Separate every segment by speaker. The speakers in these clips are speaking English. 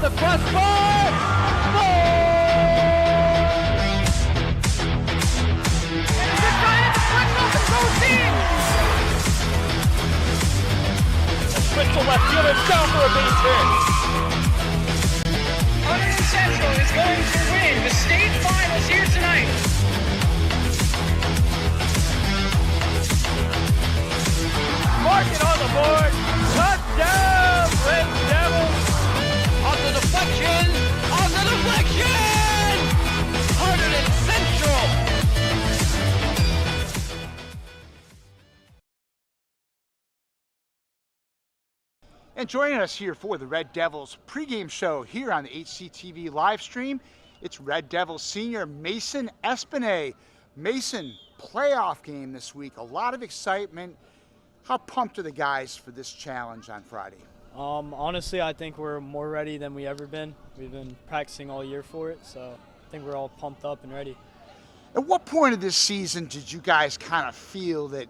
Speaker 1: the crossbar. Goal! And Ryan deflects off the goal team. Switch to left field and down for a base hit.
Speaker 2: Hunterdon Central is going to win the state finals here tonight.
Speaker 1: Mark it on the board. Touchdown, Red Devils. On the deflection. On the deflection. Hunterdon Central.
Speaker 3: And joining us here for the Red Devils pregame show here on the HCTV live stream, it's Red Devils senior Mason Espinay. Mason, playoff game this week, a lot of excitement. How pumped are the guys for this challenge on Friday?
Speaker 4: Honestly, I think we're more ready than we ever been. We've been practicing all year for it, so I think we're all pumped up and ready.
Speaker 3: At what point of this season did you guys kind of feel that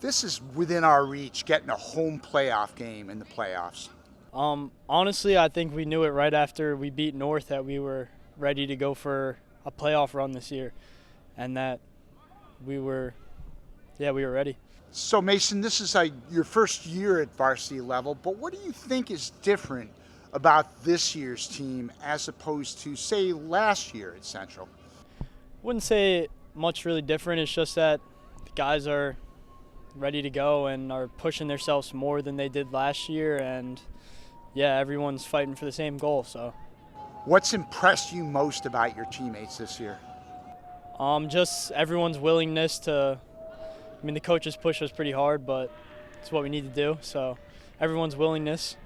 Speaker 3: this is within our reach, getting a home playoff game in the playoffs?
Speaker 4: Honestly, I think we knew it right after we beat North that we were ready to go for a playoff run this year, and that we were ready.
Speaker 3: So Mason, this is your first year at varsity level, but what do you think is different about this year's team as opposed to, say, last year at Central?
Speaker 4: Wouldn't say much really different. It's just that the guys are ready to go and are pushing themselves more than they did last year, and yeah, everyone's fighting for the same goal. So
Speaker 3: what's impressed you most about your teammates this year?
Speaker 4: Just everyone's willingness to, I mean, the coaches push us pretty hard, but it's what we need to do, so everyone's willingness.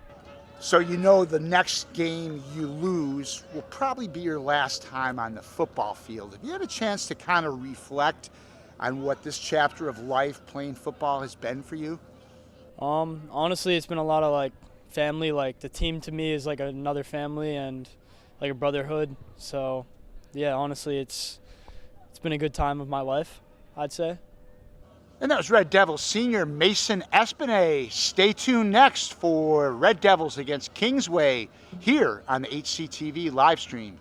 Speaker 3: So you know the next game you lose will probably be your last time on the football field. Have you had a chance to kind of reflect on what this chapter of life playing football has been for you?
Speaker 4: Honestly, it's been a lot of like family. Like the team to me is like another family and like a brotherhood. So yeah, honestly, it's been a good time of my life, I'd say.
Speaker 3: And that was Red Devils senior Mason Espinay. Stay tuned next for Red Devils against Kingsway here on the HCTV live stream.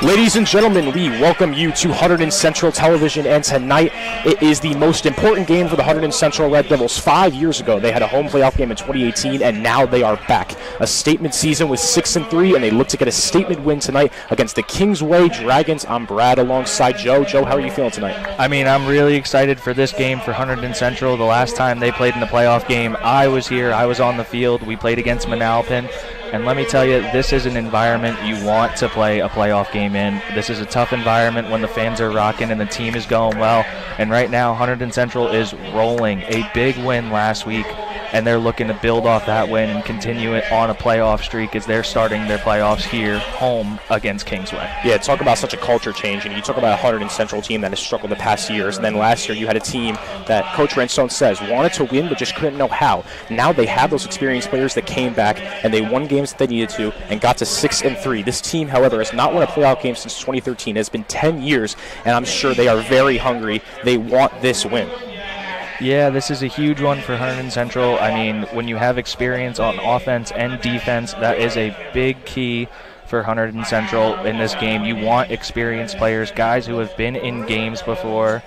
Speaker 5: Ladies and gentlemen, we welcome you to Hunterdon Central Television, and tonight it is the most important game for the Hunterdon Central Red Devils. 5 years ago, they had a home playoff game in 2018, and now they are back. A statement season with 6-3, and they look to get a statement win tonight against the Kingsway Dragons. I'm Brad alongside Joe. Joe, how are you feeling tonight?
Speaker 6: I mean, I'm really excited for this game for Hunterdon Central. The last time they played in the playoff game, I was here. I was on the field. We played against Manalapan. And let me tell you, this is an environment you want to play a playoff game in. This is a tough environment when the fans are rocking and the team is going well. And right now, Hunterdon Central is rolling. A big win last week, and they're looking to build off that win and continue it on a playoff streak as they're starting their playoffs here, home against Kingsway.
Speaker 5: Yeah, talk about such a culture change. And you talk about a Hunterdon Central team that has struggled the past years. And then last year, you had a team that Coach Renstone says wanted to win but just couldn't know how. Now they have those experienced players that came back, and they won games that they needed to and got to 6-3. This team, however, has not won a playoff game since 2013. It has been 10 years, and I'm sure they are very hungry. They want this win.
Speaker 6: Yeah, this is a huge one for Hunterdon Central. I mean, when you have experience on offense and defense, that is a big key for Hunterdon Central in this game. You want experienced players, guys who have been in games before.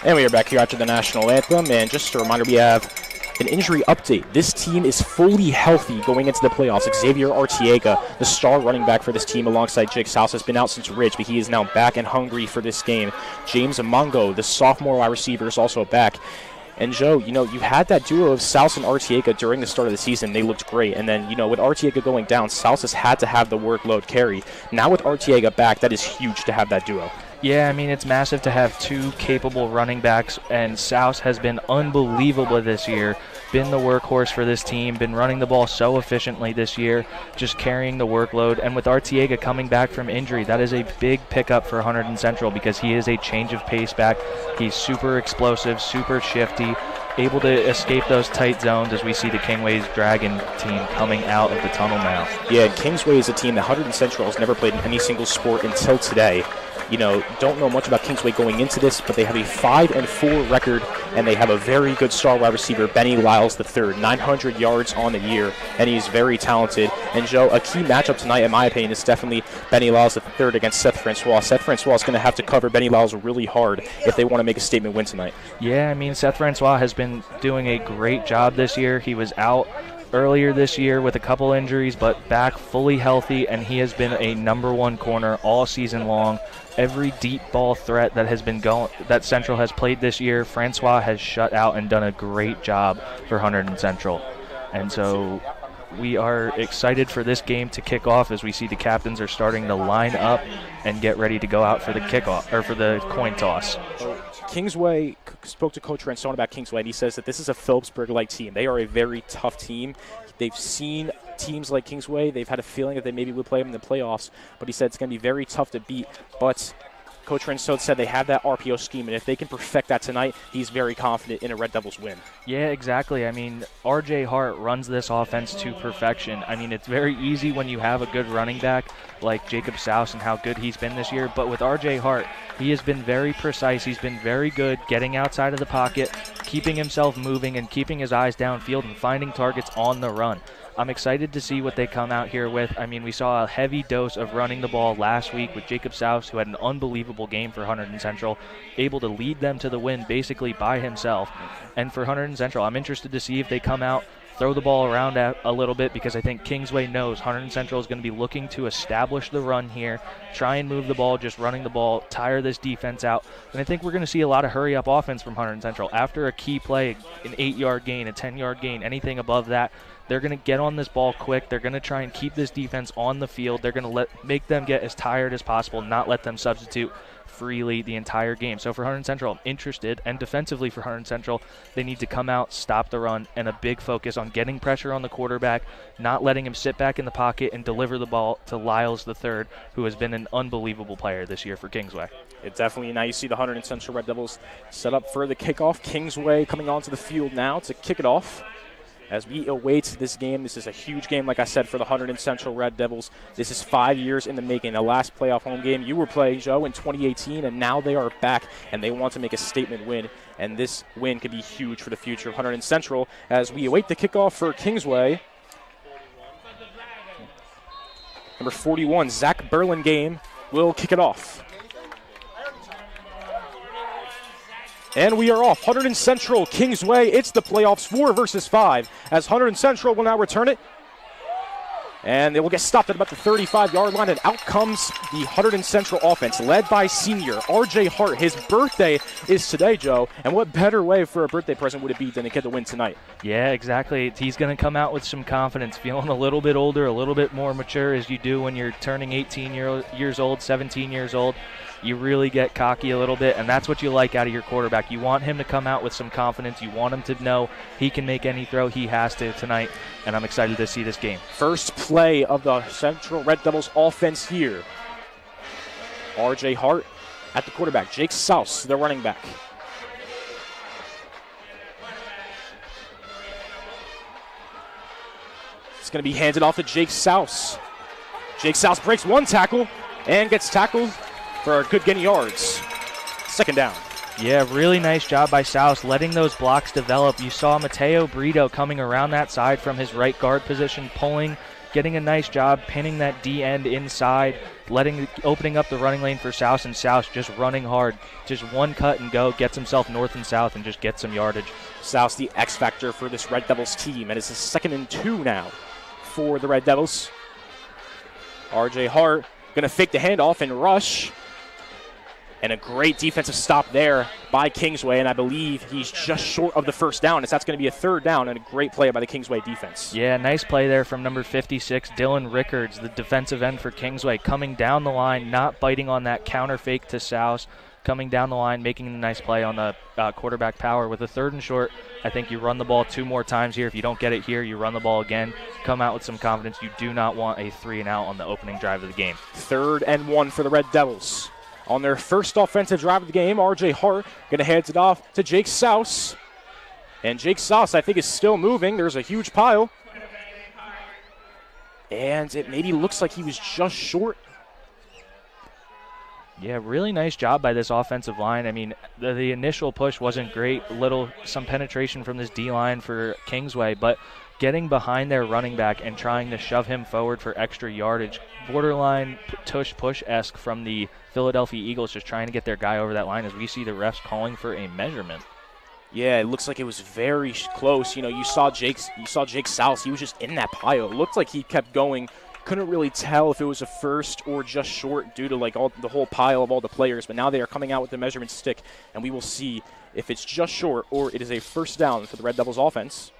Speaker 5: And we are back here after the national anthem, and just a reminder, we have An injury update. This team is fully healthy going into the playoffs. Xavier Artiega, the star running back for this team alongside Jake Souse, has been out since Ridge, but he is now back and hungry for this game. James Amongo, the sophomore wide receiver, is also back. And Joe, you had that duo of Souse and Artiega during the start of the season. They looked great. And then, with Artiega going down, Souse has had to have the workload carry. Now with Artiega back, that is huge to have that duo.
Speaker 6: Yeah, I mean, it's massive to have two capable running backs, and Souse has been unbelievable this year, been the workhorse for this team, been running the ball so efficiently this year, just carrying the workload. And with Artiega coming back from injury, that is a big pickup for Hunterdon Central because he is a change of pace back. He's super explosive, super shifty, able to escape those tight zones as we see the Kingsway's Dragon team coming out of the tunnel now.
Speaker 5: Yeah, Kingsway is a team that Hunterdon Central has never played in any single sport until today. Don't know much about Kingsway going into this, but they have a 5-4 record, and they have a very good star wide receiver, Benny Lyles III, 900 yards on the year, and he's very talented. And Joe, a key matchup tonight, in my opinion, is definitely Benny Lyles III against Seth Francois. Seth Francois is going to have to cover Benny Lyles really hard if they want to make a statement win tonight.
Speaker 6: Yeah, I mean, Seth Francois has been doing a great job this year. He was out earlier this year with a couple injuries, but back fully healthy, and he has been a #1 corner all season long. Every deep ball threat that has been that Central has played this year, Francois has shut out and done a great job for Hunterdon Central. And so we are excited for this game to kick off as we see the captains are starting to line up and get ready to go out for the kickoff or for the coin toss.
Speaker 5: Kingsway spoke to Coach Ransone about Kingsway, and he says that this is a Phillipsburg-like team. They are a very tough team. They've seen teams like Kingsway. They've had a feeling that they maybe would play them in the playoffs, but he said it's going to be very tough to beat. But Coach Ransone said they have that RPO scheme, and if they can perfect that tonight, he's very confident in a Red Devils win.
Speaker 6: Yeah, exactly. I mean, R.J. Hart runs this offense to perfection. I mean, it's very easy when you have a good running back like Jacob Souse and how good he's been this year. But with R.J. Hart, he has been very precise. He's been very good getting outside of the pocket, keeping himself moving, and keeping his eyes downfield and finding targets on the run. I'm excited to see what they come out here with. I mean, we saw a heavy dose of running the ball last week with Jacob Souse, who had an unbelievable game for Hunterdon Central, able to lead them to the win basically by himself. And for Hunterdon Central, I'm interested to see if they come out, throw the ball around a little bit, because I think Kingsway knows Hunterdon Central is going to be looking to establish the run here, try and move the ball, just running the ball, tire this defense out. And I think we're going to see a lot of hurry-up offense from Hunterdon Central. After a key play, an 8-yard gain, a 10-yard gain, anything above that, they're going to get on this ball quick. They're going to try and keep this defense on the field. They're going to make them get as tired as possible, not let them substitute freely the entire game. So for Hunterdon Central, I'm interested, and defensively for Hunterdon Central, they need to come out, stop the run, and a big focus on getting pressure on the quarterback, not letting him sit back in the pocket and deliver the ball to Lyles III, who has been an unbelievable player this year for Kingsway.
Speaker 5: It definitely, now you see the Hunterdon Central Red Devils set up for the kickoff. Kingsway coming onto the field now to kick it off. As we await this game, this is a huge game, like I said, for the Hunterdon Central Red Devils. This is 5 years in the making. The last playoff home game you were playing, Joe, in 2018, and now they are back, and they want to make a statement win. And this win could be huge for the future of Hunterdon Central as we await the kickoff for Kingsway. Number 41, Zach Burlingame, will kick it off. And we are off. Hunterdon Central, Kingsway. It's the playoffs, 4 versus 5, as Hunterdon Central will now return it. And they will get stopped at about the 35-yard line, and out comes the Hunterdon Central offense, led by senior R.J. Hart. His birthday is today, Joe, and what better way for a birthday present would it be than to get the win tonight?
Speaker 6: Yeah, exactly. He's going to come out with some confidence, feeling a little bit older, a little bit more mature, as you do when you're turning 18 years old, 17 years old. You really get cocky a little bit, and that's what you like out of your quarterback. You want him to come out with some confidence. You want him to know he can make any throw he has to tonight, and I'm excited to see this game. First
Speaker 5: Play of the Central Red Devils offense here. R.J. Hart at the quarterback. Jake Souse, the running back. It's going to be handed off to Jake Souse. Jake Souse breaks one tackle and gets tackled for a good gain of yards. Second down.
Speaker 6: Yeah, really nice job by Souse letting those blocks develop. You saw Mateo Brito coming around that side from his right guard position, pulling, getting a nice job, pinning that D end inside, opening up the running lane for Souse, and Souse just running hard. Just one cut and go, gets himself north and south and just gets some yardage.
Speaker 5: Souse, the X factor for this Red Devils team, and it's a 2nd and 2 now for the Red Devils. RJ Hart going to fake the handoff and rush. And a great defensive stop there by Kingsway, and I believe he's just short of the first down, as that's going to be a 3rd down, and a great play by the Kingsway defense.
Speaker 6: Yeah, nice play there from number 56, Dylan Rickards, the defensive end for Kingsway, coming down the line, not biting on that counter fake to Souse, coming down the line, making a nice play on the quarterback power. With a 3rd and short, I think you run the ball 2 more times here. If you don't get it here, you run the ball again. Come out with some confidence. You do not want a 3-and-out on the opening drive of the game.
Speaker 5: 3rd and 1 for the Red Devils. On their first offensive drive of the game, RJ Hart going to hand it off to Jake Souse. And Jake Souse, I think, is still moving. There's a huge pile. And it maybe looks like he was just short.
Speaker 6: Yeah, really nice job by this offensive line. I mean, the initial push wasn't great. Some penetration from this D-line for Kingsway, but getting behind their running back and trying to shove him forward for extra yardage. Borderline tush-push-esque from the Philadelphia Eagles, just trying to get their guy over that line as we see the refs calling for a measurement.
Speaker 5: Yeah, it looks like it was very close. You know, you saw Jake Souse. He was just in that pile. It looked like he kept going. Couldn't really tell if it was a first or just short due to like the whole pile of all the players. But now they are coming out with the measurement stick, and we will see if it's just short or it is a 1st down for the Red Devils offense.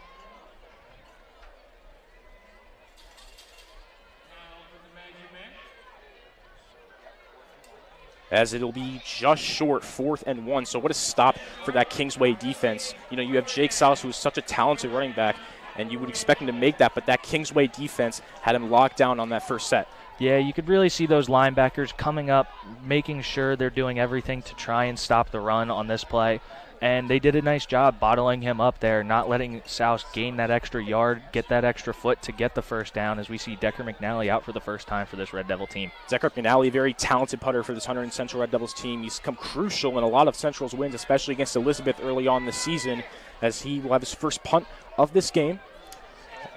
Speaker 5: As it'll be just short, 4th and 1. So what a stop for that Kingsway defense. You know, you have Jake Souse, who is such a talented running back, and you would expect him to make that, but that Kingsway defense had him locked down on that first set.
Speaker 6: Yeah, you could really see those linebackers coming up, making sure they're doing everything to try and stop the run on this play. And they did a nice job bottling him up there, not letting Souse gain that extra yard, get that extra foot to get the 1st down, as we see Decker McNally out for the first time for this Red Devil team.
Speaker 5: Decker McNally, a very talented putter for this Hunterdon Central Red Devils team. He's come crucial in a lot of Central's wins, especially against Elizabeth early on this season, as he will have his first punt of this game,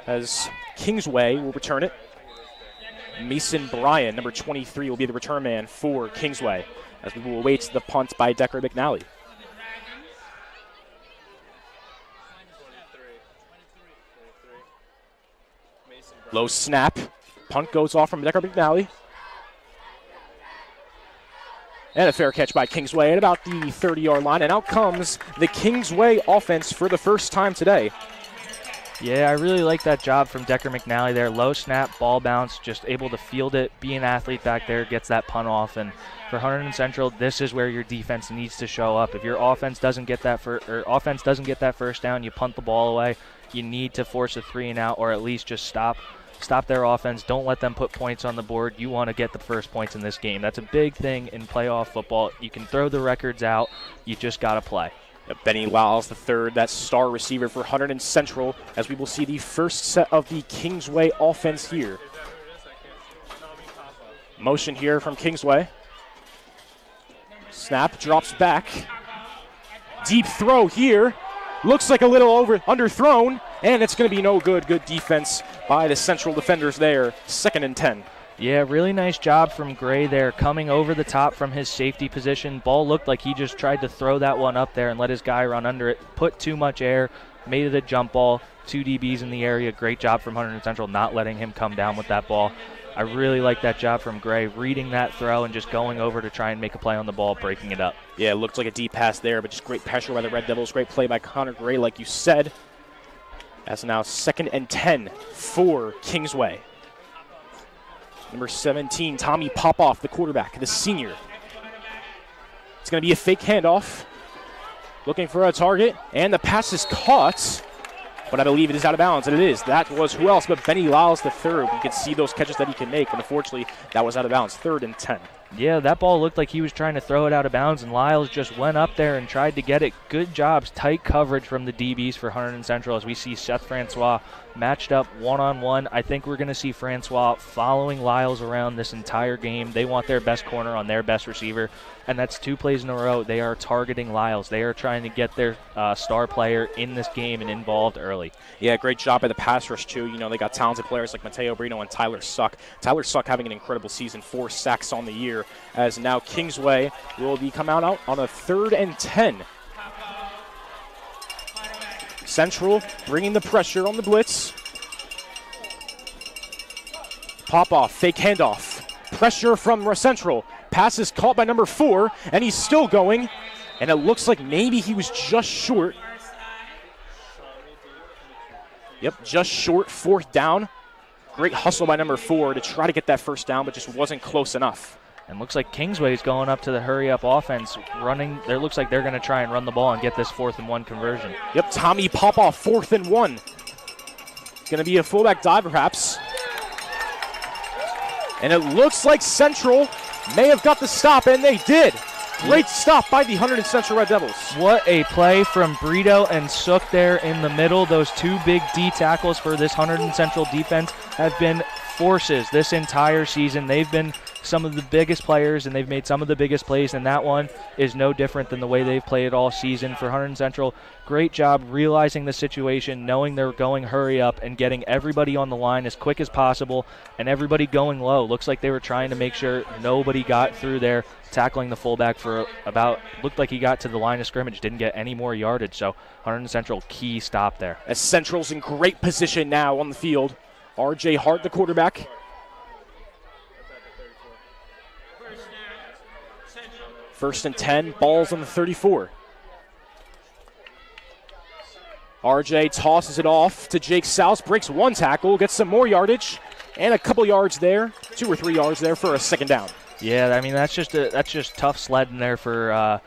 Speaker 5: as Kingsway will return it. Mason Bryan, number 23, will be the return man for Kingsway, as we will await the punt by Decker McNally. Low snap. Punt goes off from Decker McNally. And a fair catch by Kingsway at about the 30-yard line. And out comes the Kingsway offense for the first time today.
Speaker 6: Yeah, I really like that job from Decker McNally there. Low snap, ball bounce, just able to field it, be an athlete back there, gets that punt off. And for Hunterdon Central, this is where your defense needs to show up. If your offense doesn't get that first down, you punt the ball away. You need to force a 3-and-out, or at least just stop their offense. Don't let them put points on the board. You want to get the first points in this game. That's a big thing in playoff football. You can throw the records out. You just got to play.
Speaker 5: Benny Lyles III, that star receiver for Hunterdon Central, as we will see the first set of the Kingsway offense here. Motion here from Kingsway. Snap, drops back. Deep throw here. Looks like a little underthrown, and it's going to be no good. Good defense by the Central defenders there. 2nd and 10.
Speaker 6: Yeah, really nice job from Gray there, coming over the top from his safety position. Ball looked like he just tried to throw that one up there and let his guy run under it. Put too much air, made it a jump ball. 2 DBs in the area. Great job from Hunterdon Central not letting him come down with that ball. I really like that job from Gray, reading that throw and just going over to try and make a play on the ball, breaking it up.
Speaker 5: Yeah, it looked like a deep pass there, but just great pressure by the Red Devils. Great play by Connor Gray, like you said. That's now 2nd and 10 for Kingsway. Number 17, Tommy Popoff, the quarterback, the senior. It's going to be a fake handoff. Looking for a target, and the pass is caught. But I believe it is out of bounds, and it is. That was who else but Benny Lyles III. You can see those catches that he can make, but unfortunately, that was out of bounds. 3rd and 10.
Speaker 6: Yeah, that ball looked like he was trying to throw it out of bounds, and Lyles just went up there and tried to get it. Good jobs, tight coverage from the DBs for Hunterdon Central as we see Seth Francois matched up one-on-one. I think we're going to see Francois following Lyles around this entire game. They want their best corner on their best receiver, and that's 2 plays in a row. They are targeting Lyles. They are trying to get their star player in this game and involved early.
Speaker 5: Yeah, great job by the pass rush, too. You know, they got talented players like Mateo Brito and Tyler Suck. Tyler Suck having an incredible season, 4 sacks on the year, as now Kingsway will be coming out on a 3rd and 10. Central bringing the pressure on the blitz. Pop-off, fake handoff. Pressure from Central. Pass is caught by number 4, and he's still going. And it looks like maybe he was just short. Yep, just short, 4th down. Great hustle by number 4 to try to get that 1st down, but just wasn't close enough.
Speaker 6: And looks like Kingsway's going up to the hurry-up offense, running. It looks like they're going to try and run the ball and get this 4th and 1 conversion.
Speaker 5: Yep, Tommy Popoff, 4th and 1. Going to be a fullback dive, perhaps. And it looks like Central may have got the stop, and they did. Great stop by the Hunterdon Central Red Devils.
Speaker 6: What a play from Brito and Sook there in the middle. Those 2 big D tackles for this Hunterdon Central defense have been forces this entire season. They've been some of the biggest players, and they've made some of the biggest plays, and that one is no different than the way they've played all season for Hunterdon Central. Great job realizing the situation, knowing they're going hurry up, and getting everybody on the line as quick as possible, and everybody going low. Looks like they were trying to make sure nobody got through there, tackling the fullback for about, looked like he got to the line of scrimmage, didn't get any more yardage, so Hunterdon Central, key stop there.
Speaker 5: As Central's in great position now on the field. R.J. Hart, the quarterback. First and 10, balls on the 34. RJ tosses it off to Jake Souse, breaks 1 tackle, gets some more yardage, and a couple yards there, 2 or 3 yards there for a 2nd down.
Speaker 6: Yeah, I mean that's just tough sledding there for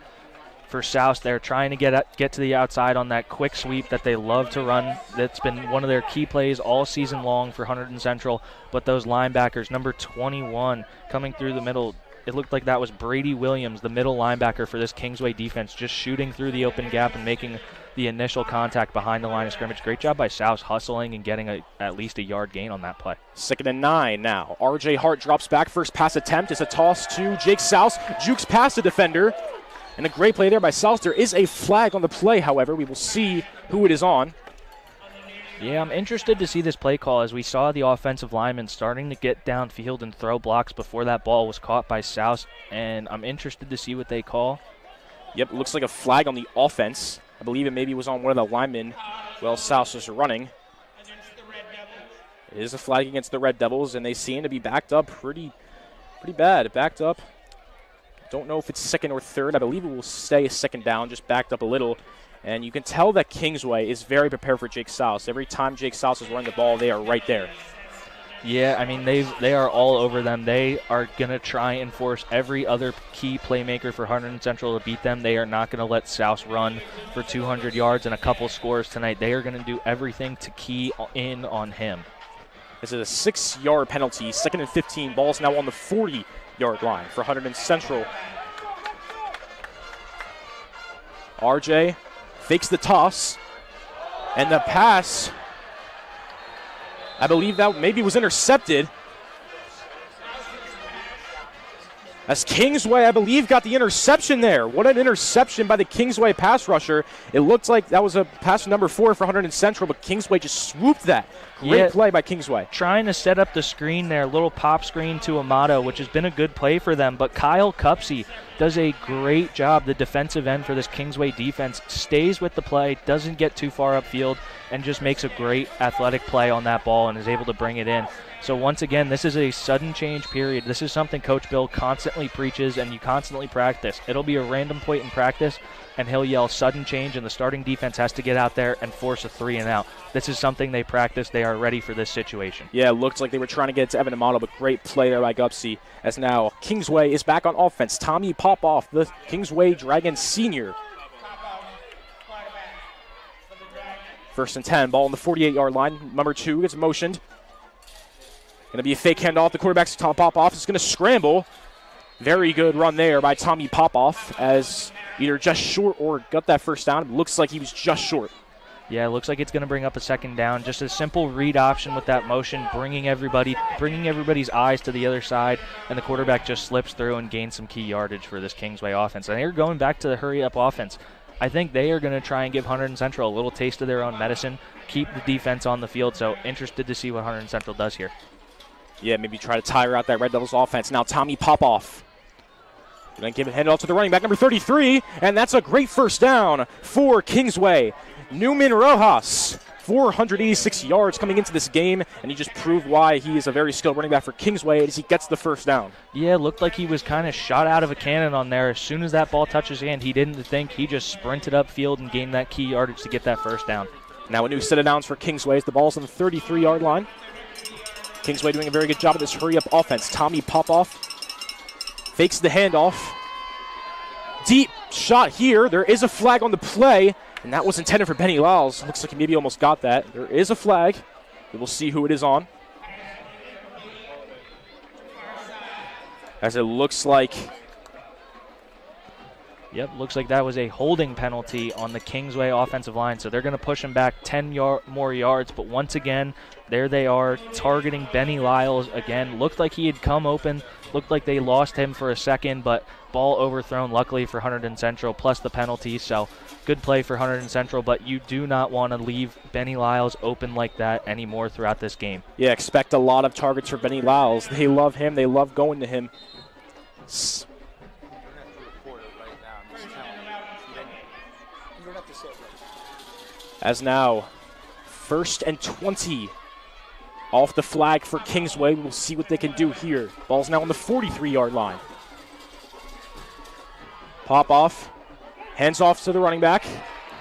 Speaker 6: Souse. They're trying to get to the outside on that quick sweep that they love to run. That's been one of their key plays all season long for Hunterdon Central. But those linebackers, number 21 coming through the middle, it looked like that was Brady Williams, the middle linebacker for this Kingsway defense, just shooting through the open gap and making the initial contact behind the line of scrimmage. Great job by Souse hustling and getting at least a yard gain on that play. 2nd and 9 now. R.J. Hart drops back. First pass attempt is a toss to Jake Souse. Jukes past the defender. And a great play there by Souse. There is a flag on the play, however. We will see who it is on. Yeah, I'm interested to see this play call as we saw the offensive lineman starting to get downfield and throw blocks before that ball was caught by Souse, and I'm interested to see what they call.
Speaker 5: Yep, it looks like a flag on the offense. I believe it maybe was on one of the linemen while Souse was running. It is a flag against the Red Devils, and they seem to be backed up pretty bad. Backed up. Don't know if it's 2nd or 3rd. I believe it will stay a 2nd down, just backed up a little. And you can tell that Kingsway is very prepared for Jake Souse. Every time Jake Souse is running the ball, they are right there.
Speaker 6: Yeah, I mean, they are all over them. They are going to try and force every other key playmaker for Hunterdon Central to beat them. They are not going to let Souse run for 200 yards and a couple scores tonight. They are going to do everything to key in on him.
Speaker 5: This is a 6-yard penalty. 2nd and 15. Ball's now on the 40-yard line for Hunterdon Central. RJ fakes the toss, and the pass, I believe that maybe was intercepted. As Kingsway, I believe, got the interception there. What an interception by the Kingsway pass rusher. It looked like that was a pass number 4 for Hunterdon Central, but Kingsway just swooped that. Great play by Kingsway.
Speaker 6: Trying to set up the screen there, little pop screen to Amato, which has been a good play for them. But Kyle Cupsey does a great job. The defensive end for this Kingsway defense stays with the play, doesn't get too far upfield, and just makes a great athletic play on that ball and is able to bring it in. So once again, this is a sudden change period. This is something Coach Bill constantly preaches and you constantly practice. It'll be a random point in practice, and he'll yell sudden change, and the starting defense has to get out there and force a 3 and out. This is something they practice. They are ready for this situation.
Speaker 5: Yeah, it looked like they were trying to get it to Evan Amato, but great play there by Gupsey, as now Kingsway is back on offense. Tommy Popoff, the Kingsway Dragon senior. 1st and 10, ball on the 48-yard line. Number 2 gets motioned. Going to be a fake handoff. The quarterback's Tom Popoff is going to scramble. Very good run there by Tommy Popoff as either just short or got that first down. It looks like he was just short.
Speaker 6: Yeah, it looks like it's going to bring up a second down. Just a simple read option with that motion, bringing everybody's eyes to the other side, and the quarterback just slips through and gains some key yardage for this Kingsway offense. And they're going back to the hurry-up offense. I think they are going to try and give Hunterdon Central a little taste of their own medicine, keep the defense on the field, so interested to see what Hunterdon Central does here.
Speaker 5: Yeah, maybe try to tire out that Red Devils offense. Now Tommy Popoff. Going to give a handoff to the running back, number 33, and that's a great first down for Kingsway. Newman Rojas, 486 yards coming into this game, and he just proved why he is a very skilled running back for Kingsway as he gets the first down.
Speaker 6: Yeah, it looked like he was kind of shot out of a cannon on there. As soon as that ball touches his hand, he didn't think. He just sprinted upfield and gained that key yardage to get that first down.
Speaker 5: Now a new set of downs for Kingsway as the ball's on the 33-yard line. Kingsway doing a very good job of this hurry-up offense. Tommy Popoff fakes the handoff. Deep shot here. There is a flag on the play, and that was intended for Benny Lyles. Looks like he maybe almost got that. There is a flag. We will see who it is on. As it looks like...
Speaker 6: Yep, looks like that was a holding penalty on the Kingsway offensive line, so they're going to push him back 10 more yards, but once again, there they are, targeting Benny Lyles again. Looked like he had come open, looked like they lost him for a second, but ball overthrown, luckily for Hunterdon Central, plus the penalty, so good play for Hunterdon Central, but you do not want to leave Benny Lyles open like that anymore throughout this game.
Speaker 5: Yeah, expect a lot of targets for Benny Lyles. They love him. They love going to him. As now, 1st and 20 off the flag for Kingsway. We'll see what they can do here. Ball's now on the 43-yard line. Popoff, hands off to the running back,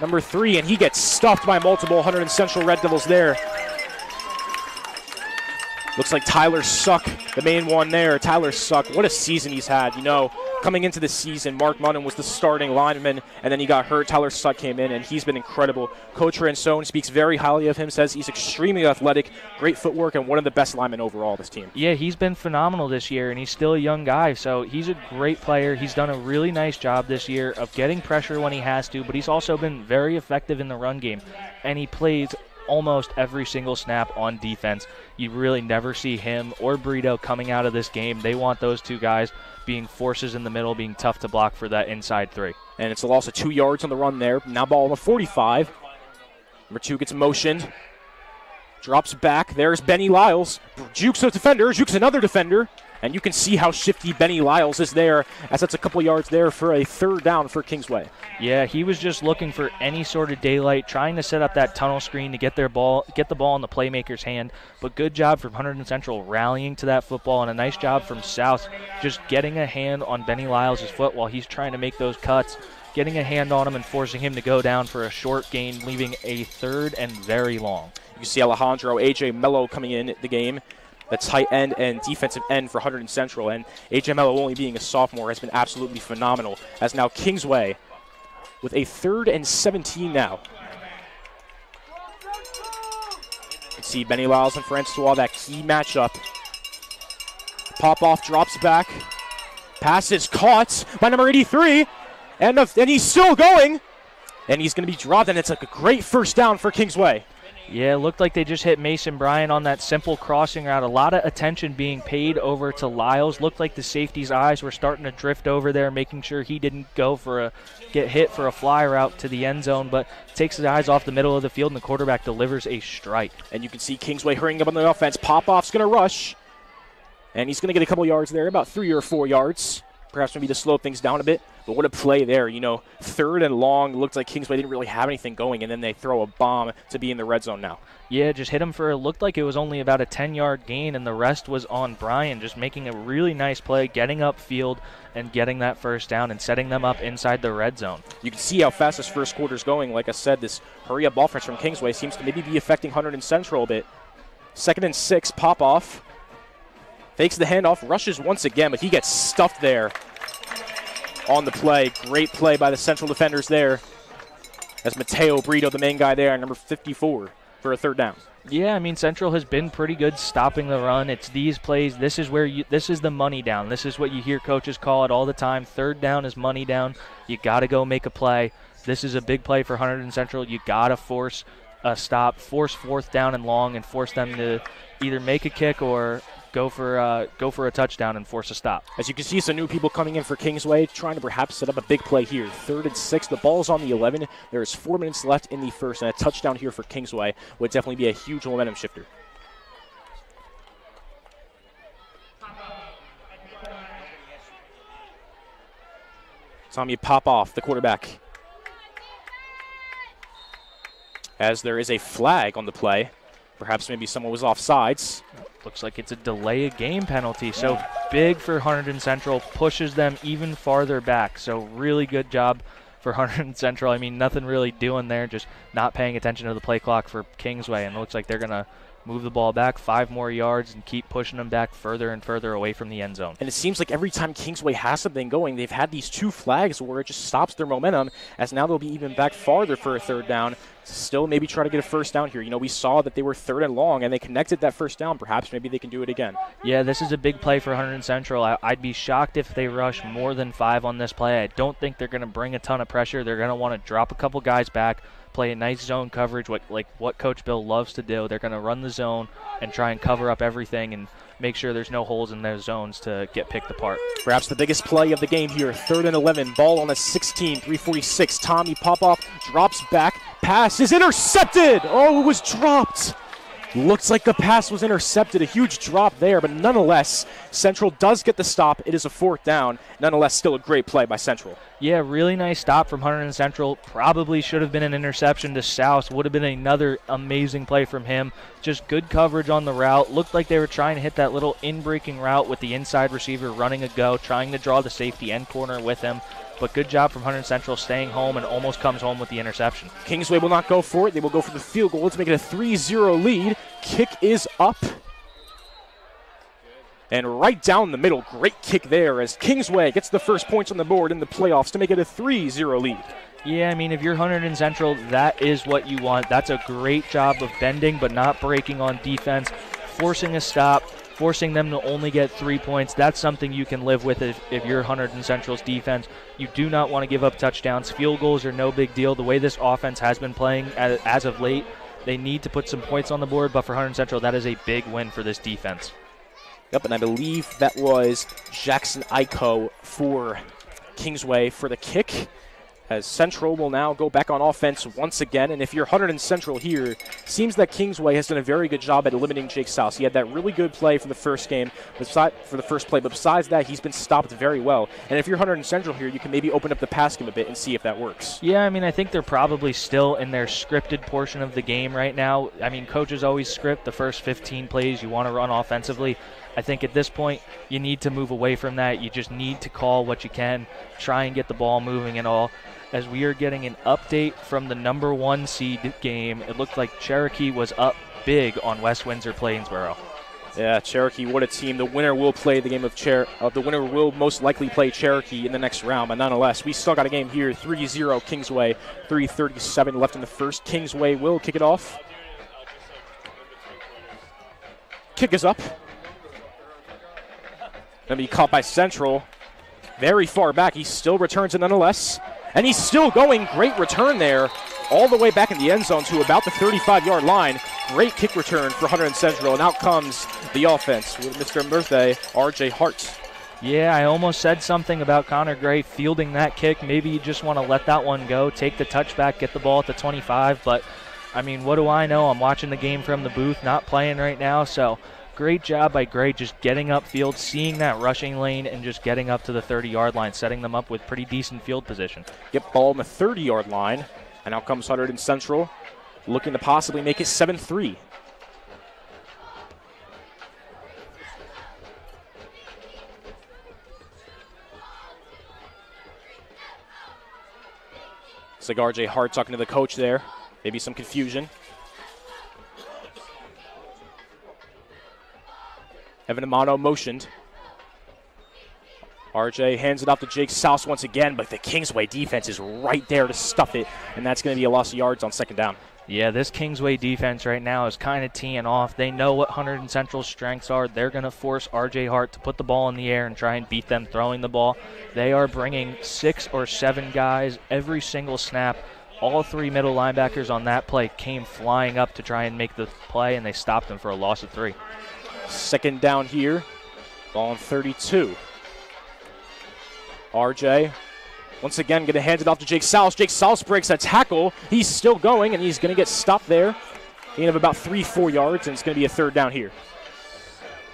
Speaker 5: number 3, and he gets stuffed by multiple Hunterdon Central Red Devils there. Looks like Tyler Suck, the main one there. Tyler Suck, what a season he's had. You know, coming into the season, Mark Munnan was the starting lineman, and then he got hurt. Tyler Suck came in, and he's been incredible. Coach Ransone speaks very highly of him, says he's extremely athletic, great footwork, and one of the best linemen overall of this team.
Speaker 6: Yeah, he's been phenomenal this year, and he's still a young guy, so he's a great player. He's done a really nice job this year of getting pressure when he has to, but he's also been very effective in the run game, and he plays almost every single snap on defense. You really never see him or Brito coming out of this game. They want those two guys being forces in the middle, being tough to block for that inside 3.
Speaker 5: And it's a loss of 2 yards on the run there. Now ball on the 45. Number 2 gets motioned. Drops back. There's Benny Lyles. Jukes a defender. Jukes another defender. And you can see how shifty Benny Lyles is there, as that's a couple yards there for a 3rd down for Kingsway.
Speaker 6: Yeah, he was just looking for any sort of daylight, trying to set up that tunnel screen to get the ball in the playmaker's hand. But good job from Hunterdon Central rallying to that football, and a nice job from South just getting a hand on Benny Lyles' foot while he's trying to make those cuts, getting a hand on him and forcing him to go down for a short gain, leaving a 3rd and very long.
Speaker 5: You see Alejandro A.J. Mello coming in the game. The tight end and defensive end for Hunterdon Central. And A.J. Mello, only being a sophomore, has been absolutely phenomenal. As now Kingsway with a 3rd and 17 now. You can see Benny Lyles and Francois, that key matchup. Popoff drops back. Pass is caught by number 83. And he's still going. And he's going to be dropped, and it's like a great first down for Kingsway.
Speaker 6: Yeah, it looked like they just hit Mason Bryan on that simple crossing route. A lot of attention being paid over to Lyles. Looked like the safety's eyes were starting to drift over there, making sure he didn't get hit for a fly route to the end zone, but takes his eyes off the middle of the field, and the quarterback delivers a strike. And
Speaker 5: you can see Kingsway hurrying up on the offense. Popoff's going to rush, and he's going to get a couple yards there, about 3 or 4 yards. Perhaps maybe to slow things down a bit. But what a play there, you know, 3rd and long. Looked like Kingsway didn't really have anything going, and then they throw a bomb to be in the red zone now.
Speaker 6: Yeah, just hit him for, looked like it was only about a 10-yard gain, and the rest was on Bryan, just making a really nice play, getting upfield and getting that first down and setting them up inside the red zone.
Speaker 5: You can see how fast this first quarter's going. Like I said, this hurry-up offense from Kingsway seems to maybe be affecting Hunterdon Central a bit. 2nd and 6, Popoff fakes the handoff, rushes once again, but he gets stuffed there on the play. Great play by the Central defenders there, as Mateo Brito, the main guy there, number 54, for a 3rd down.
Speaker 6: Yeah, I mean, Central has been pretty good stopping the run. It's these plays. This is where this is the money down. This is what you hear coaches call it all the time. Third down is money down. You got to go make a play. This is a big play for Hunterdon Central. You got to force a stop, force fourth down and long, and force them to either make a kick or go for a touchdown and force a stop.
Speaker 5: As you can see, some new people coming in for Kingsway, trying to perhaps set up a big play here. 3rd and 6. The ball's on the 11. There's 4 minutes left in the first, and a touchdown here for Kingsway would definitely be a huge momentum shifter. Tommy Popoff, the quarterback. As there is a flag on the play. Perhaps maybe someone was offsides.
Speaker 6: Looks like it's a delay of game penalty. So big for Hunterdon Central, pushes them even farther back. So really good job for Hunterdon Central. I mean, nothing really doing there, just not paying attention to the play clock for Kingsway. And it looks like they're going to move the ball back 5 more yards and keep pushing them back further and further away from the end zone.
Speaker 5: And it seems like every time Kingsway has something going, they've had these 2 flags where it just stops their momentum, as now they'll be even back farther for a 3rd down. Still maybe try to get a 1st down here. You know, we saw that they were 3rd and long, and they connected that 1st down. Perhaps maybe they can do it again.
Speaker 6: Yeah, this is a big play for Hunterdon Central. I'd be shocked if they rush more than 5 on this play. I don't think they're going to bring a ton of pressure. They're going to want to drop a couple guys back, play a nice zone coverage, what Coach Bill loves to do. They're going to run the zone and try and cover up everything and make sure there's no holes in those zones to get picked apart.
Speaker 5: Perhaps the biggest play of the game here. 3rd and 11. Ball on a 16. 3:46. Tommy Popoff drops back. Pass is intercepted. Oh, it was dropped. Looks like the pass was intercepted. A huge drop there, but nonetheless, Central does get the stop. It is a 4th down. Nonetheless, still a great play by Central.
Speaker 6: Yeah, really nice stop from Hunterdon Central. Probably should have been an interception to Souse. Would have been another amazing play from him. Just good coverage on the route. Looked like they were trying to hit that little in-breaking route with the inside receiver running a go, trying to draw the safety end corner with him. But good job from Hunterdon Central staying home and almost comes home with the interception.
Speaker 5: Kingsway will not go for it. They will go for the field goal to make it a 3-0 lead. Kick is up. And right down the middle, great kick there as Kingsway gets the first points on the board in the playoffs to make it a 3-0 lead.
Speaker 6: Yeah, I mean, if you're Hunterdon Central, that is what you want. That's a great job of bending but not breaking on defense, forcing a stop, forcing them to only get 3 points. That's something you can live with if you're Hunterdon Central's defense. You do not want to give up touchdowns. Field goals are no big deal. The way this offense has been playing as of late, they need to put some points on the board, but for Hunterdon Central, that is a big win for this defense.
Speaker 5: Yep, and I believe that was Jackson Iko for Kingsway for the kick, as Central will now go back on offense once again. And if you're Hunterdon Central here, seems that Kingsway has done a very good job at limiting Jake Souse. He had that really good play for the first game, for the first play, but besides that, he's been stopped very well. And if you're Hunterdon Central here, you can maybe open up the pass game a bit and see if that works.
Speaker 6: Yeah, I mean, I think they're probably still in their scripted portion of the game right now. I mean, coaches always script the first 15 plays you want to run offensively. I think at this point, you need to move away from that. You just need to call what you can, try and get the ball moving and all. As we are getting an update from the number 1 seed game, it looked like Cherokee was up big on West Windsor Plainsboro.
Speaker 5: Yeah, Cherokee, what a team. The winner will play the game of the winner will most likely play Cherokee in the next round. But nonetheless, we still got a game here. 3-0 Kingsway, 3:37 left in the first. Kingsway will kick it off. Kick is up. Going to be caught by Central. Very far back. He still returns it nonetheless. And he's still going. Great return there. All the way back in the end zone to about the 35-yard line. Great kick return for Hunterdon Central. And out comes the offense with Mr. Murthy, R.J. Hart.
Speaker 6: Yeah, I almost said something about Connor Gray fielding that kick. Maybe you just want to let that one go, take the touchback, get the ball at the 25. But, I mean, what do I know? I'm watching the game from the booth, not playing right now. So great job by Gray just getting upfield, seeing that rushing lane, and just getting up to the 30-yard line, setting them up with pretty decent field position.
Speaker 5: Yep, ball on the 30-yard line. And out comes Hunterdon Central, looking to possibly make it 7-3. It's like R.J. Hart talking to the coach there. Maybe some confusion. Evan Amato motioned. RJ hands it off to Jake Souse once again, but the Kingsway defense is right there to stuff it, and that's going to be a loss of yards on 2nd down.
Speaker 6: Yeah, this Kingsway defense right now is kind of teeing off. They know what Hunterdon Central's strengths are. They're going to force R.J. Hart to put the ball in the air and try and beat them throwing the ball. They are bringing 6 or 7 guys every single snap. All 3 middle linebackers on that play came flying up to try and make the play, and they stopped them for a loss of 3.
Speaker 5: Second down here, ball on 32. RJ once again going to hand it off to Jake Souse. Jake Souse breaks a tackle. He's still going, and he's going to get stopped there. Gain of about 3-4 yards, and it's going to be a third down here.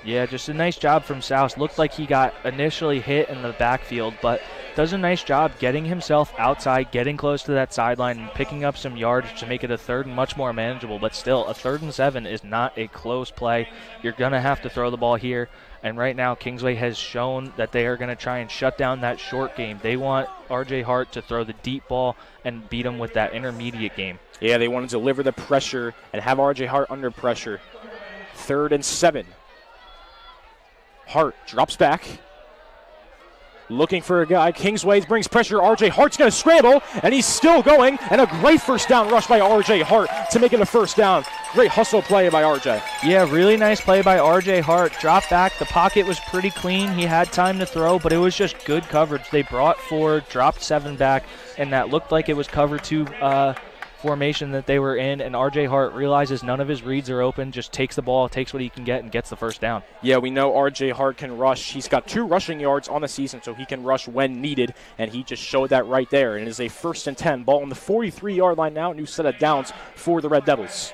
Speaker 6: Yeah, just a nice job from Souse. Looked like he got initially hit in the backfield, but does a nice job getting himself outside, getting close to that sideline, and picking up some yardage to make it a third and much more manageable. But still, a 3rd and 7 is not a close play. You're going to have to throw the ball here. And right now, Kingsway has shown that they are going to try and shut down that short game. They want R.J. Hart to throw the deep ball and beat him with that intermediate game.
Speaker 5: Yeah, they want to deliver the pressure and have R.J. Hart under pressure. 3rd and 7. Hart drops back. Looking for a guy. Kingsway brings pressure. R.J. Hart's going to scramble, and he's still going. And a great first down rush by R.J. Hart to make it a first down. Great hustle play by R.J.
Speaker 6: Yeah, really nice play by R.J. Hart. Dropped back. The pocket was pretty clean. He had time to throw, but it was just good coverage. They brought 4, dropped 7 back, and that looked like it was cover 2 formation that they were in, and R.J. Hart realizes none of his reads are open, just takes the ball, takes what he can get, and gets the first down.
Speaker 5: Yeah, we know R.J. Hart can rush. He's got 2 rushing yards on the season, so he can rush when needed, and he just showed that right there. And it is a 1st and 10. Ball on the 43-yard line now. New set of downs for the Red Devils.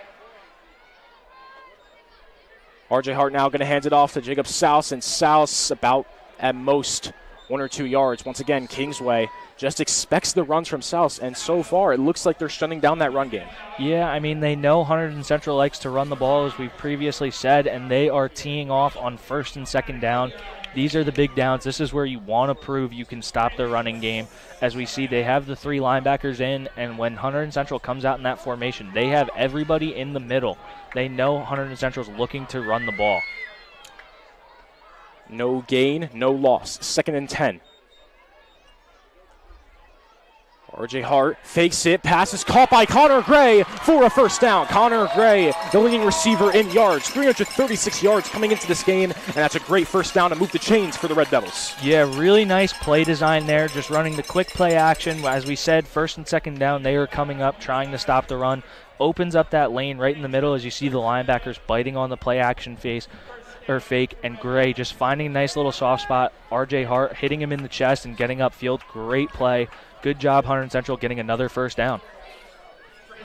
Speaker 5: R.J. Hart now going to hand it off to Jacob Souse, and Souse about at most 1 or 2 yards. Once again, Kingsway just expects the runs from Souse, and so far it looks like they're shutting down that run game.
Speaker 6: Yeah, I mean, they know Hunterdon Central likes to run the ball, as we've previously said, and they are teeing off on 1st and 2nd down. These are the big downs. This is where you want to prove you can stop the running game. As we see, they have the 3 linebackers in, and when Hunterdon Central comes out in that formation, they have everybody in the middle. They know Hunterdon Central's looking to run the ball.
Speaker 5: No gain, no loss. 2nd and 10. R.J. Hart fakes it, pass is caught by Connor Gray for a first down. Connor Gray, the leading receiver in yards, 336 yards coming into this game, and that's a great first down to move the chains for the Red Devils.
Speaker 6: Yeah, really nice play design there, just running the quick play action. As we said, 1st and 2nd down, they are coming up, trying to stop the run. Opens up that lane right in the middle as you see the linebackers biting on the play action fake, and Gray just finding a nice little soft spot. R.J. Hart hitting him in the chest and getting upfield. Great play. Good job, Hunterdon Central, getting another first down.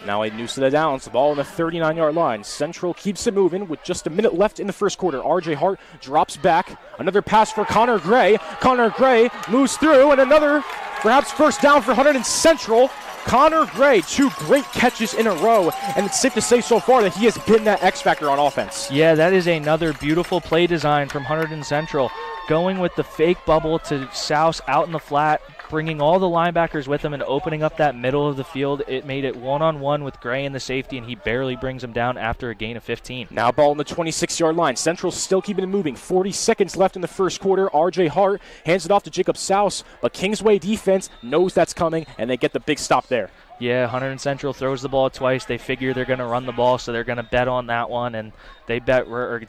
Speaker 5: Now a new set of downs. The ball on the 39-yard line. Central keeps it moving with just a minute left in the first quarter. R.J. Hart drops back. Another pass for Connor Gray. Connor Gray moves through, and another perhaps first down for Hunterdon Central. Connor Gray, 2 great catches in a row, and it's safe to say so far that he has been that X-factor on offense.
Speaker 6: Yeah, that is another beautiful play design from Hunterdon Central. Going with the fake bubble to Souse out in the flat, bringing all the linebackers with him and opening up that middle of the field. It made it one-on-one with Gray in the safety, and he barely brings him down after a gain of 15.
Speaker 5: Now ball on the 26-yard line. Central still keeping it moving. 40 seconds left in the first quarter. R.J. Hart hands it off to Jacob Souse, but Kingsway defense knows that's coming, and they get the big stop there.
Speaker 6: Yeah, Hunterdon Central throws the ball twice. They figure they're going to run the ball, so they're going to bet on that one, and they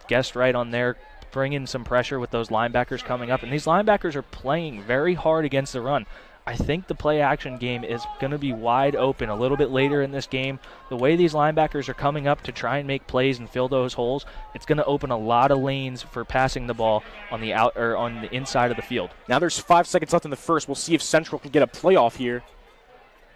Speaker 6: guessed right on there, bringing some pressure with those linebackers coming up. And these linebackers are playing very hard against the run. I think the play action game is going to be wide open a little bit later in this game. The way these linebackers are coming up to try and make plays and fill those holes, it's going to open a lot of lanes for passing the ball on the on the inside of the field.
Speaker 5: Now there's 5 seconds left in the first. We'll see if Central can get a playoff here.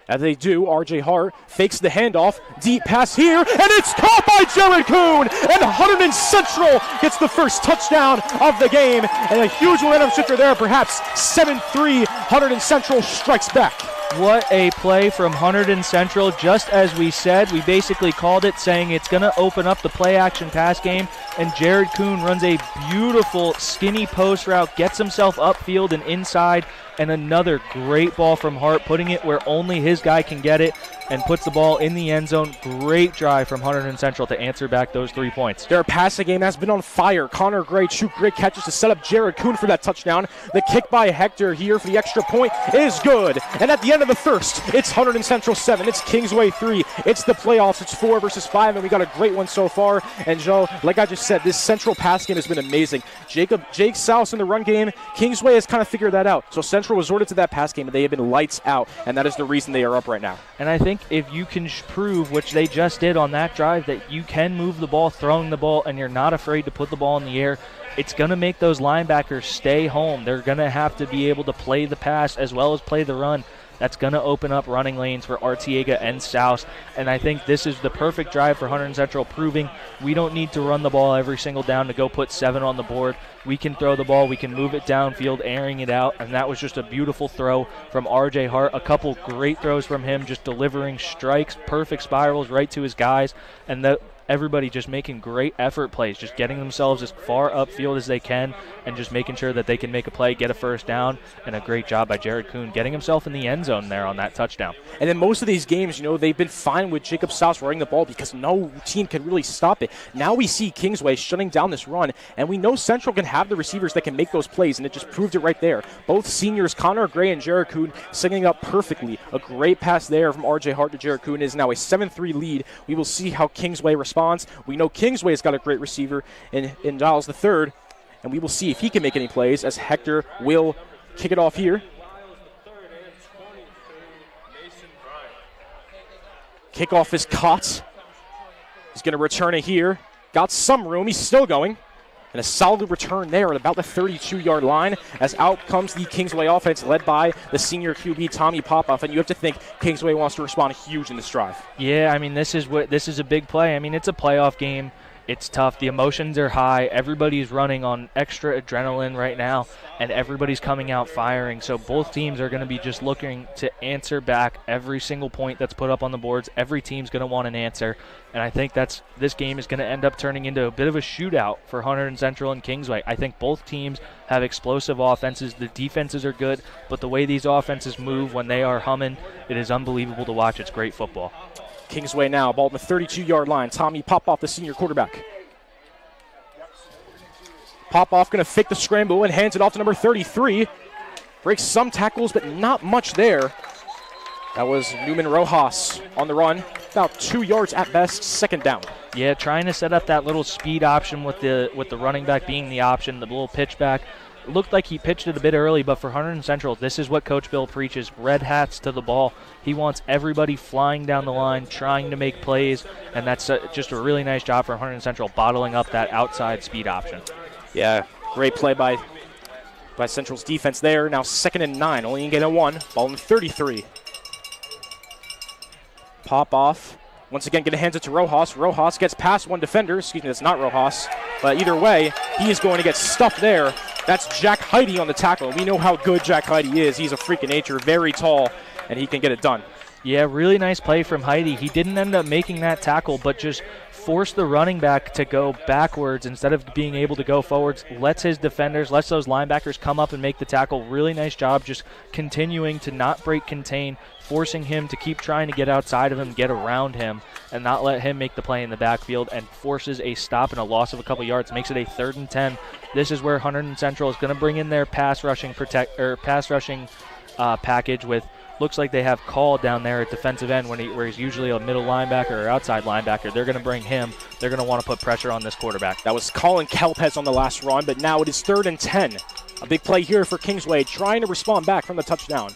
Speaker 5: As they do, R.J. Hart fakes the handoff, deep pass here, and it's caught by Jared Kuhn, and Hunterdon Central gets the first touchdown of the game, and a huge momentum shifter there, perhaps 7-3, Hunterdon Central strikes back.
Speaker 6: What a play from Hunterdon Central. Just as we said, we basically called it, saying it's going to open up the play-action pass game, and Jared Kuhn runs a beautiful skinny post route, gets himself upfield and inside, and another great ball from Hart, putting it where only his guy can get it. and puts the ball in the end zone. Great drive from Hunterdon Central to answer back those 3 points.
Speaker 5: Their passing game has been on fire. Connor Gray, 2 great catches to set up Jared Kuhn for that touchdown. The kick by Hector here for the extra point is good. And at the end of the first, it's Hunterdon Central 7. It's Kingsway 3. It's the playoffs. It's 4 versus 5, and we got a great one so far. And Joe, like I just said, this Central pass game has been amazing. Jake Souse in the run game. Kingsway has kind of figured that out. So Central resorted to that pass game, and they have been lights out, and that is the reason they are up right now.
Speaker 6: And I think if you can prove, which they just did on that drive, that you can move the ball, throwing the ball, and you're not afraid to put the ball in the air, it's going to make those linebackers stay home. They're going to have to be able to play the pass as well as play the run. That's going to open up running lanes for Artiega and Souse. And I think this is the perfect drive for Hunterdon Central, proving we don't need to run the ball every single down to go put 7 on the board. We can throw the ball. We can move it downfield, airing it out. And that was just a beautiful throw from R.J. Hart. A couple great throws from him, just delivering strikes, perfect spirals right to his guys. And everybody just making great effort plays, just getting themselves as far upfield as they can and just making sure that they can make a play, get a first down, and a great job by Jared Kuhn getting himself in the end zone there on that touchdown.
Speaker 5: And in most of these games, they've been fine with Jacob Souse running the ball because no team can really stop it. Now we see Kingsway shutting down this run, and we know Central can have the receivers that can make those plays, and it just proved it right there. Both seniors, Connor Gray and Jared Kuhn, signing up perfectly. A great pass there from R.J. Hart to Jared Kuhn. It is now a 7-3 lead. We will see how Kingsway responds. We know Kingsway has got a great receiver in Giles III, and we will see if he can make any plays as Hector will kick it off here. Kickoff is caught. He's going to return it here. Got some room. He's still going. And a solid return there at about the 32-yard line as out comes the Kingsway offense led by the senior QB, Tommy Popoff. And you have to think Kingsway wants to respond huge in this drive.
Speaker 6: Yeah, I mean, this is a big play. I mean, it's a playoff game. It's tough. The emotions are high. Everybody's running on extra adrenaline right now, and everybody's coming out firing. So both teams are going to be just looking to answer back every single point that's put up on the boards. Every team's going to want an answer, and I think this game is going to end up turning into a bit of a shootout for Hunterdon Central and Kingsway. I think both teams have explosive offenses. The defenses are good, but the way these offenses move when they are humming, it is unbelievable to watch. It's great football.
Speaker 5: Kingsway now, ball on the 32-yard line. Tommy Popoff, the senior quarterback. Popoff going to fake the scramble and hands it off to number 33. Breaks some tackles, but not much there. That was Newman Rojas on the run. About 2 yards at best, second down.
Speaker 6: Yeah, trying to set up that little speed option with the running back being the option, the little pitch back. Looked like he pitched it a bit early, but for Hunterdon Central, this is what Coach Bill preaches, red hats to the ball. He wants everybody flying down the line, trying to make plays, and that's just a really nice job for Hunterdon Central, bottling up that outside speed option.
Speaker 5: Yeah, great play by Central's defense there. Now 2nd and 9, only can get a 1, ball on the 33. Popoff, once again, going to hand it to Rojas. Rojas gets past one defender. Excuse me, that's not Rojas. But either way, he is going to get stuffed there. That's Jack Heidi on the tackle. We know how good Jack Heidi is. He's a freak of nature, very tall, and he can get it done.
Speaker 6: Yeah, really nice play from Heidi. He didn't end up making that tackle, but just forced the running back to go backwards instead of being able to go forwards. Lets those linebackers come up and make the tackle. Really nice job just continuing to not break contain, forcing him to keep trying to get outside of him, get around him, and not let him make the play in the backfield, and forces a stop and a loss of a couple yards. Makes it a 3rd and 10. This is where Hunterdon Central is going to bring in their pass rushing package with. Looks like they have Call down there at defensive end where he's usually a middle linebacker or outside linebacker. They're going to bring him. They're going to want to put pressure on this quarterback.
Speaker 5: That was Colin Kelpez on the last run, but now it is 3rd and 10. A big play here for Kingsway, trying to respond back from the touchdown.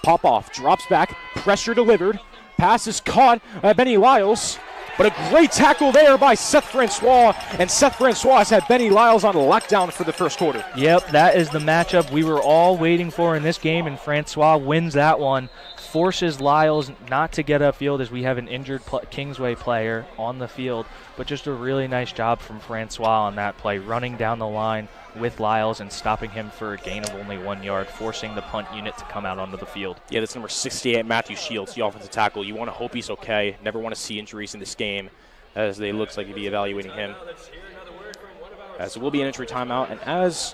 Speaker 5: Popoff drops back, pressure delivered. Pass is caught by Benny Lyles. But a great tackle there by Seth Francois, and Seth Francois has had Benny Lyles on lockdown for the first quarter.
Speaker 6: Yep, that is the matchup we were all waiting for in this game, and Francois wins that one. Forces Lyles not to get upfield as we have an injured Kingsway player on the field, but just a really nice job from Francois on that play, running down the line with Lyles and stopping him for a gain of only 1 yard, forcing the punt unit to come out onto the field.
Speaker 5: Yeah, that's number 68, Matthew Shields, the offensive tackle. You want to hope he's okay. Never want to see injuries in this game, as they looks like you'd be evaluating him. As it will be an injury timeout, and as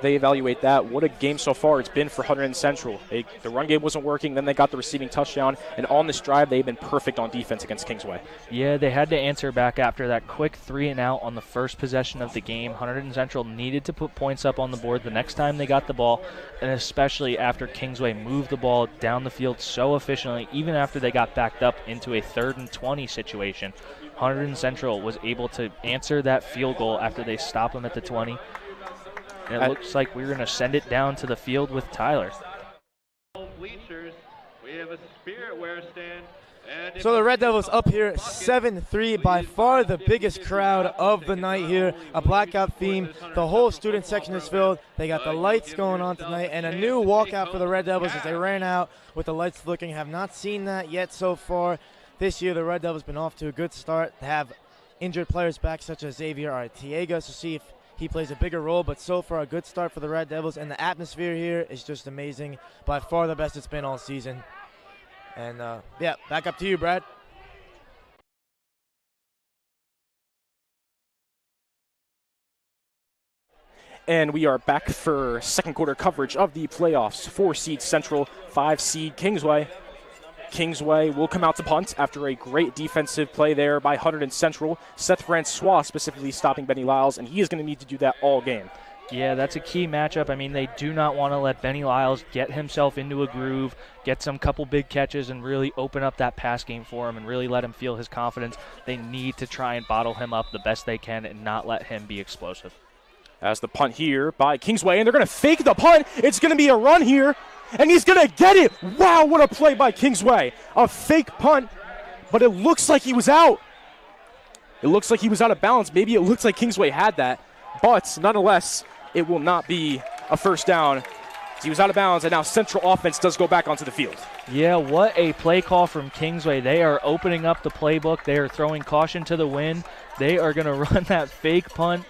Speaker 5: they evaluate that, what a game so far it's been for Hunterdon Central. The run game wasn't working, then they got the receiving touchdown, and on this drive, they've been perfect on defense against Kingsway.
Speaker 6: Yeah, they had to answer back after that quick 3-and-out on the first possession of the game. Hunterdon Central needed to put points up on the board the next time they got the ball, and especially after Kingsway moved the ball down the field so efficiently, even after they got backed up into a 3rd and 20 situation. Hunterdon Central was able to answer that field goal after they stopped them at the 20. And it looks like we're going to send it down to the field with Tyler.
Speaker 1: Bleachers, we have a spirit wear stand.
Speaker 7: So the Red Devils up here 7-3, by far the biggest crowd of the night here. A blackout theme. The whole student section is filled. They got the lights going on tonight, and a new walkout for the Red Devils as they ran out with the lights flicking. Have not seen that yet so far. This year the Red Devils been off to a good start. They have injured players back such as Xavier Artiega, so see if he plays a bigger role, but so far a good start for the Red Devils, and the atmosphere here is just amazing. By far the best it's been all season. And yeah, back up to you, Brad.
Speaker 5: And we are back for second quarter coverage of the playoffs. 4-seed Central, 5-seed Kingsway. Kingsway will come out to punt after a great defensive play there by Hunterdon Central. Seth Francois specifically stopping Benny Lyles, and he is going to need to do that all game.
Speaker 6: Yeah, that's a key matchup. I mean, they do not want to let Benny Lyles get himself into a groove, get some couple big catches, and really open up that pass game for him and really let him feel his confidence. They need to try and bottle him up the best they can and not let him be explosive.
Speaker 5: As the punt here by Kingsway, and they're going to fake the punt. It's going to be a run here, and he's going to get it. Wow, what a play by Kingsway. A fake punt, but it looks like he was out. It looks like he was out of bounds. Maybe it looks like Kingsway had that, but nonetheless, it will not be a first down. He was out of bounds, and now Central offense does go back onto the field.
Speaker 6: Yeah, what a play call from Kingsway. They are opening up the playbook. They are throwing caution to the wind. They are going to run that fake punt.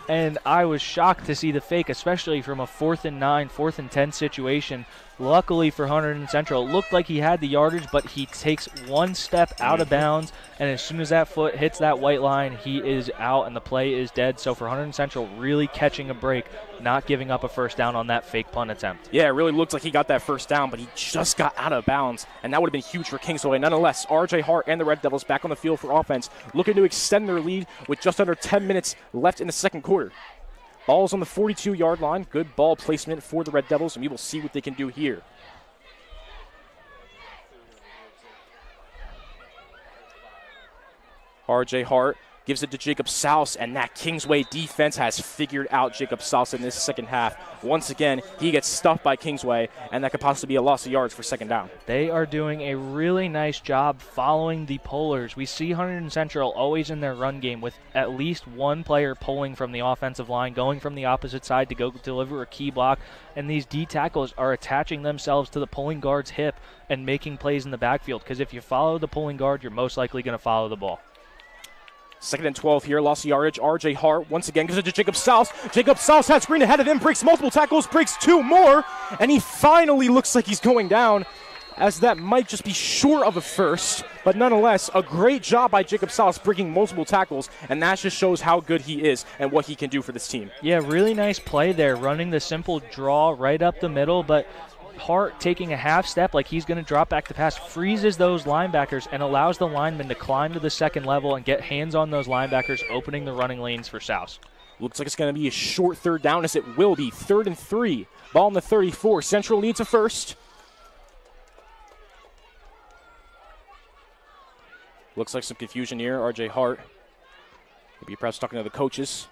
Speaker 6: And I was shocked to see the fake, especially from a 4th and 9, 4th and 10 situation. Luckily for Hunterdon Central, it looked like he had the yardage, but he takes one step out of bounds, and as soon as that foot hits that white line, he is out, and the play is dead. So for Hunterdon Central, really catching a break, not giving up a first down on that fake punt attempt.
Speaker 5: Yeah, it really looked like he got that first down, but he just got out of bounds, and that would have been huge for Kingsway. Nonetheless, R.J. Hart and the Red Devils back on the field for offense, looking to extend their lead with just under 10 minutes left in the second quarter. Ball's on the 42-yard line. Good ball placement for the Red Devils, and we will see what they can do here. R.J. Hart gives it to Jacob Souse, and that Kingsway defense has figured out Jacob Souse in this second half. Once again, he gets stuffed by Kingsway, and that could possibly be a loss of yards for second down.
Speaker 6: They are doing a really nice job following the pullers. We see Hunterdon Central always in their run game with at least one player pulling from the offensive line, going from the opposite side to go deliver a key block, and these D tackles are attaching themselves to the pulling guard's hip and making plays in the backfield, because if you follow the pulling guard, you're most likely going to follow the ball.
Speaker 5: 2nd and 12 here, loss of yardage. R.J. Hart once again gives it to Jacob Souse. Jacob Souse has screen ahead of him, breaks multiple tackles, breaks 2 more, and he finally looks like he's going down, as that might just be short of a first. But nonetheless, a great job by Jacob Souse breaking multiple tackles, and that just shows how good he is and what he can do for this team.
Speaker 6: Yeah, really nice play there, running the simple draw right up the middle, but Hart taking a half step like he's going to drop back the pass, freezes those linebackers and allows the linemen to climb to the second level and get hands on those linebackers, opening the running lanes for Souse.
Speaker 5: Looks like it's going to be a short third down, as it will be. 3rd and 3. Ball on the 34. Central needs a first. Looks like some confusion here. R.J. Hart maybe perhaps talking to the coaches.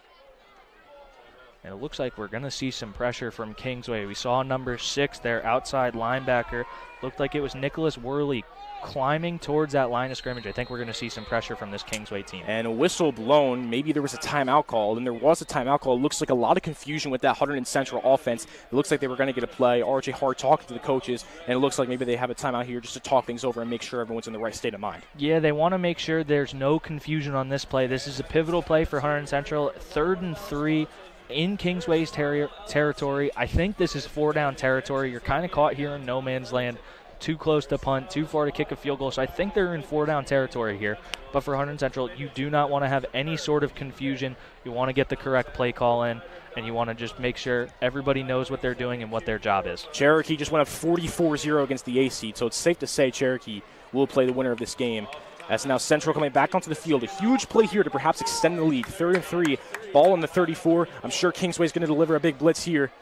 Speaker 6: And it looks like we're going to see some pressure from Kingsway. We saw number 6, their outside linebacker. Looked like it was Nicholas Worley climbing towards that line of scrimmage. I think we're going to see some pressure from this Kingsway team.
Speaker 5: And a whistle blown. Maybe there was a timeout call, and there was a timeout call. It looks like a lot of confusion with that Hunterdon Central offense. It looks like they were going to get a play. R.J. Hart talking to the coaches, and it looks like maybe they have a timeout here just to talk things over and make sure everyone's in the right state of mind.
Speaker 6: Yeah, they want to make sure there's no confusion on this play. This is a pivotal play for Hunterdon Central. 3rd and 3. In Kingsway's territory. I think this is 4-down territory. You're kind of caught here in no man's land. too close to punt, too far to kick a field goal. So I think they're in 4-down territory here. But for Hunterdon Central, you do not want to have any sort of confusion. You want to get the correct play call in, and you want to just make sure everybody knows what they're doing and what their job is.
Speaker 5: Cherokee just went up 44-0 against the A-seed, so it's safe to say Cherokee will play the winner of this game. As now Central coming back onto the field. A huge play here to perhaps extend the lead. 3rd and 3, ball on the 34. I'm sure Kingsway's going to deliver a big blitz here,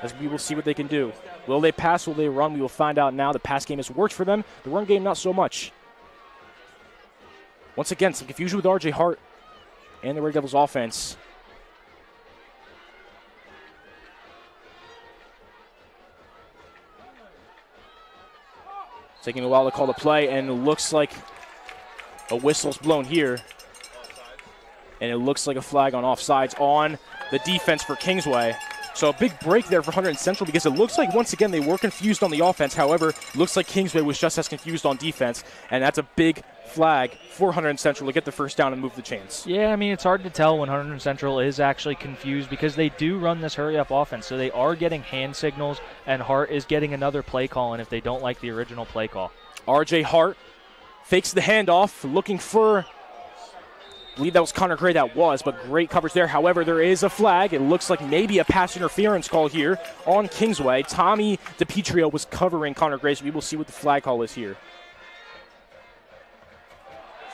Speaker 5: as we will see what they can do. Will they pass? Will they run? We will find out now. The pass game has worked for them. The run game, not so much. Once again, some confusion with R.J. Hart and the Red Devils offense. Taking a while to call the play, and it looks like a whistle's blown here. And it looks like a flag on offsides on the defense for Kingsway. So a big break there for Hunterdon Central, because it looks like, once again, they were confused on the offense. However, it looks like Kingsway was just as confused on defense, and that's a big flag for Hunterdon Central to get the first down and move the chains.
Speaker 6: Yeah, I mean, it's hard to tell when Hunterdon Central is actually confused, because they do run this hurry-up offense, so they are getting hand signals, and Hart is getting another play call in if they don't like the original play call. R.J. Hart fakes the handoff, looking for, I believe that was Connor Gray, that was, but great coverage there. However, there is a flag. It looks like maybe a pass interference call here on Kingsway. Tommy DiPietro was covering Connor Gray, so we will see what the flag call is here.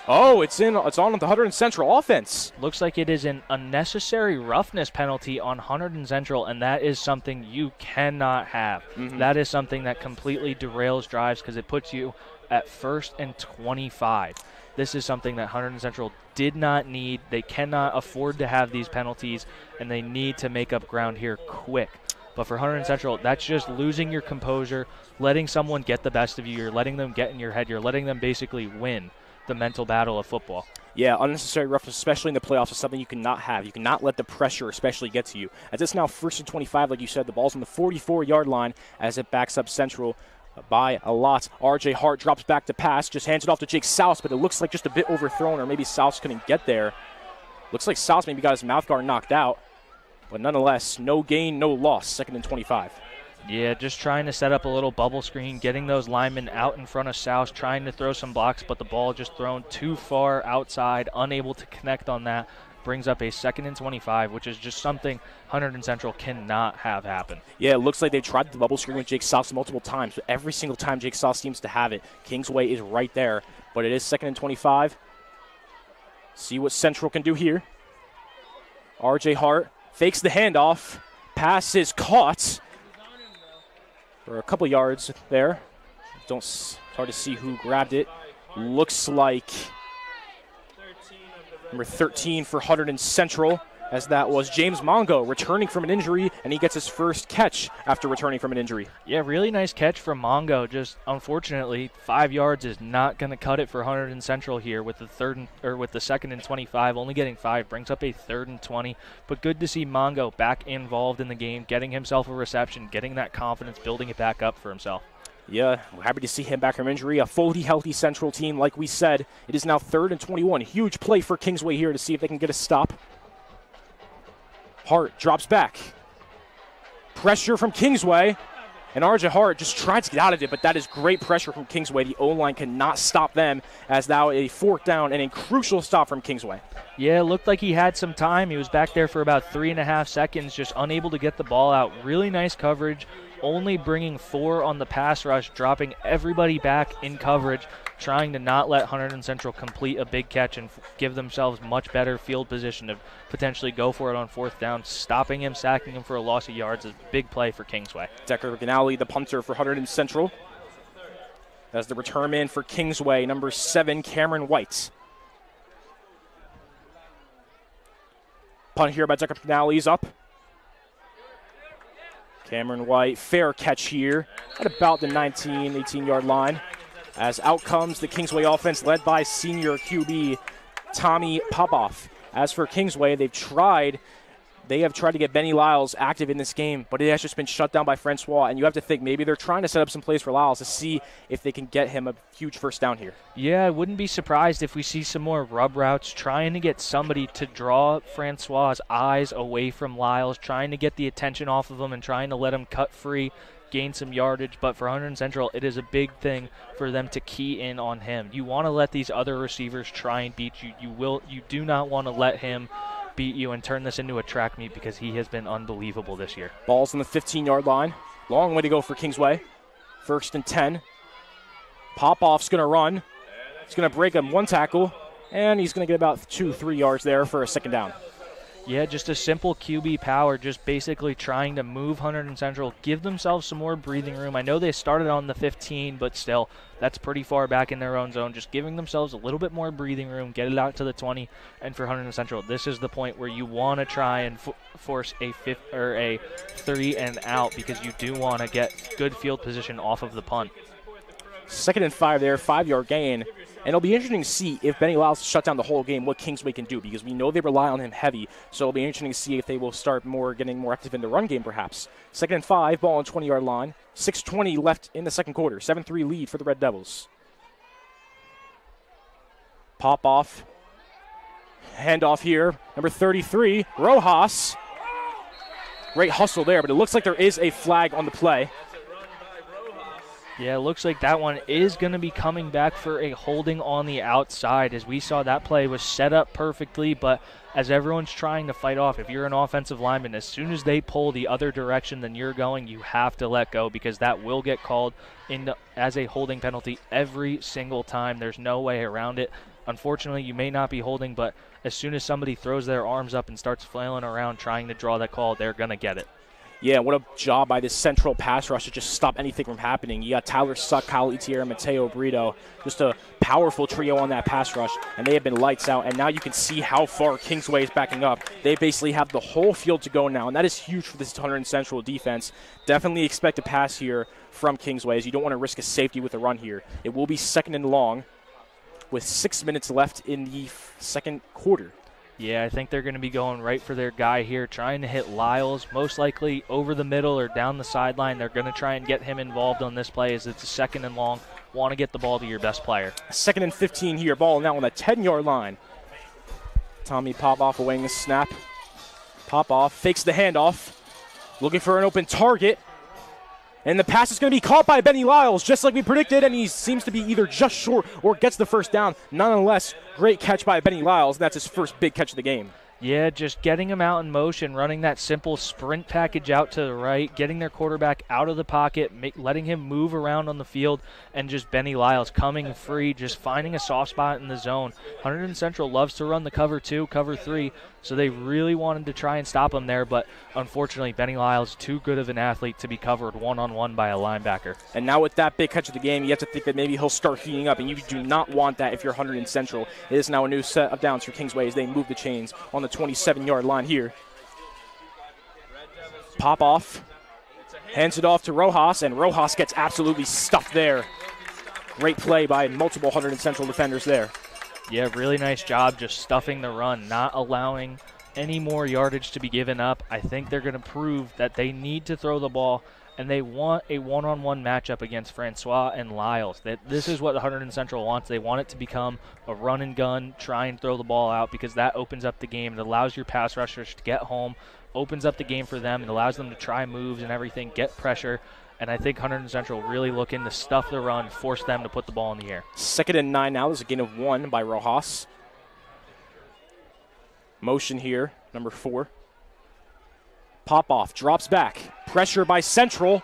Speaker 6: Oh, it's on the Hunterdon Central offense. Looks like it is an unnecessary roughness penalty on Hunterdon Central, and that is something you cannot have. That is something that completely derails drives, because it puts you at 1st and 25. This is something that Hunterdon Central did not need. They cannot afford to have these penalties, and they need to make up ground here quick. But for Hunterdon Central, that's just losing your composure, letting someone get the best of you. You're letting them get in your head. You're letting them basically win the mental battle of football. Yeah, unnecessary roughness, especially in the playoffs, is something you cannot have. You cannot let the pressure especially get to you. As it's now 1st and 25, like you said, the ball's on the 44-yard line as it backs up Central by a lot. R.J. Hart drops back to pass, just hands it off to Jake Souse, but it looks like just a bit overthrown, or maybe Souse couldn't get there. Looks like Souse maybe got his mouth guard knocked out, but nonetheless, no gain, no loss. 2nd and 25. Yeah, just trying to set up a little bubble screen, getting those linemen out in front of Souse, trying to throw some blocks, but the ball just thrown too far outside, unable to connect on that. Brings up a 2nd and 25, which is just something Hunterdon Central cannot have happen. Yeah, it looks like they tried the bubble screen with Jake Souse multiple times, but every single time Jake Souse seems to have it. Kingsway is right there, but it is 2nd and 25. See what Central can do here. R.J. Hart fakes the handoff. Pass is caught for a couple yards there. It's hard to see who grabbed it. Looks like number 13 for Hunterdon Central, as that was James Mongo returning from an injury, and he gets his first catch after returning from an injury. Yeah, really nice catch from Mongo. Just unfortunately, 5 yards is not going to cut it for Hunterdon Central here with the 2nd and 25. Only getting 5 brings up a 3rd and 20. But good to see Mongo back involved in the game, getting himself a reception, getting that confidence, building it back up for himself. Yeah, we're happy to see him back from injury. A fully healthy Central team, like we said. It is now 3rd and 21. Huge play for Kingsway here to see if they can get a stop. Hart drops back. Pressure from Kingsway. And R.J. Hart just tried to get out of it, but that is great pressure from Kingsway. The O-line cannot stop them, as now a 4th down and a crucial stop from Kingsway. Yeah, it looked like he had some time. He was back there for about 3.5 seconds, just unable to get the ball out. Really nice coverage. Only bringing 4 on the pass rush, dropping everybody back in coverage, trying to not let Hunterdon Central complete a big catch and give themselves much better field position to potentially go for it on 4th down. Stopping him, sacking him for a loss of yards is a big play for Kingsway. Decker Ganali, the punter for Hunterdon Central. As the return man for Kingsway, number 7, Cameron White. Punt here by Decker Ganali's up. Cameron White, fair catch here at about the 19, 18-yard line. As out comes the Kingsway offense led by senior QB Tommy Popoff. As for Kingsway, they have tried to get Benny Lyles active in this game, but it has just been shut down by Francois. And you have to think maybe they're trying to set up some plays for Lyles to see if they can get him a huge first down here. Yeah, I wouldn't be surprised if we see some more rub routes, trying to get somebody to draw Francois' eyes away from Lyles, trying to get the attention off of him and trying to let him cut free, gain some yardage, but for Hunterdon Central, it is a big thing for them to key in on him. You want to let these other receivers try and beat you. You do not want to let him beat you and turn this into a track meet because he has been unbelievable this year.
Speaker 5: Ball's on the 15-yard line. Long way to go for Kingsway. 1st and 10. Popoff's going to run. He's going to break him 1 tackle, and he's going to get about 2-3 yards there for a 2nd down.
Speaker 6: Yeah, just a simple QB power, just basically trying to move Hunterdon Central, give themselves some more breathing room. I know they started on the 15, but still, that's pretty far back in their own zone. Just giving themselves a little bit more breathing room, get it out to the 20. And for Hunterdon Central, this is the point where you want to try and force a 3 and out because you do want to get good field position off of the punt.
Speaker 5: 2nd and 5 there, 5-yard gain. And it'll be interesting to see if Benny Lyles shut down the whole game, what Kingsway can do, because we know they rely on him heavy. So it'll be interesting to see if they will start getting more active in the run game, perhaps. 2nd and 5, ball on 20-yard line. 6:20 left in the 2nd quarter. 7-3 lead for the Red Devils. Popoff. Handoff here. Number 33, Rojas. Great hustle there, but it looks like there is a flag on the play.
Speaker 6: Yeah, it looks like that one is going to be coming back for a holding on the outside. As we saw, that play was set up perfectly, but as everyone's trying to fight off, if you're an offensive lineman, as soon as they pull the other direction than you're going, you have to let go because that will get called as a holding penalty every single time. There's no way around it. Unfortunately, you may not be holding, but as soon as somebody throws their arms up and starts flailing around trying to draw that call, they're going to get it.
Speaker 5: Yeah, what a job by this central pass rush to just stop anything from happening. You got Tyler Suck, Kyle Etier, and Mateo Brito. Just a powerful trio on that pass rush, and they have been lights out. And now you can see how far Kingsway is backing up. They basically have the whole field to go now, and that is huge for this Hunterdon Central defense. Definitely expect a pass here from Kingsway, as you don't want to risk a safety with a run here. It will be 2nd and long with 6 minutes left in the 2nd quarter.
Speaker 6: Yeah, I think they're going to be going right for their guy here, trying to hit Lyles, most likely over the middle or down the sideline. They're going to try and get him involved on this play as it's a 2nd and long. Want to get the ball to your best player.
Speaker 5: 2nd and 15 here. Ball now on the 10-yard line. Tommy Popoff awaiting the snap. Popoff fakes the handoff, looking for an open target. And the pass is going to be caught by Benny Lyles, just like we predicted, and he seems to be either just short or gets the 1st down. Nonetheless, great catch by Benny Lyles, and that's his first big catch of the game.
Speaker 6: Yeah, just getting him out in motion, running that simple sprint package out to the right, getting their quarterback out of the pocket, letting him move around on the field, and just Benny Lyles coming free, just finding a soft spot in the zone. Hunterdon Central loves to run the cover 2, cover 3, so they really wanted to try and stop him there, but unfortunately Benny Lyles too good of an athlete to be covered one-on-one by a linebacker.
Speaker 5: And now with that big catch of the game, you have to think that maybe he'll start heating up, and you do not want that if you're Hunterdon Central. It is now a new set of downs for Kingsway as they move the chains on the 27-yard line here. Popoff hands it off to Rojas, and Rojas gets absolutely stuffed there. Great play by multiple Hunterdon Central defenders there.
Speaker 6: Yeah, really nice job just stuffing the run, not allowing any more yardage to be given up. I think they're going to prove that they need to throw the ball, and they want a one-on-one matchup against Francois and Lyles. This is what the Hunterdon Central wants. They want it to become a run and gun, try and throw the ball out, because that opens up the game. It allows your pass rushers to get home, opens up the game for them. It allows them to try moves and everything, get pressure. And I think Hunterdon Central really looking to stuff the run, force them to put the ball in the air. 2nd and 9 now. There's a gain of 1 by Rojas. Motion here, number 4. Popoff drops back. Pressure by Central.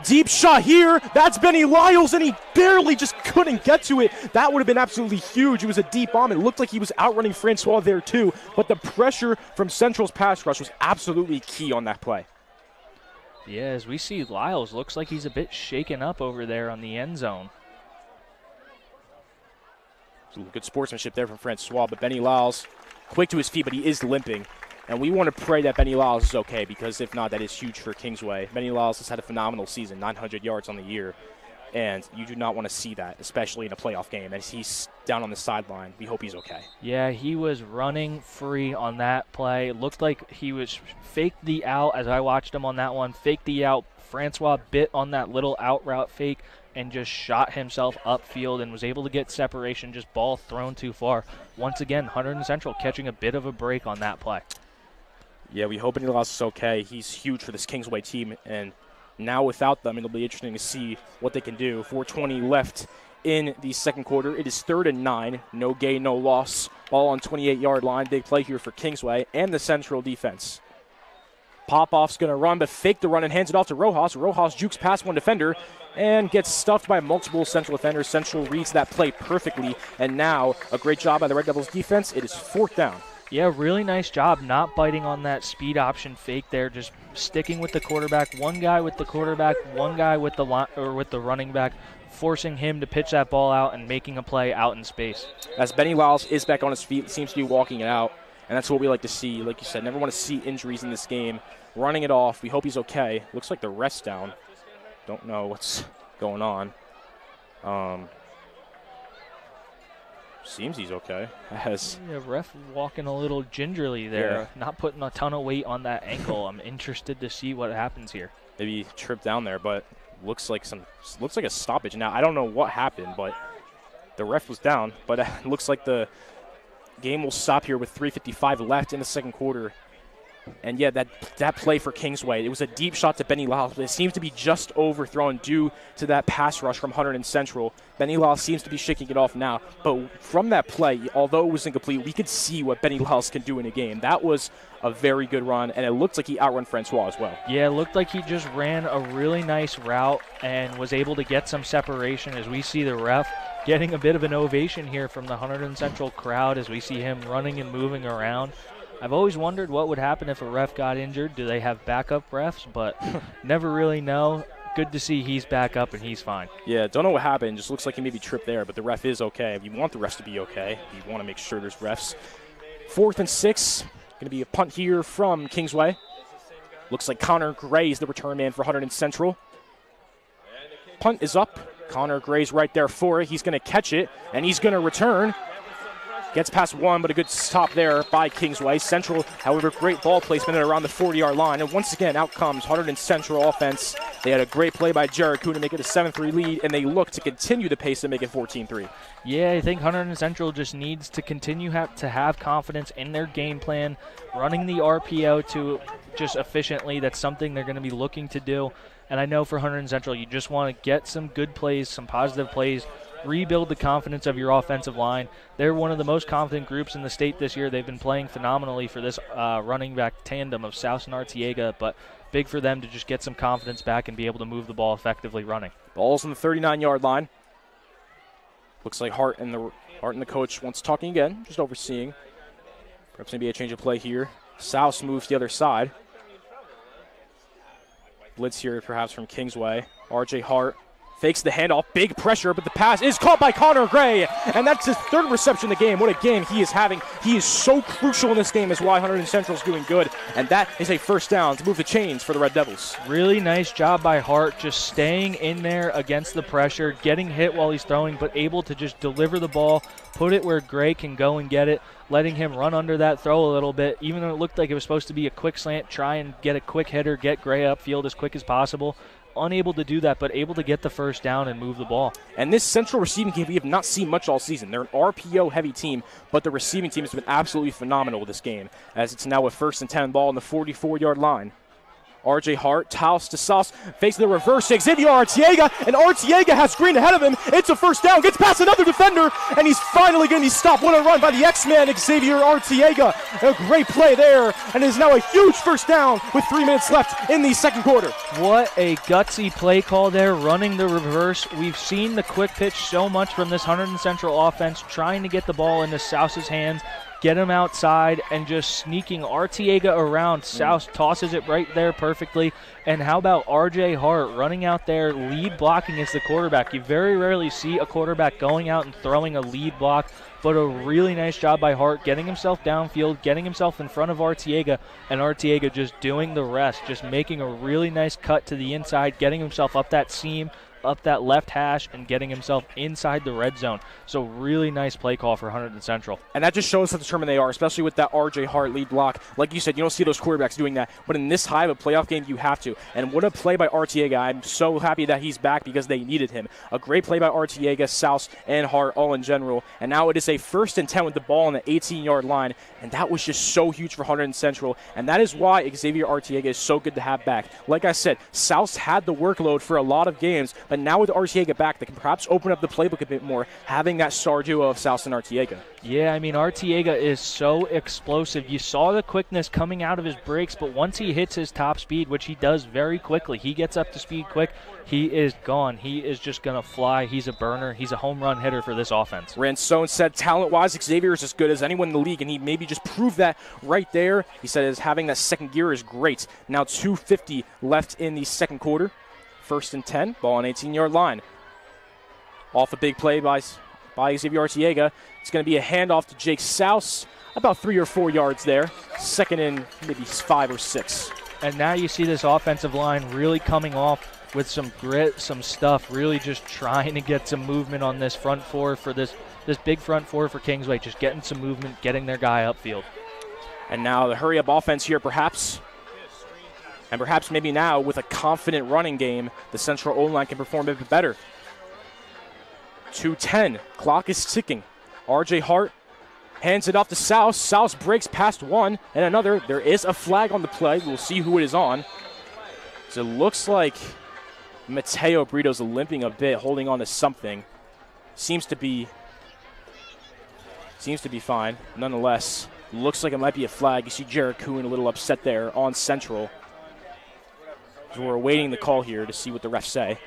Speaker 6: Deep shot here. That's Benny Lyles, and he barely just couldn't get to it. That would have been absolutely huge. It was a deep bomb. It looked like he was outrunning Francois there too, but the pressure from Central's pass rush was absolutely key on that play. Yeah, as we see, Lyles looks like he's a bit shaken up over there on the end zone.
Speaker 5: Good sportsmanship there from Francois, but Benny Lyles quick to his feet, but he is limping. And we want to pray that Benny Lyles is okay, because if not, that is huge for Kingsway. Benny Lyles has had a phenomenal season, 900 yards on the year. And you do not want to see that, especially in a playoff game. As he's down on the sideline, we hope he's okay.
Speaker 6: Yeah, he was running free on that play. It looked like he was faked the out as I watched him on that one. Faked the out. Francois bit on that little out route fake and just shot himself upfield and was able to get separation, just ball thrown too far. Once again, Hunterdon Central catching a bit of a break on that play.
Speaker 5: Yeah, we hope Benny Lyles is okay. He's huge for this Kingsway team, and Now without them, it'll be interesting to see what they can do. 4:20 left in the second quarter. It is 3rd and 9. No gain, no loss. Ball on 28-yard line. Big play here for Kingsway and the Central defense. Popoff's going to run, but fake the run and hands it off to Rojas. Rojas jukes past one defender and gets stuffed by multiple Central defenders. Central reads that play perfectly, and now a great job by the Red Devils defense. It is 4th down.
Speaker 6: Yeah, really nice job not biting on that speed option fake there, just sticking with the quarterback. One guy with the quarterback, one guy with the running back, forcing him to pitch that ball out and making a play out in space.
Speaker 5: As Benny Lyles is back on his feet, seems to be walking it out, and that's what we like to see. Like you said, never want to see injuries in this game. Running it off. We hope he's okay. Looks like the rest's down. Don't know what's going on. Seems he's okay.
Speaker 6: Ref walking a little gingerly there,
Speaker 5: Yeah.
Speaker 6: not putting a ton of weight on that ankle. I'm interested to see what happens here.
Speaker 5: Maybe he tripped down there, but looks like a stoppage. Now, I don't know what happened, but the ref was down. But it looks like the game will stop here with 3:55 left in the second quarter. And, yeah, that play for Kingsway, it was a deep shot to Benny Lyles, but it seems to be just overthrown due to that pass rush from Hunterdon Central. Benny Lyles seems to be shaking it off now. But from that play, although it was incomplete, we could see what Benny Lyles can do in a game. That was a very good run, and it looked like he outrun Francois as well.
Speaker 6: Yeah, it looked like he just ran a really nice route and was able to get some separation as we see the ref getting a bit of an ovation here from the Hunterdon Central crowd as we see him running and moving around. I've always wondered what would happen if a ref got injured. Do they have backup refs? But never really know. Good to see he's back up and he's fine.
Speaker 5: Yeah, don't know what happened. Just looks like he maybe tripped there, but the ref is okay. You want the refs to be okay. You want to make sure there's refs. 4th and 6. Going to be a punt here from Kingsway. Looks like Connor Gray is the return man for Hunterdon Central. Punt is up. Connor Gray's right there for it. He's going to catch it, and he's going to return. Gets past one, but a good stop there by Kingsway. Central, however, great ball placement at around the 40-yard line. And once again, out comes Hunterdon Central offense. They had a great play by Jericho to make it a 7-3 lead, and they look to continue the pace and make it 14-3.
Speaker 6: Yeah, I think Hunterdon Central just needs to continue to have confidence in their game plan, running the RPO to just efficiently. That's something they're going to be looking to do. And I know for Hunterdon Central, you just want to get some good plays, some positive plays, rebuild the confidence of your offensive line. They're one of the most confident groups in the state this year. They've been playing phenomenally for this running back tandem of South and Artiega, but big for them to just get some confidence back and be able to move the ball effectively running.
Speaker 5: Ball's on the 39-yard line. Looks like Hart and the coach wants talking again, just overseeing. Perhaps maybe a change of play here. South moves the other side. Blitz here perhaps from Kingsway. R.J. Hart fakes the handoff, big pressure, but the pass is caught by Connor Gray, and that's his 3rd reception of the game. What a game he is having. He is so crucial in this game, is why Hunterdon Central is doing good, and that is a 1st down to move the chains for the Red Devils.
Speaker 6: Really nice job by Hart, just staying in there against the pressure, getting hit while he's throwing, but able to just deliver the ball, put it where Gray can go and get it, letting him run under that throw a little bit, even though it looked like it was supposed to be a quick slant, try and get a quick hitter, get Gray upfield as quick as possible. Unable to do that, but able to get the 1st down and move the ball.
Speaker 5: And this Central receiving team we have not seen much all season. They're an RPO-heavy team, but the receiving team has been absolutely phenomenal this game, as it's now a 1st and 10 ball on the 44-yard line. R.J. Hart, Taos to Sauce, facing the reverse, Xavier Artiega, and Artiega has Green ahead of him. It's a 1st down, gets past another defender, and he's finally going to be stopped. What a run by the X-Man, Xavier Artiega. A great play there, and it is now a huge 1st down with 3 minutes left in the second quarter.
Speaker 6: What a gutsy play call there, running the reverse. We've seen the quick pitch so much from this Hunterdon Central offense, trying to get the ball into Souse's hands, get him outside, and just sneaking Artiega around. Souse tosses it right there perfectly. And how about R.J. Hart running out there, lead blocking as the quarterback? You very rarely see a quarterback going out and throwing a lead block, but a really nice job by Hart, getting himself downfield, getting himself in front of Artiega, and Artiega just doing the rest, just making a really nice cut to the inside, getting himself up that seam, up that left hash and getting himself inside the red zone. So really nice play call for Hunterdon Central.
Speaker 5: And that just shows how determined they are, especially with that R.J. Hart lead block. Like you said, you don't see those quarterbacks doing that, but in this high of a playoff game, you have to. And what a play by Artiega. I'm so happy that he's back because they needed him. A great play by Artiega, Souse, and Hart all in general. And now it is a 1st and 10 with the ball on the 18-yard line, and that was just so huge for Hunterdon Central. And that is why Xavier Artiega is so good to have back. Like I said, Souse had the workload for a lot of games, but now with Artiega back, they can perhaps open up the playbook a bit more, having that star duo of Souse and Artiega.
Speaker 6: Yeah, I mean, Artiega is so explosive. You saw the quickness coming out of his breaks, but once he hits his top speed, which he does very quickly, he gets up to speed quick, he is gone. He is just going to fly. He's a burner. He's a home run hitter for this offense.
Speaker 5: Ransone said talent-wise, Xavier is as good as anyone in the league, and he maybe just proved that right there. He said as having that second gear is great. Now 2:50 left in the second quarter. 1st and 10, ball on 18-yard line. Off a big play by Xavier Artiega. It's going to be a handoff to Jake Souse, about 3 or 4 yards there. 2nd and maybe 5 or 6.
Speaker 6: And now you see this offensive line really coming off with some grit, some stuff, really just trying to get some movement on this front four for this big front four for Kingsway, just getting some movement, getting their guy upfield.
Speaker 5: And now the hurry-up offense here perhaps. And perhaps maybe now with a confident running game, the Central O-line can perform a bit better. 2:10, clock is ticking. R.J. Hart hands it off to Souse. Souse breaks past one and another. There is a flag on the play. We'll see who it is on. So it looks like Mateo Brito's limping a bit, holding on to something. Seems to be fine. Nonetheless, looks like it might be a flag. You see Jared Kuhn a little upset there on Central. So we're awaiting the call here to see what the refs say.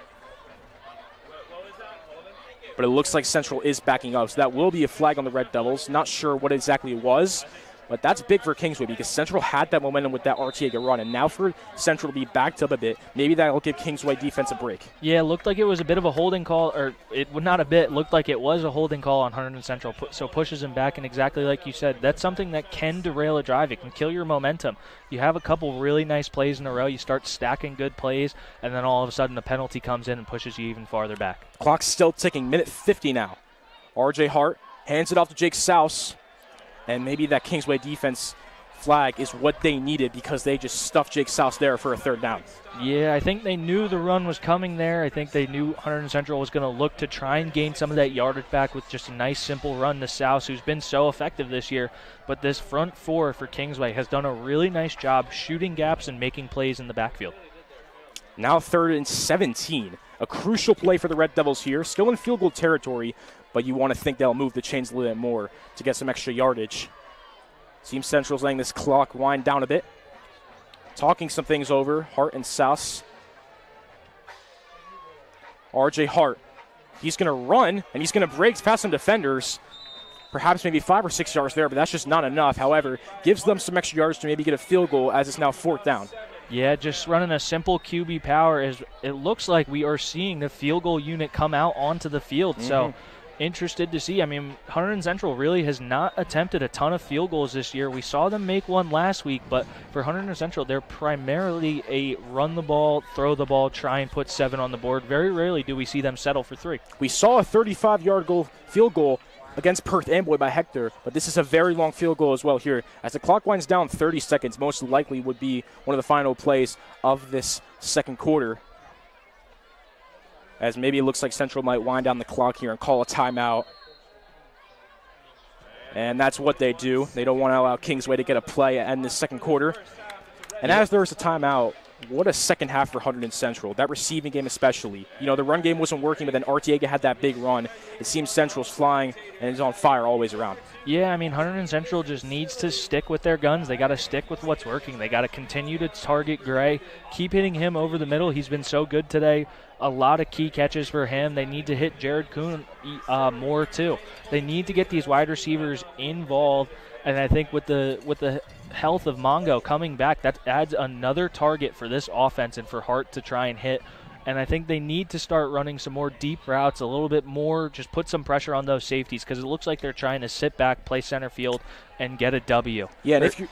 Speaker 5: But it looks like Central is backing up, so that will be a flag on the Red Devils. Not sure what exactly it was, but that's big for Kingsway because Central had that momentum with that Artiega run, and now for Central to be backed up a bit, maybe that will give Kingsway defense a break.
Speaker 6: Yeah, it looked like it was a bit of a holding call, or it not a bit, looked like it was a holding call on Hunterdon Central, so pushes him back, and exactly like you said, that's something that can derail a drive. It can kill your momentum. You have a couple really nice plays in a row, you start stacking good plays, and then all of a sudden a penalty comes in and pushes you even farther back.
Speaker 5: Clock's still ticking, minute 50 now. R.J. Hart hands it off to Jake Souse. And maybe that Kingsway defense flag is what they needed because they just stuffed Jake Souse there for a 3rd down.
Speaker 6: Yeah, I think they knew the run was coming there. I think they knew Hunterdon Central was going to look to try and gain some of that yardage back with just a nice, simple run to Souse, who's been so effective this year. But this front four for Kingsway has done a really nice job shooting gaps and making plays in the backfield.
Speaker 5: Now 3rd and 17. A crucial play for the Red Devils here. Still in field goal territory, but you want to think they'll move the chains a little bit more to get some extra yardage. Seems Central's letting this clock wind down a bit. Talking some things over, Hart and Souse. R.J. Hart, he's going to run, and he's going to break past some defenders. Perhaps maybe 5 or 6 yards there, but that's just not enough. However, gives them some extra yards to maybe get a field goal as it's now 4th down.
Speaker 6: Yeah, just running a simple QB power. It looks like we are seeing the field goal unit come out onto the field. So interested to see. I mean, Hunterdon Central really has not attempted a ton of field goals this year. We saw them make one last week, but for Hunterdon Central, they're primarily a run the ball, throw the ball, try and put 7 on the board. Very rarely do we see them settle for 3.
Speaker 5: We saw a 35-yard field goal against Perth Amboy by Hector, but this is a very long field goal as well here. As the clock winds down 30 seconds, most likely would be one of the final plays of this second quarter. As maybe it looks like Central might wind down the clock here and call a timeout. And that's what they do. They don't want to allow Kingsway to get a play at the second quarter. And as there's a timeout, what a second half for Hunterdon Central. That receiving game especially. You know, the run game wasn't working, but then Artiega had that big run. It seems Central's flying and is on fire always around.
Speaker 6: Yeah, I mean, Hunterdon Central just needs to stick with their guns. They got to stick with what's working. They got to continue to target Gray. Keep hitting him over the middle. He's been so good today. A lot of key catches for him. They need to hit Jared Kuhn more too. They need to get these wide receivers involved. And I think with the health of Mongo coming back, that adds another target for this offense and for Hart to try and hit. And I think they need to start running some more deep routes, a little bit more, just put some pressure on those safeties because it looks like they're trying to sit back, play center field, and get a W.
Speaker 5: Yeah, and if you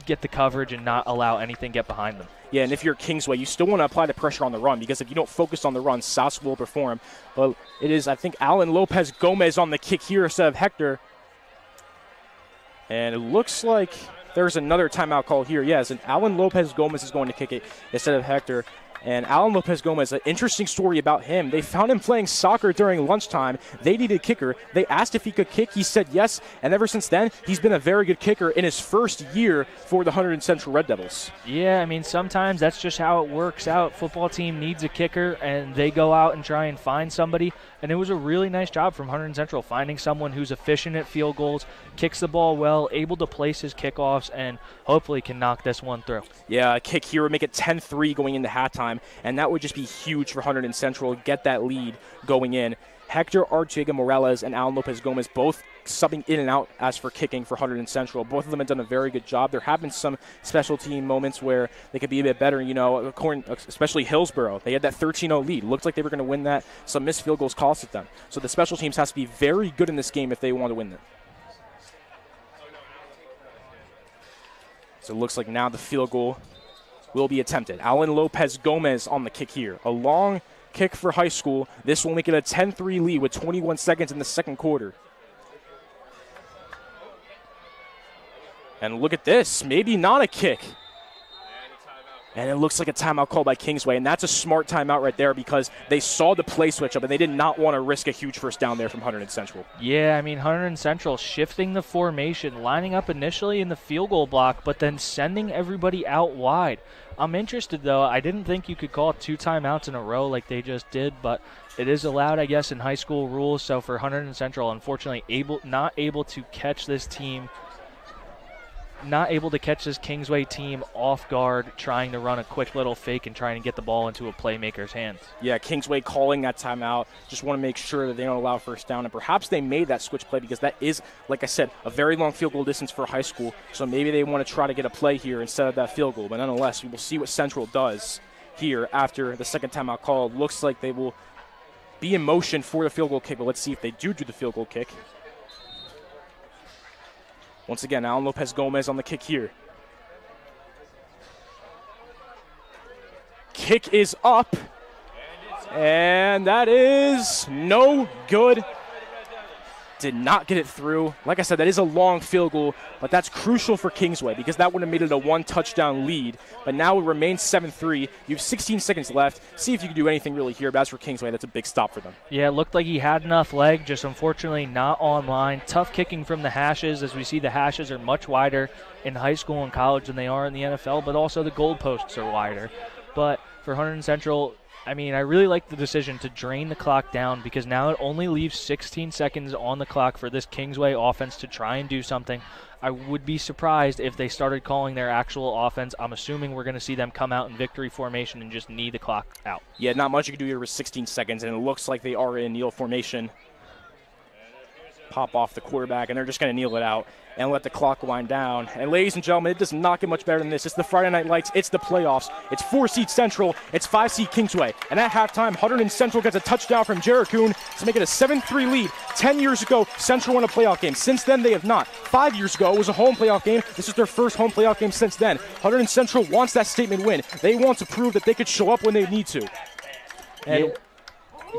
Speaker 6: get the coverage and not allow anything get behind them.
Speaker 5: Yeah, and if you're Kingsway, you still want to apply the pressure on the run, because if you don't focus on the run, South will perform. But it is, I think, Alan Lopez Gomez on the kick here instead of Hector. And it looks like there's another timeout call here. Yes, and Alan Lopez Gomez is going to kick it instead of Hector. And Alan Lopez Gomez, an interesting story about him. They found him playing soccer during lunchtime. They needed a kicker. They asked if he could kick. He said yes. And ever since then, he's been a very good kicker in his first year for the Hunterdon Central Red Devils.
Speaker 6: Yeah, I mean, sometimes that's just how it works out. Football team needs a kicker, and they go out and try and find somebody. And it was a really nice job from Hunterdon Central, finding someone who's efficient at field goals, kicks the ball well, able to place his kickoffs, and hopefully can knock this one through.
Speaker 5: Yeah, a kick here would make it 10-3 going into halftime, and that would just be huge for Hunterdon Central, get that lead going in. Hector Archega Morales and Alan Lopez Gomez both subbing in and out as for kicking for Hunterdon Central. Both of them have done a very good job. There have been some special team moments where they could be a bit better, you know, especially Hillsborough. They had that 13-0 lead. Looked like they were going to win that. Some missed field goals costed them. So the special teams has to be very good in this game if they want to win it. So it looks like now the field goal will be attempted. Alan Lopez Gomez on the kick here. A long kick for high school. This will make it a 10-3 lead with 21 seconds in the second quarter. And look at this. Maybe not a kick. And it looks like a timeout called by Kingsway. And that's a smart timeout right there, because they saw the play switch up and they did not want to risk a huge first down there from Hunterdon Central.
Speaker 6: Yeah, I mean, Hunterdon Central shifting the formation, lining up initially in the field goal block, but then sending everybody out wide. I'm interested, though. I didn't think you could call 2 timeouts in a row like they just did, but it is allowed, I guess, in high school rules. So for Hunterdon Central, unfortunately, not able to catch this Kingsway team off guard, trying to run a quick little fake and trying to get the ball into a playmaker's hands.
Speaker 5: Yeah, Kingsway calling that timeout. Just want to make sure that they don't allow first down. And perhaps they made that switch play because that is, like I said, a very long field goal distance for high school. So maybe they want to try to get a play here instead of that field goal. But nonetheless, we will see what Central does here after the second timeout call. Looks like they will be in motion for the field goal kick. But let's see if they do the field goal kick. Once again, Alan Lopez Gomez on the kick here. Kick is up, and that is no good. Did not get it through. Like I said, that is a long field goal, but that's crucial for Kingsway because that would have made it a 1-touchdown lead. But now it remains 7-3. You have 16 seconds left. See if you can do anything really here. But as for Kingsway, that's a big stop for them.
Speaker 6: Yeah, it looked like he had enough leg, just unfortunately not online. Tough kicking from the hashes, as we see the hashes are much wider in high school and college than they are in the NFL, but also the goalposts are wider. But for Hunterdon Central, I mean, I really like the decision to drain the clock down because now it only leaves 16 seconds on the clock for this Kingsway offense to try and do something. I would be surprised if they started calling their actual offense. I'm assuming we're going to see them come out in victory formation and just knee the clock out.
Speaker 5: Yeah, not much you can do here with 16 seconds, and it looks like they are in kneel formation. Pop off the quarterback, and they're just going to kneel it out and let the clock wind down. And ladies and gentlemen, it does not get much better than this. It's the Friday Night Lights. It's the playoffs. It's 4-seed Central. It's 5-seed Kingsway. And at halftime, Hunterdon Central gets a touchdown from Jared Kuhn to make it a 7-3 lead. 10 years ago, Central won a playoff game. Since then, they have not. 5 years ago, it was a home playoff game. This is their first home playoff game since then. Hunterdon Central wants that statement win. They want to prove that they could show up when they need to. And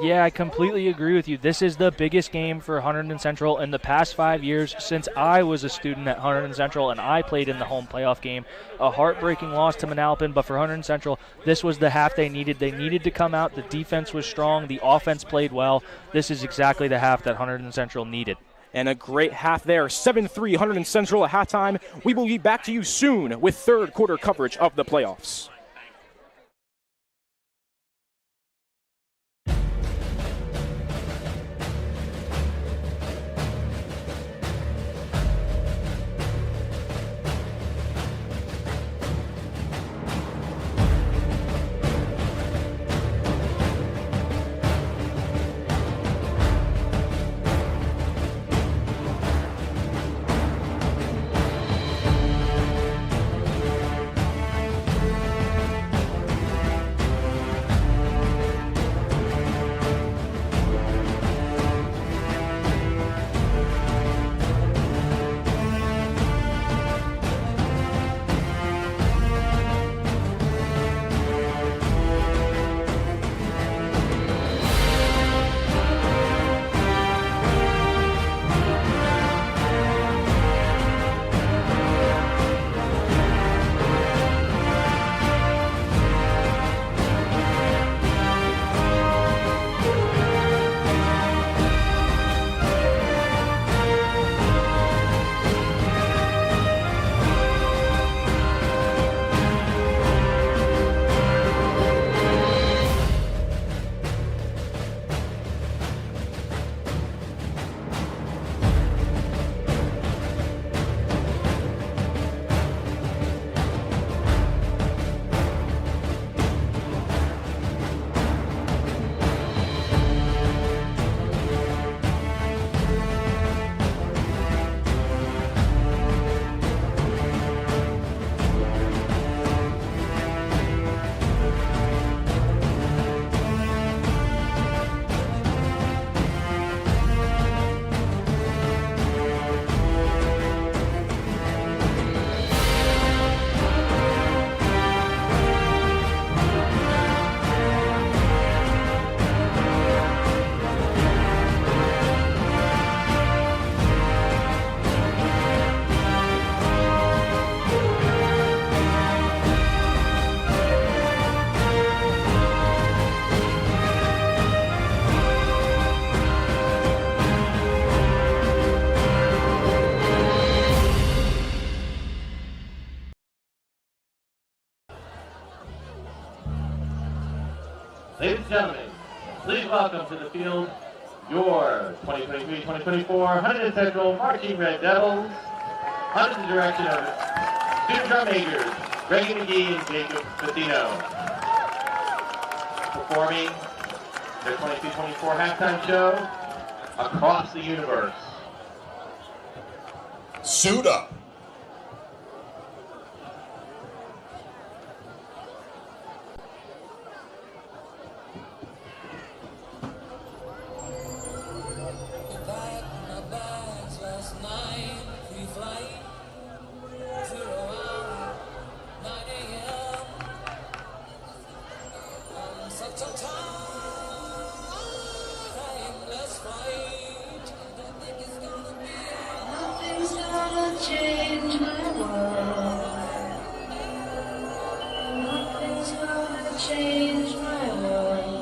Speaker 6: yeah, I completely agree with you. This is the biggest game for Hunterdon Central in the past 5 years since I was a student at Hunterdon Central and I played in the home playoff game. A heartbreaking loss to Manalapan, but for Hunterdon Central, this was the half they needed. They needed to come out. The defense was strong. The offense played well. This is exactly the half that Hunterdon Central needed.
Speaker 5: And a great half there. 7-3 Hunterdon Central at halftime. We will be back to you soon with third quarter coverage of the playoffs.
Speaker 8: Ladies and gentlemen, please welcome to the field your 2023-2024 Hunterdon Central Marching Red Devils under the direction of student drum majors Reggie McGee and Jacob Fassino. Performing their 22-24 halftime show, Across the Universe.
Speaker 9: Suit up.
Speaker 10: Change my world. Nothing's gonna change my world.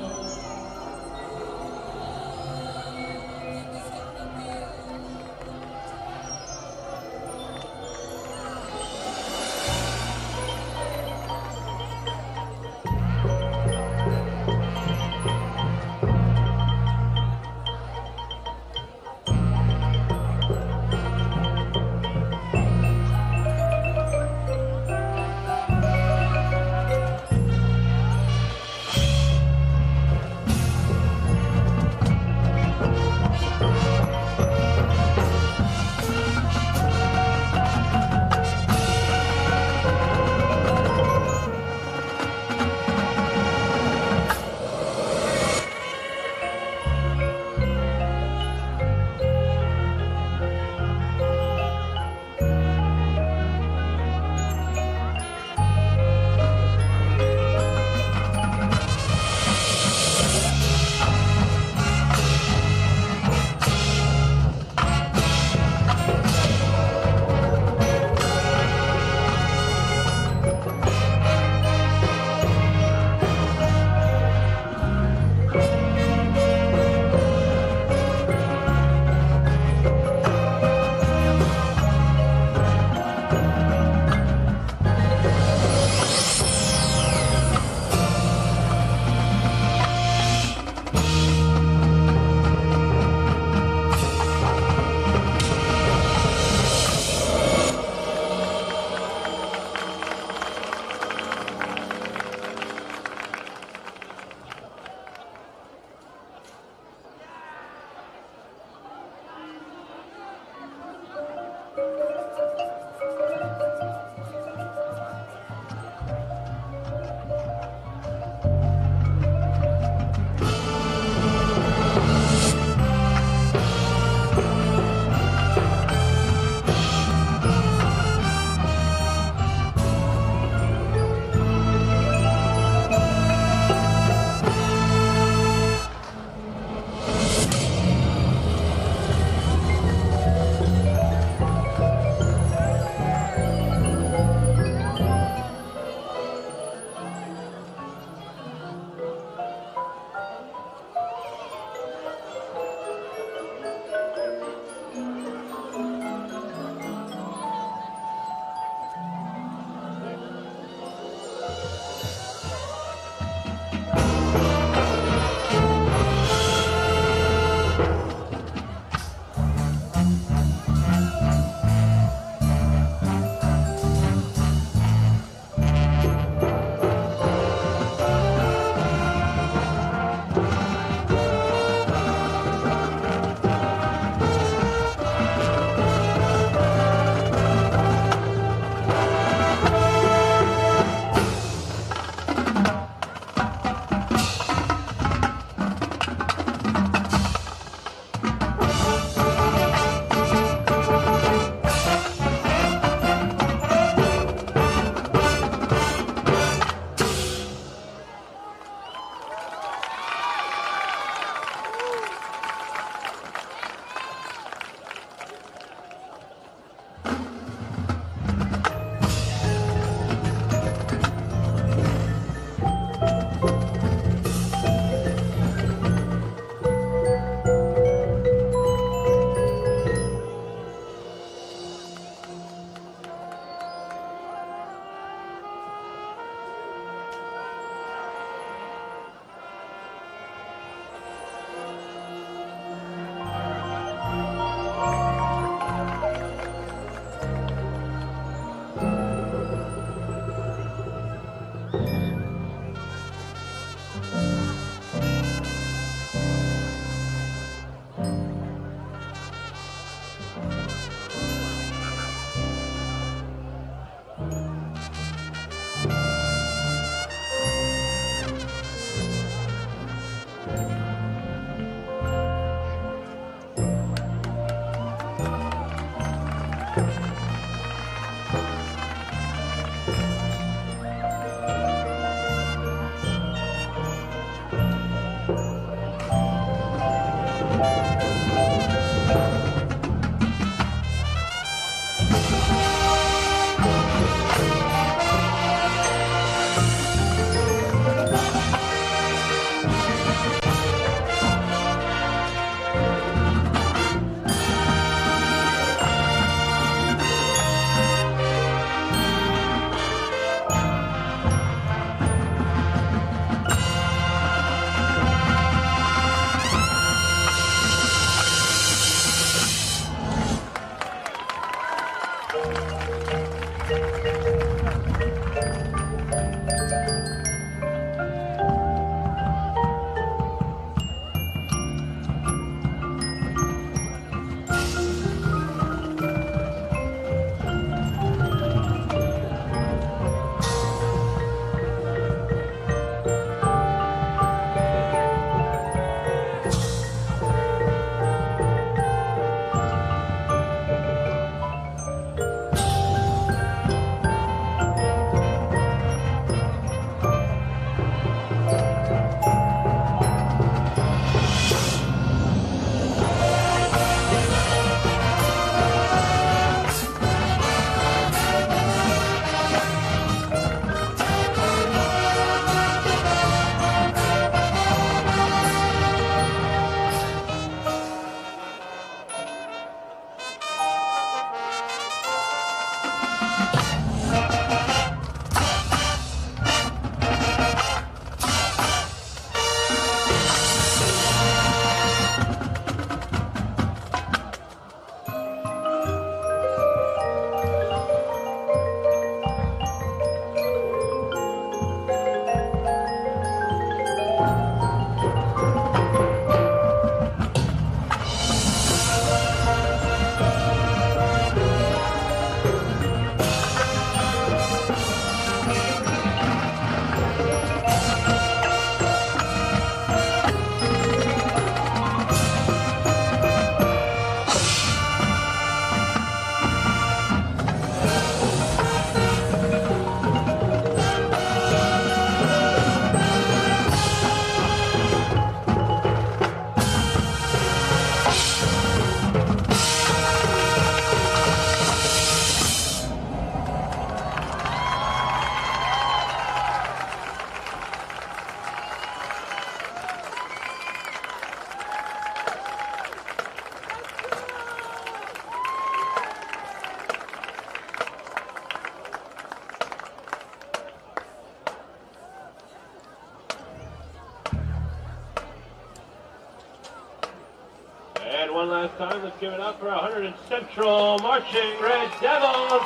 Speaker 8: one last time. Let's give it up for 100 Central Marching Red Devils.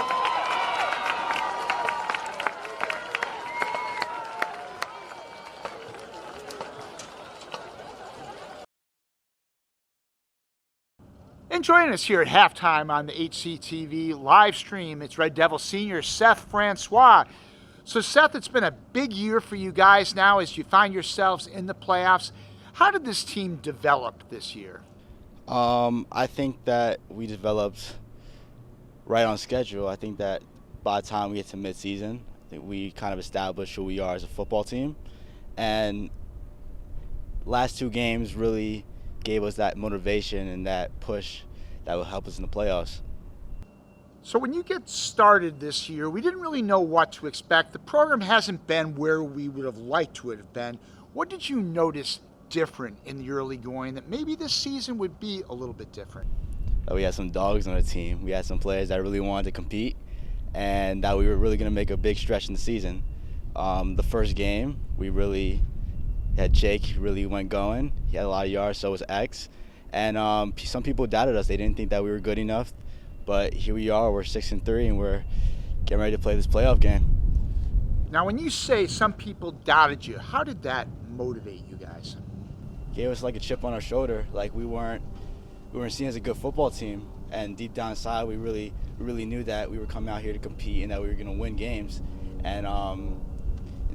Speaker 3: And joining us here at halftime on the HCTV live stream, it's Red Devil senior Seth Francois. So Seth, it's been a big year for you guys now as you find yourselves in the playoffs. How did this team develop this year?
Speaker 9: I think that we developed right on schedule. I think that by the time we get to midseason, I think we kind of established who we are as a football team. And last two games really gave us that motivation and that push that will help us in the playoffs.
Speaker 3: So when you get started this year, we didn't really know what to expect. The program hasn't been where we would have liked to have been. What did you notice different in the early going that maybe this season would be a little bit different?
Speaker 9: We had some dogs on the team. We had some players that really wanted to compete and that we were really going to make a big stretch in the season. The first game, we really had Jake really went going. He had a lot of yards, so was X. And some people doubted us. They didn't think that we were good enough. But here we are, we're 6-3, and we're getting ready to play this playoff game.
Speaker 3: Now, when you say some people doubted you, how did that motivate you guys?
Speaker 9: Gave us like a chip on our shoulder. Like we weren't seen as a good football team. And deep down inside, we really knew that we were coming out here to compete and that we were going to win games. And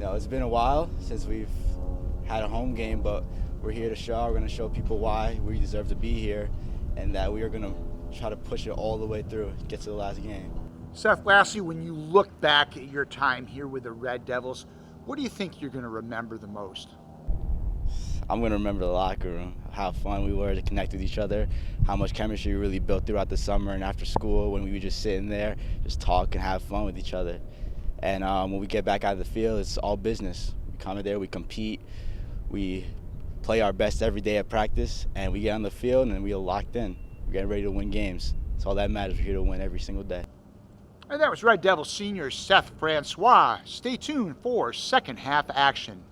Speaker 9: it's been a while since we've had a home game, but we're here to show. We're going to show people why we deserve to be here, and that we are going to try to push it all the way through, get to the last game.
Speaker 3: Seth, lastly, when you look back at your time here with the Red Devils, what do you think you're going to remember the most?
Speaker 9: I'm going to remember the locker room, how fun we were to connect with each other, how much chemistry we really built throughout the summer and after school when we would just sit in there, just talk and have fun with each other. And when we get back out of the field, it's all business. We come in there, we compete, we play our best every day at practice, and we get on the field and we are locked in. We're getting ready to win games. That's all that matters. We're here to win every single day.
Speaker 3: And that was Red Devil senior Seth Francois. Stay tuned for second half action.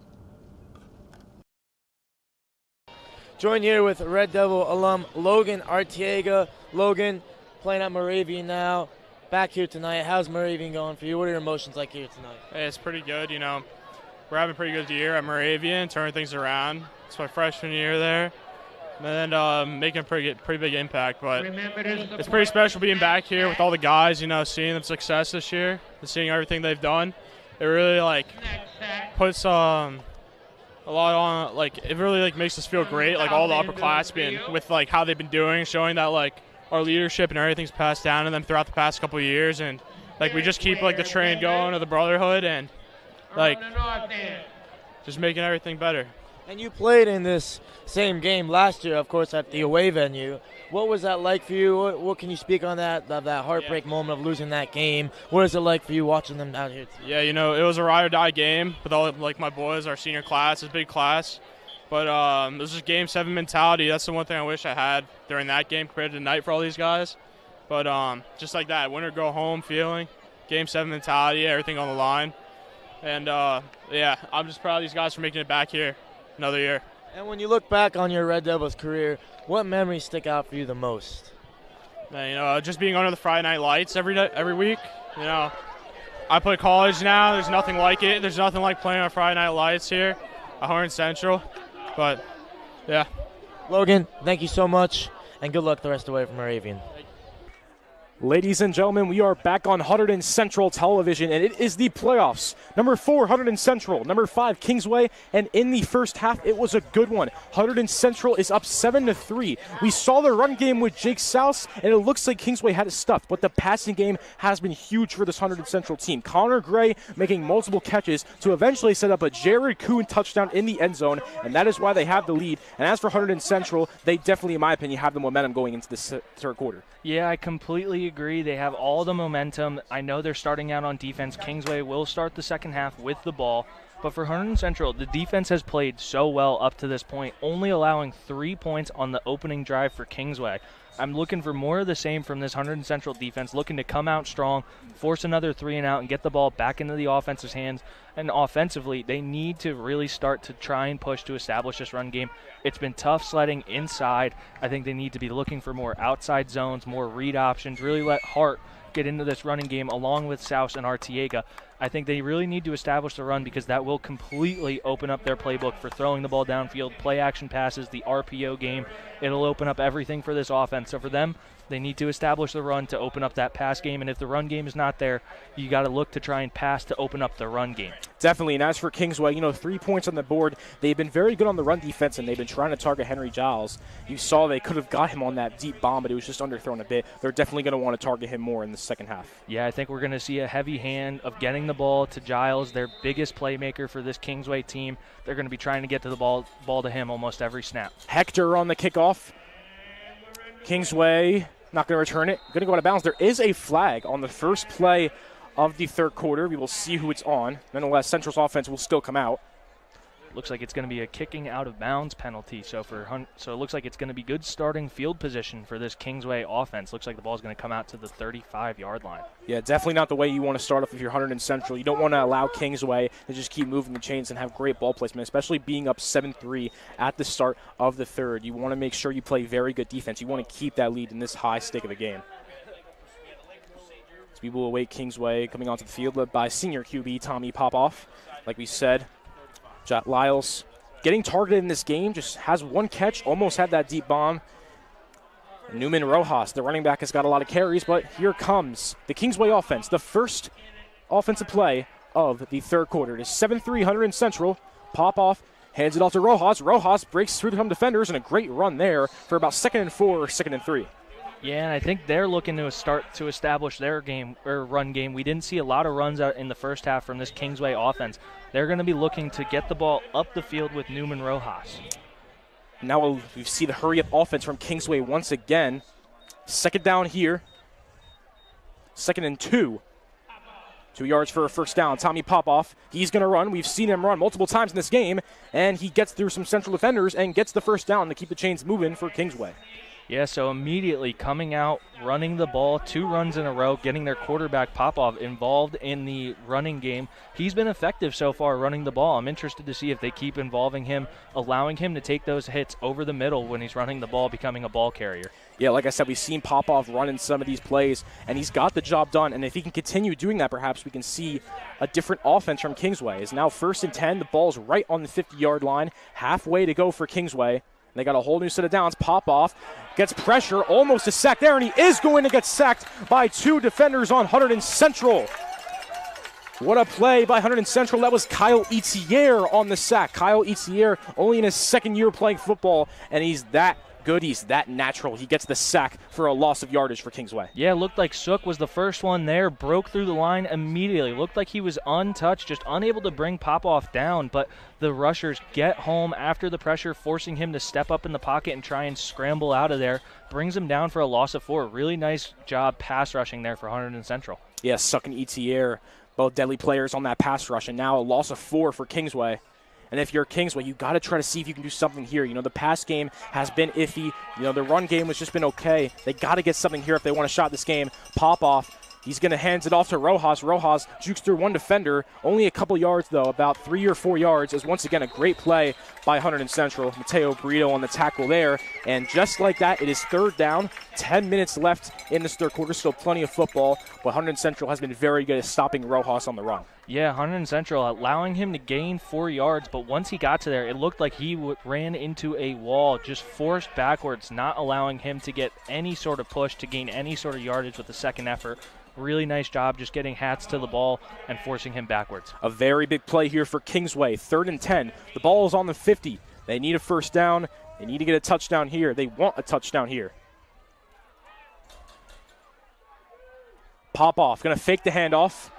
Speaker 7: Joined here with Red Devil alum Logan Artiega. Logan, playing at Moravian now. Back here tonight. How's Moravian going for you? What are your emotions like here tonight?
Speaker 4: Hey, it's pretty good. We're having a pretty good year at Moravian, turning things around. It's my freshman year there. And making a pretty big impact, but it's pretty special being back here with all the guys, seeing them success this year and seeing everything they've done. It really puts a lot on, it really makes us feel great, all the upperclassmen with how they've been doing, showing that our leadership and everything's passed down to them throughout the past couple of years, and we just keep the train going of the brotherhood and just making everything better.
Speaker 7: And you played in this same game last year, of course, at the away venue. What was that like for you? What can you speak on that heartbreak moment of losing that game? What is it like for you watching them out here?
Speaker 4: Yeah, it was a ride or die game with all my boys, our senior class, it's a big class. But it was just Game 7 mentality. That's the one thing I wish I had during that game compared to tonight for all these guys. But just like that, win or go home feeling, Game 7 mentality, everything on the line. And, I'm just proud of these guys for making it back here another year.
Speaker 7: And when you look back on your Red Devils career, what memories stick out for you the most?
Speaker 4: Man, just being under the Friday night lights every week. I play college now. There's nothing like it. There's nothing like playing on Friday night lights here at Hunterdon Central. But, yeah.
Speaker 7: Logan, thank you so much, and good luck the rest of the way from Moravian.
Speaker 5: Ladies and gentlemen, we are back on Hunterdon Central Television, and it is the playoffs. Number 4, Hunterdon Central. Number 5, Kingsway. And in the first half, it was a good one. Hunterdon Central is up 7-3. We saw the run game with Jake Souse, and it looks like Kingsway had it stuffed. But the passing game has been huge for this Hunterdon Central team. Connor Gray making multiple catches to eventually set up a Jared Kuhn touchdown in the end zone, and that is why they have the lead. And as for Hunterdon Central, they definitely, in my opinion, have the momentum going into this third quarter.
Speaker 6: Yeah, I completely agree. They have all the momentum. I know they're starting out on defense. Kingsway will start the second half with the ball. But for Hunterdon Central, the defense has played so well up to this point, only allowing 3 points on the opening drive for Kingsway. I'm looking for more of the same from this Hunterdon Central defense, looking to come out strong, force another 3 and out, and get the ball back into the offense's hands. And offensively, they need to really start to try and push to establish this run game. It's been tough sledding inside. I think they need to be looking for more outside zones, more read options, really let Hart get into this running game along with Souse and Artiega. I think they really need to establish the run because that will completely open up their playbook for throwing the ball downfield, play action passes, the RPO game. It'll open up everything for this offense. So for them, they need to establish the run to open up that pass game. And if the run game is not there, you got to look to try and pass to open up the run game.
Speaker 5: Definitely. And as for Kingsway, 3 points on the board. They've been very good on the run defense, and they've been trying to target Henry Giles. You saw they could have got him on that deep bomb, but it was just underthrown a bit. They're definitely going to want to target him more in the second half.
Speaker 6: Yeah, I think we're going to see a heavy hand of getting the ball to Giles, their biggest playmaker for this Kingsway team. They're going to be trying to get to the ball to him almost every snap.
Speaker 5: Hector on the kickoff. Kingsway not going to return it. Going to go out of bounds. There is a flag on the first play of the third quarter. We will see who it's on. Nonetheless, Central's offense will still come out.
Speaker 6: Looks like it's going to be a kicking out of bounds penalty. So it looks like it's going to be good starting field position for this Kingsway offense. Looks like the ball's going to come out to the 35-yard line.
Speaker 5: Yeah, definitely not the way you want to start off if you're Hunterdon Central. You don't want to allow Kingsway to just keep moving the chains and have great ball placement, especially being up 7-3 at the start of the third. You want to make sure you play very good defense. You want to keep that lead in this high stake of a game. So we will await Kingsway coming onto the field led by senior QB Tommy Popoff. Like we said, Jot Lyles getting targeted in this game, just has one catch, almost had that deep bomb. Newman Rojas, the running back, has got a lot of carries, but here comes the Kingsway offense, the first offensive play of the third quarter. It is 7-3 Hunterdon Central. Popoff hands it off to Rojas. Rojas breaks through some defenders, and a great run there for about 2nd and 4 or 2nd and 3.
Speaker 6: Yeah, and I think they're looking to start to establish their game or run game. We didn't see a lot of runs out in the first half from this Kingsway offense. They're going to be looking to get the ball up the field with Newman Rojas.
Speaker 5: Now we see the hurry-up offense from Kingsway once again. 2nd down here. 2nd and 2. 2 yards for a first down. Tommy Popoff, he's going to run. We've seen him run multiple times in this game, and he gets through some Central defenders and gets the first down to keep the chains moving for Kingsway.
Speaker 6: Yeah, so immediately coming out, running the ball, 2 runs in a row, getting their quarterback Popov involved in the running game. He's been effective so far running the ball. I'm interested to see if they keep involving him, allowing him to take those hits over the middle when he's running the ball, becoming a ball carrier.
Speaker 5: Yeah, like I said, we've seen Popov run in some of these plays, and he's got the job done. And if he can continue doing that, perhaps we can see a different offense from Kingsway. It's now 1st and 10. The ball's right on the 50-yard line. Halfway to go for Kingsway. They got a whole new set of downs. Popoff gets pressure, almost a sack there, and he is going to get sacked by 2 defenders on Hunterdon Central. What a play by Hunterdon Central. That was Kyle Etier on the sack. Kyle Etier only in his 2nd year playing football, and he's that good. He's that natural. He gets the sack for a loss of yardage for Kingsway.
Speaker 6: Yeah, looked like Sook was the first one there, broke through the line immediately. Looked like he was untouched, just unable to bring Popoff down, but the rushers get home after the pressure, forcing him to step up in the pocket and try and scramble out of there. Brings him down for a loss of 4. Really nice job pass rushing there for Hunterdon Central.
Speaker 5: Yeah, Sook and Etier, both deadly players on that pass rush, and now a loss of 4 for Kingsway. And if you're Kingsway, you got to try to see if you can do something here. The pass game has been iffy. The run game has just been okay. They got to get something here if they want to shot this game. Popoff, he's going to hand it off to Rojas. Rojas jukes through 1 defender. Only a couple yards, though, about 3 or 4 yards. Is once again a great play by Hunterdon Central. Mateo Brito on the tackle there. And just like that, it is 3rd down. 10 minutes left in this third quarter. Still plenty of football. But Hunterdon Central has been very good at stopping Rojas on the run.
Speaker 6: Yeah, Hunterdon Central allowing him to gain 4 yards, but once he got to there, it looked like he ran into a wall, just forced backwards, not allowing him to get any sort of push to gain any sort of yardage with the second effort. Really nice job just getting hats to the ball and forcing him backwards.
Speaker 5: A very big play here for Kingsway. 3rd and 10. The ball is on the 50. They need a first down. They need to get a touchdown here. They want a touchdown here. Popoff going to fake the handoff.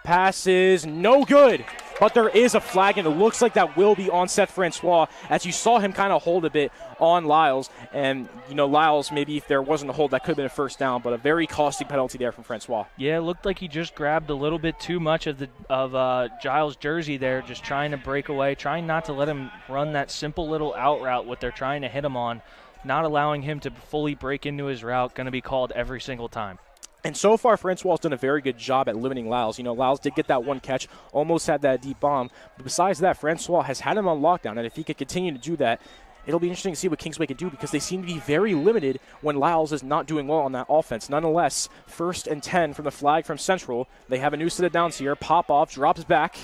Speaker 5: Pass is no good. but there is a flag, and it looks like that will be on Seth Francois, as you saw him kind of hold a bit on Lyles. And, you know, Lyles, maybe if there wasn't a hold, that could have been a first down, but a very costly penalty there from Francois.
Speaker 6: Yeah, it looked like he just grabbed a little bit too much of Giles' jersey there, just trying to break away, trying not to let him run that simple little out route, what they're trying to hit him on, not allowing him to fully break into his route, going to be called every single time.
Speaker 5: And so far, Francois has done a very good job at limiting Lyles. You know, Lyles did get that one catch, almost had that deep bomb. But besides that, Francois has had him on lockdown. And if he could continue to do that, it'll be interesting to see what Kingsway can do, because they seem to be very limited when Lyles is not doing well on that offense. Nonetheless, 1st and 10 from the flag from Central. They have a new set of downs here. Popoff drops back.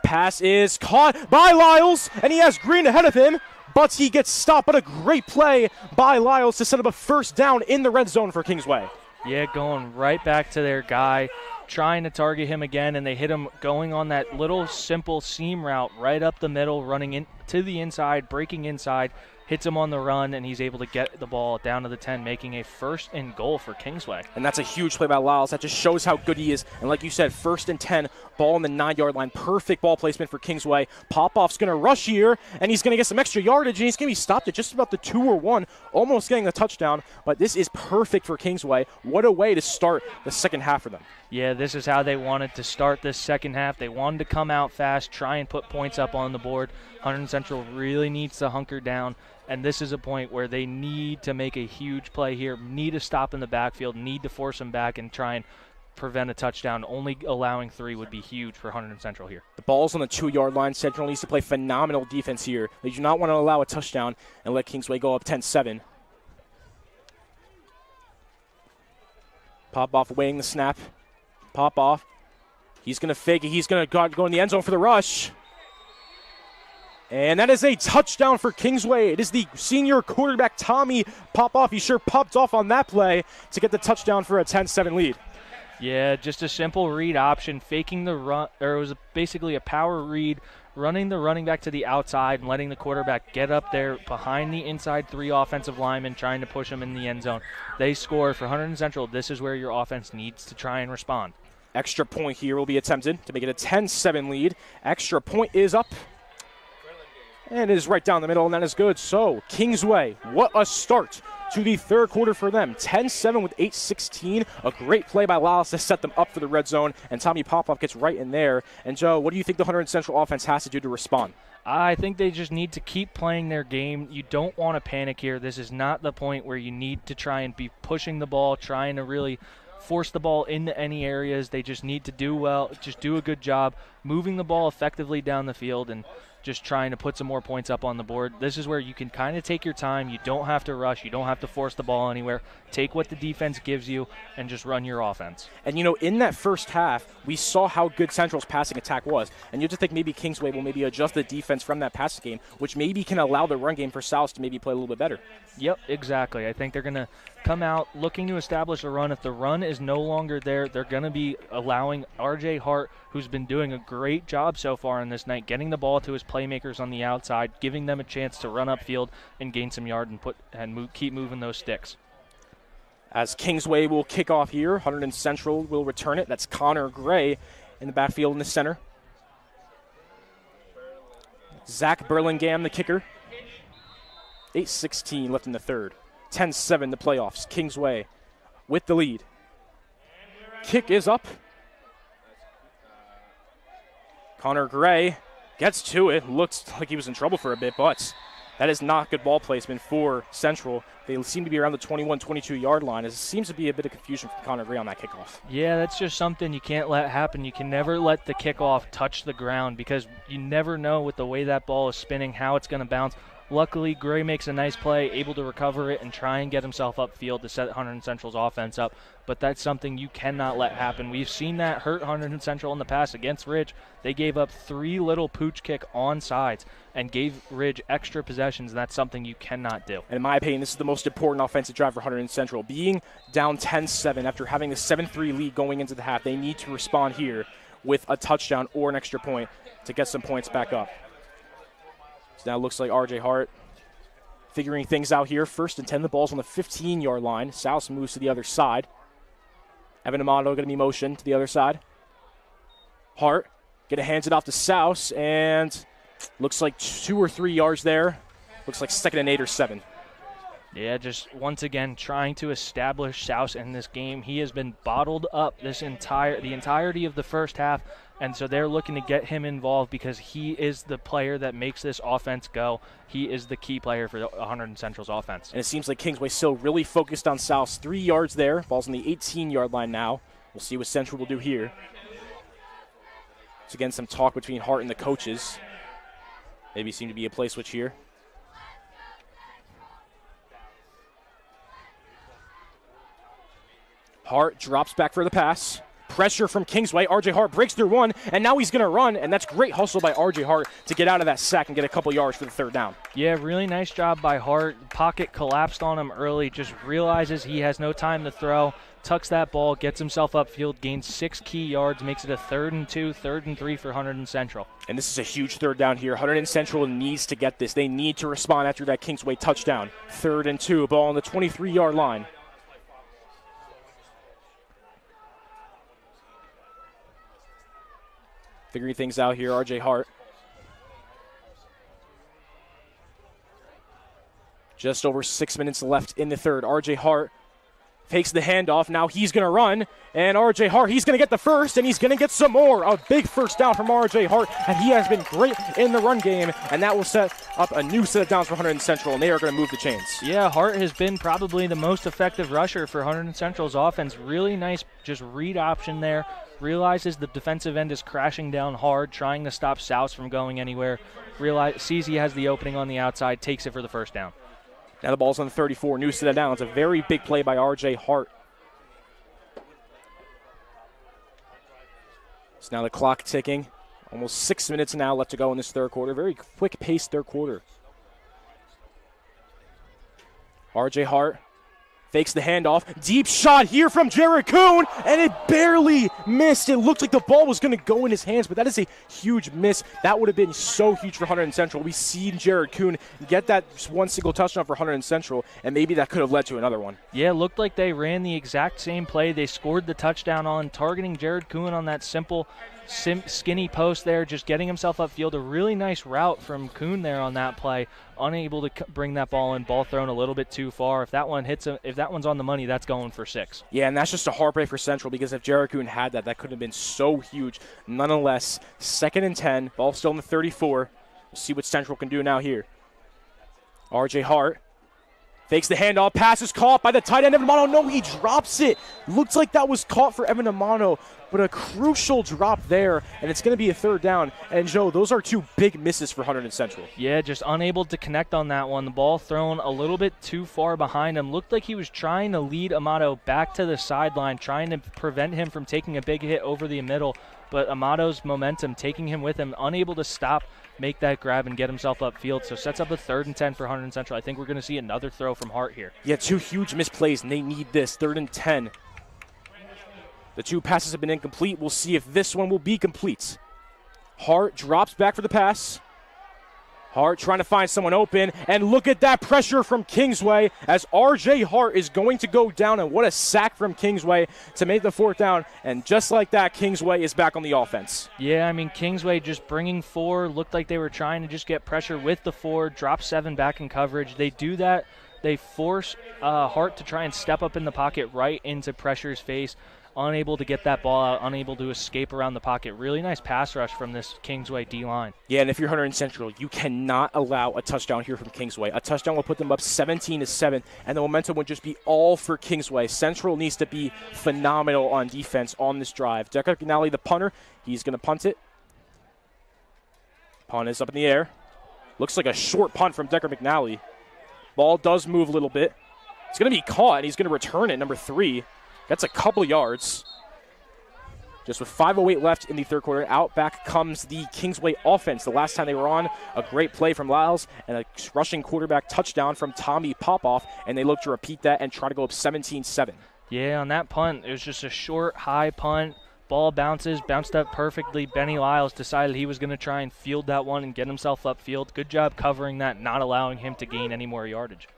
Speaker 5: Pass is caught by Lyles, and he has Green ahead of him, but he gets stopped. But a great play by Lyles to set up a first down in the red zone for Kingsway.
Speaker 6: Yeah, going right back to their guy, trying to target him again, and they hit him going on that little simple seam route right up the middle, running in to the inside, breaking inside, hits him on the run, and he's able to get the ball down to the 10, making a 1st and goal for Kingsway.
Speaker 5: And that's a huge play by Lyles. That just shows how good he is. And like you said, 1st and 10, ball on the 9-yard line. Perfect ball placement for Kingsway. Popoff's going to rush here, and he's going to get some extra yardage, and he's going to be stopped at just about the 2 or 1, almost getting the touchdown. But this is perfect for Kingsway. What a way to start the second half for them.
Speaker 6: Yeah, this is how they wanted to start this second half. They wanted to come out fast, try and put points up on the board. Hunterdon Central really needs to hunker down, and this is a point where they need to make a huge play here, need to stop in the backfield, need to force them back and try and prevent a touchdown. Only allowing 3 would be huge for Hunterdon Central here.
Speaker 5: The ball's on the 2-yard line. Central needs to play phenomenal defense here. They do not want to allow a touchdown and let Kingsway go up 10-7. Popoff weighing the snap. Popoff. He's going to fake it. He's going to go in the end zone for the rush. And that is a touchdown for Kingsway. It is the senior quarterback, Tommy Popoff. He sure popped off on that play to get the touchdown for a 10-7 lead.
Speaker 6: Yeah, just a simple read option, faking the run, or it was basically a power read, running the running back to the outside and letting the quarterback get up there behind the inside 3 offensive linemen, trying to push them in the end zone. They score for Hunterdon Central. This is where your offense needs to try and respond.
Speaker 5: Extra point here will be attempted to make it a 10-7 lead. Extra point is up. And it is right down the middle, and that is good. So, Kingsway, what a start to the third quarter for them. 10-7 with 8:16. A great play by Lyles to set them up for the red zone, and Tommy Popoff gets right in there. And, Joe, what do you think the Hunterdon Central offense has to do to respond?
Speaker 6: I think they just need to keep playing their game. You don't want to panic here. This is not the point where you need to try and be pushing the ball, trying to really force the ball into any areas. They just need to do a good job moving the ball effectively down the field and just trying to put some more points up on the board. This is where you can kind of take your time. You don't have to rush. You don't have to force the ball anywhere. Take what the defense gives you and just run your offense.
Speaker 5: And, you know, in that first half, we saw how good Central's passing attack was. And you have to think maybe Kingsway will maybe adjust the defense from that passing game, which maybe can allow the run game for South to maybe play a little bit better.
Speaker 6: Yep, exactly. I think they're going to come out looking to establish a run. If the run is no longer there, they're going to be allowing R.J. Hart, who's been doing a great job so far in this night, getting the ball to his playmakers on the outside, giving them a chance to run upfield and gain some yard and keep moving those sticks.
Speaker 5: As Kingsway will kick off here, Hunterdon Central will return it. That's Connor Gray in the backfield in the center. Zach Burlingame, the kicker. 8:16 left in the third. 10-7 the playoffs. Kingsway with the lead. Kick is up. Connor Gray gets to it. Looks like he was in trouble for a bit, but that is not good ball placement for Central. They seem to be around the 21, 22-yard line. It seems to be a bit of confusion from Connor Gray on that kickoff.
Speaker 6: Yeah, that's just something you can't let happen. You can never let the kickoff touch the ground because you never know with the way that ball is spinning how it's going to bounce. Luckily, Gray makes a nice play, able to recover it and try and get himself upfield to set Hunterdon Central's offense up. But that's something you cannot let happen. We've seen that hurt Hunterdon Central in the past against Ridge. They gave up 3 little pooch kick on sides and gave Ridge extra possessions, and that's something you cannot do.
Speaker 5: And in my opinion, this is the most important offensive drive for Hunterdon Central. Being down 10-7 after having the 7-3 lead going into the half, they need to respond here with a touchdown or an extra point to get some points back up. So now it looks like R.J. Hart figuring things out here. 1st and 10, the ball's on the 15-yard line. South moves to the other side. Evan Amato going to be motioned to the other side. Hart Gonna hand it off to Souse, and looks like 2 or 3 yards there. Looks like 2nd and 8 or 7.
Speaker 6: Yeah, just once again trying to establish Souse in this game. He has been bottled up the entirety of the first half, and so they're looking to get him involved because he is the player that makes this offense go. He is the key player for the Hunterdon Central's offense.
Speaker 5: And it seems like Kingsway still really focused on Souse. 3 yards there. Ball's on the 18-yard line now. We'll see what Central will do here. So again, some talk between Hart and the coaches. Maybe seem to be a play switch here. Hart drops back for the pass. Pressure from Kingsway. R.J. Hart breaks through one, and now he's going to run, and that's great hustle by R.J. Hart to get out of that sack and get a couple yards for the 3rd down.
Speaker 6: Yeah, really nice job by Hart. Pocket collapsed on him early, just realizes he has no time to throw, tucks that ball, gets himself upfield, gains 6 key yards, makes it a 3rd and 2, 3rd and 3 for Hunterdon Central.
Speaker 5: And this is a huge 3rd down here. Hunterdon Central needs to get this. They need to respond after that Kingsway touchdown. 3rd and 2, ball on the 23-yard line. Figuring things out here, R.J. Hart. Just over 6 minutes left in the 3rd. R.J. Hart fakes the handoff. Now he's going to run. And R.J. Hart, he's going to get the first, and he's going to get some more. A big 1st down from R.J. Hart, and he has been great in the run game, and that will set up a new set of downs for Hunterdon Central, and they are going to move the chains.
Speaker 6: Yeah, Hart has been probably the most effective rusher for Hunterdon Central's offense. Really nice just read option there. Realizes the defensive end is crashing down hard, trying to stop Souse from going anywhere. Sees he has the opening on the outside, takes it for the 1st down.
Speaker 5: Now the ball's on the 34, new set of downs. A very big play by R.J. Hart. So now the clock ticking. Almost 6 minutes now left to go in this 3rd quarter. Very quick-paced 3rd quarter. R.J. Hart fakes the handoff. Deep shot here from Jared Kuhn, and it barely missed. It looked like the ball was going to go in his hands, but that is a huge miss. That would have been so huge for Hunterdon Central. We've seen Jared Kuhn get that one single touchdown for Hunterdon Central, and maybe that could have led to another one.
Speaker 6: Yeah, it looked like they ran the exact same play they scored the touchdown on, targeting Jared Kuhn on that simple skinny post there, just getting himself upfield. A really nice route from Kuhn there on that play. Unable to bring that ball in. Ball thrown a little bit too far. If that one hits him, if that one's on the money, that's going for 6.
Speaker 5: Yeah, and that's just a heartbreak for Central because if Jared Kuhn had that, that could have been so huge. Nonetheless, 2nd and 10. Ball still in the 34. We'll see what Central can do now here. R.J. Hart fakes the handoff. Pass is caught by the tight end, Evan Amano. No, he drops it. Looks like that was caught for Evan Amano, but a crucial drop there, and it's going to be a 3rd down. And, Joe, those are 2 big misses for Hunterdon Central.
Speaker 6: Yeah, just unable to connect on that one. The ball thrown a little bit too far behind him. Looked like he was trying to lead Amato back to the sideline, trying to prevent him from taking a big hit over the middle. But Amato's momentum taking him with him, unable to stop, make that grab, and get himself upfield. So sets up a 3rd and 10 for Hunterdon Central. I think we're going to see another throw from Hart here.
Speaker 5: Yeah, 2 huge misplays, and they need this. 3rd and 10. The 2 passes have been incomplete. We'll see if this one will be complete. Hart drops back for the pass. Hart trying to find someone open, and look at that pressure from Kingsway as R.J. Hart is going to go down, and what a sack from Kingsway to make the 4th down, and just like that, Kingsway is back on the offense.
Speaker 6: Yeah, I mean, Kingsway just bringing 4, looked like they were trying to just get pressure with the 4, drop 7 back in coverage. They do that. They force Hart to try and step up in the pocket right into pressure's face. Unable to get that ball out, unable to escape around the pocket. Really nice pass rush from this Kingsway D-line.
Speaker 5: Yeah, and if you're Hunterdon Central, you cannot allow a touchdown here from Kingsway. A touchdown will put them up 17-7, and the momentum would just be all for Kingsway. Central needs to be phenomenal on defense on this drive. Decker McNally, the punter, he's going to punt it. Punt is up in the air. Looks like a short punt from Decker McNally. Ball does move a little bit. It's going to be caught, and he's going to return it, number 3. That's a couple yards. Just with 5:08 left in the 3rd quarter, out back comes the Kingsway offense. The last time they were on, a great play from Lyles and a rushing quarterback touchdown from Tommy Popoff, and they look to repeat that and try to go up 17-7.
Speaker 6: Yeah, on that punt, it was just a short, high punt. Ball bounced up perfectly. Benny Lyles decided he was going to try and field that one and get himself upfield. Good job covering that, not allowing him to gain any more yardage.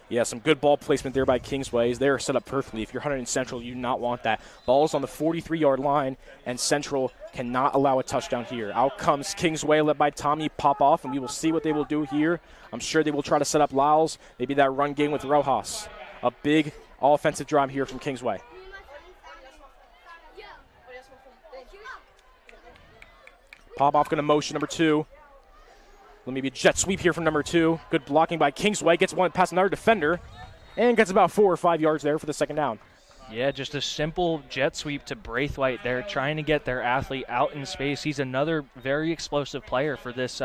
Speaker 5: Yeah, some good ball placement there by Kingsway. They're set up perfectly. If you're Hunterdon Central, you do not want that. Ball's on the 43-yard line, and Central cannot allow a touchdown here. Out comes Kingsway, led by Tommy Popoff, and we will see what they will do here. I'm sure they will try to set up Lyles, maybe that run game with Rojas. A big offensive drive here from Kingsway. Popoff going to motion number 2. Let me be a jet sweep here from number 2. Good blocking by Kingsway. Gets one past another defender and gets about 4 or 5 yards there for the second down.
Speaker 6: Yeah, just a simple jet sweep to Braithwaite there, trying to get their athlete out in space. He's another very explosive player for this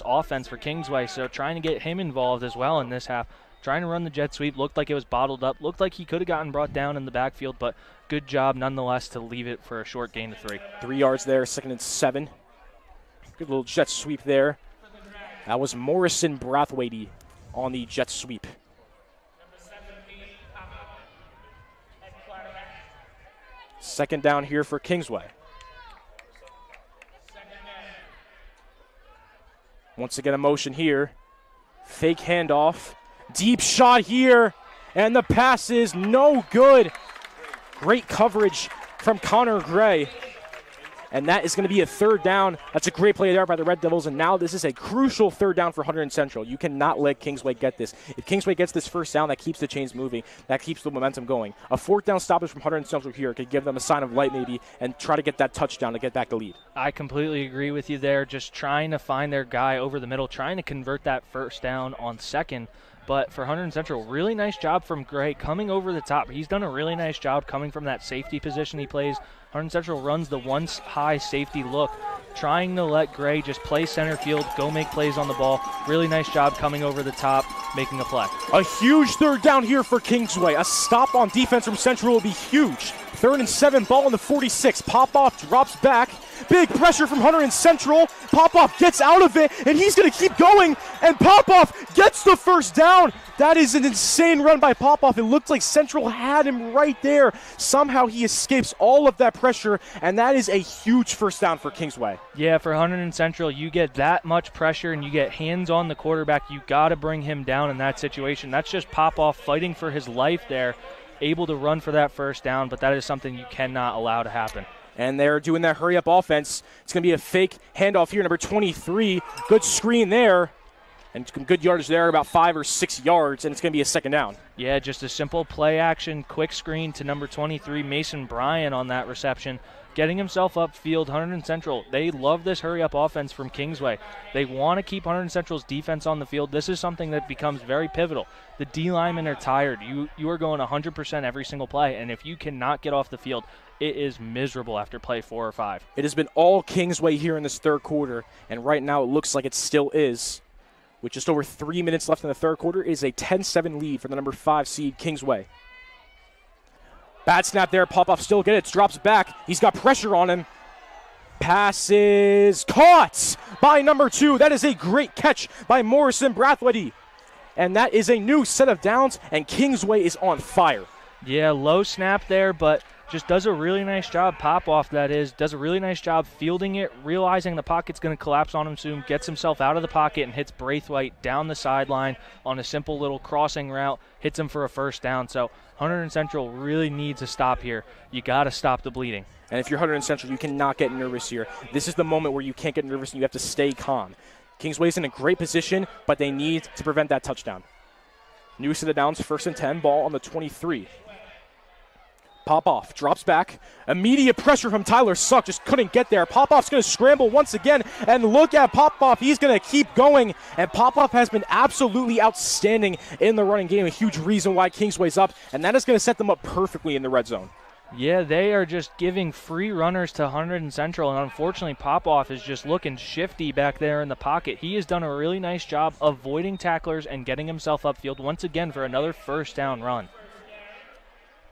Speaker 6: offense for Kingsway, so trying to get him involved as well in this half. Trying to run the jet sweep, looked like it was bottled up, looked like he could have gotten brought down in the backfield, but good job nonetheless to leave it for a short gain of 3.
Speaker 5: 3 yards there, 2nd and 7. Good little jet sweep there. That was Morrison Brathwaite on the jet sweep. Second down here for Kingsway. Once again, a motion here. Fake handoff. Deep shot here. And the pass is no good. Great coverage from Connor Gray. And that is going to be a 3rd down. That's a great play there by the Red Devils. And now this is a crucial 3rd down for Hunterdon Central. You cannot let Kingsway get this. If Kingsway gets this first down, that keeps the chains moving. That keeps the momentum going. A 4th down stoppage from Hunterdon Central here could give them a sign of light maybe and try to get that touchdown to get back the lead.
Speaker 6: I completely agree with you there. Just trying to find their guy over the middle, trying to convert that first down on 2nd. But for Hunterdon Central, really nice job from Gray coming over the top. He's done a really nice job coming from that safety position he plays. Hunterdon Central runs the one-high safety look, trying to let Gray just play center field, go make plays on the ball. Really nice job coming over the top, making a play.
Speaker 5: A huge 3rd down here for Kingsway. A stop on defense from Central will be huge. 3rd and 7, ball on the 46. Popoff drops back. Big pressure from Hunterdon Central. Popoff gets out of it, and he's going to keep going, and Popoff gets the first down. That is an insane run by Popoff. It looked like Central had him right there. Somehow he escapes all of that pressure, and that is a huge first down for Kingsway.
Speaker 6: Yeah, for Hunterdon Central, you get that much pressure and you get hands on the quarterback. You got to bring him down in that situation. That's just Popoff fighting for his life there, able to run for that first down, but that is something you cannot allow to happen.
Speaker 5: And they're doing that hurry-up offense. It's going to be a fake handoff here, number 23. Good screen there. And some good yardage there, about 5 or 6 yards, and it's going to be a 2nd down.
Speaker 6: Yeah, just a simple play-action, quick screen to number 23, Mason Bryan on that reception. Getting himself upfield. Hunterdon Central, they love this hurry-up offense from Kingsway. They want to keep Hunterdon Central's defense on the field. This is something that becomes very pivotal. The D linemen are tired. You are going 100% every single play, and if you cannot get off the field, it is miserable after play 4 or 5.
Speaker 5: It has been all Kingsway here in this 3rd quarter, and right now it looks like it still is. With just over 3 minutes left in the 3rd quarter, it is a 10-7 lead for the number 5 seed Kingsway. Bad snap there. Popoff still gets it. Drops back. He's got pressure on him. Pass is caught by number 2. That is a great catch by Morrison Brathwaite. And that is a new set of downs, and Kingsway is on fire.
Speaker 6: Yeah, low snap there, but just does a really nice job, Popoff that is, does a really nice job fielding it, realizing the pocket's going to collapse on him soon, gets himself out of the pocket and hits Braithwaite down the sideline on a simple little crossing route, hits him for a first down. So Hunterdon Central really needs a stop here. You got to stop the bleeding.
Speaker 5: And if you're Hunterdon Central, you cannot get nervous here. This is the moment where you can't get nervous and you have to stay calm. Kingsway's in a great position, but they need to prevent that touchdown. New set of downs, 1st and 10, ball on the 23. Popoff drops back. Immediate pressure from Tyler Suck. Just couldn't get there. Popoff's going to scramble once again. And look at Popoff. He's going to keep going. And Popoff has been absolutely outstanding in the running game. A huge reason why Kingsway's up. And that is going to set them up perfectly in the red zone.
Speaker 6: Yeah, they are just giving free runners to Hunterdon Central. And unfortunately, Popoff is just looking shifty back there in the pocket. He has done a really nice job avoiding tacklers and getting himself upfield once again for another first down run.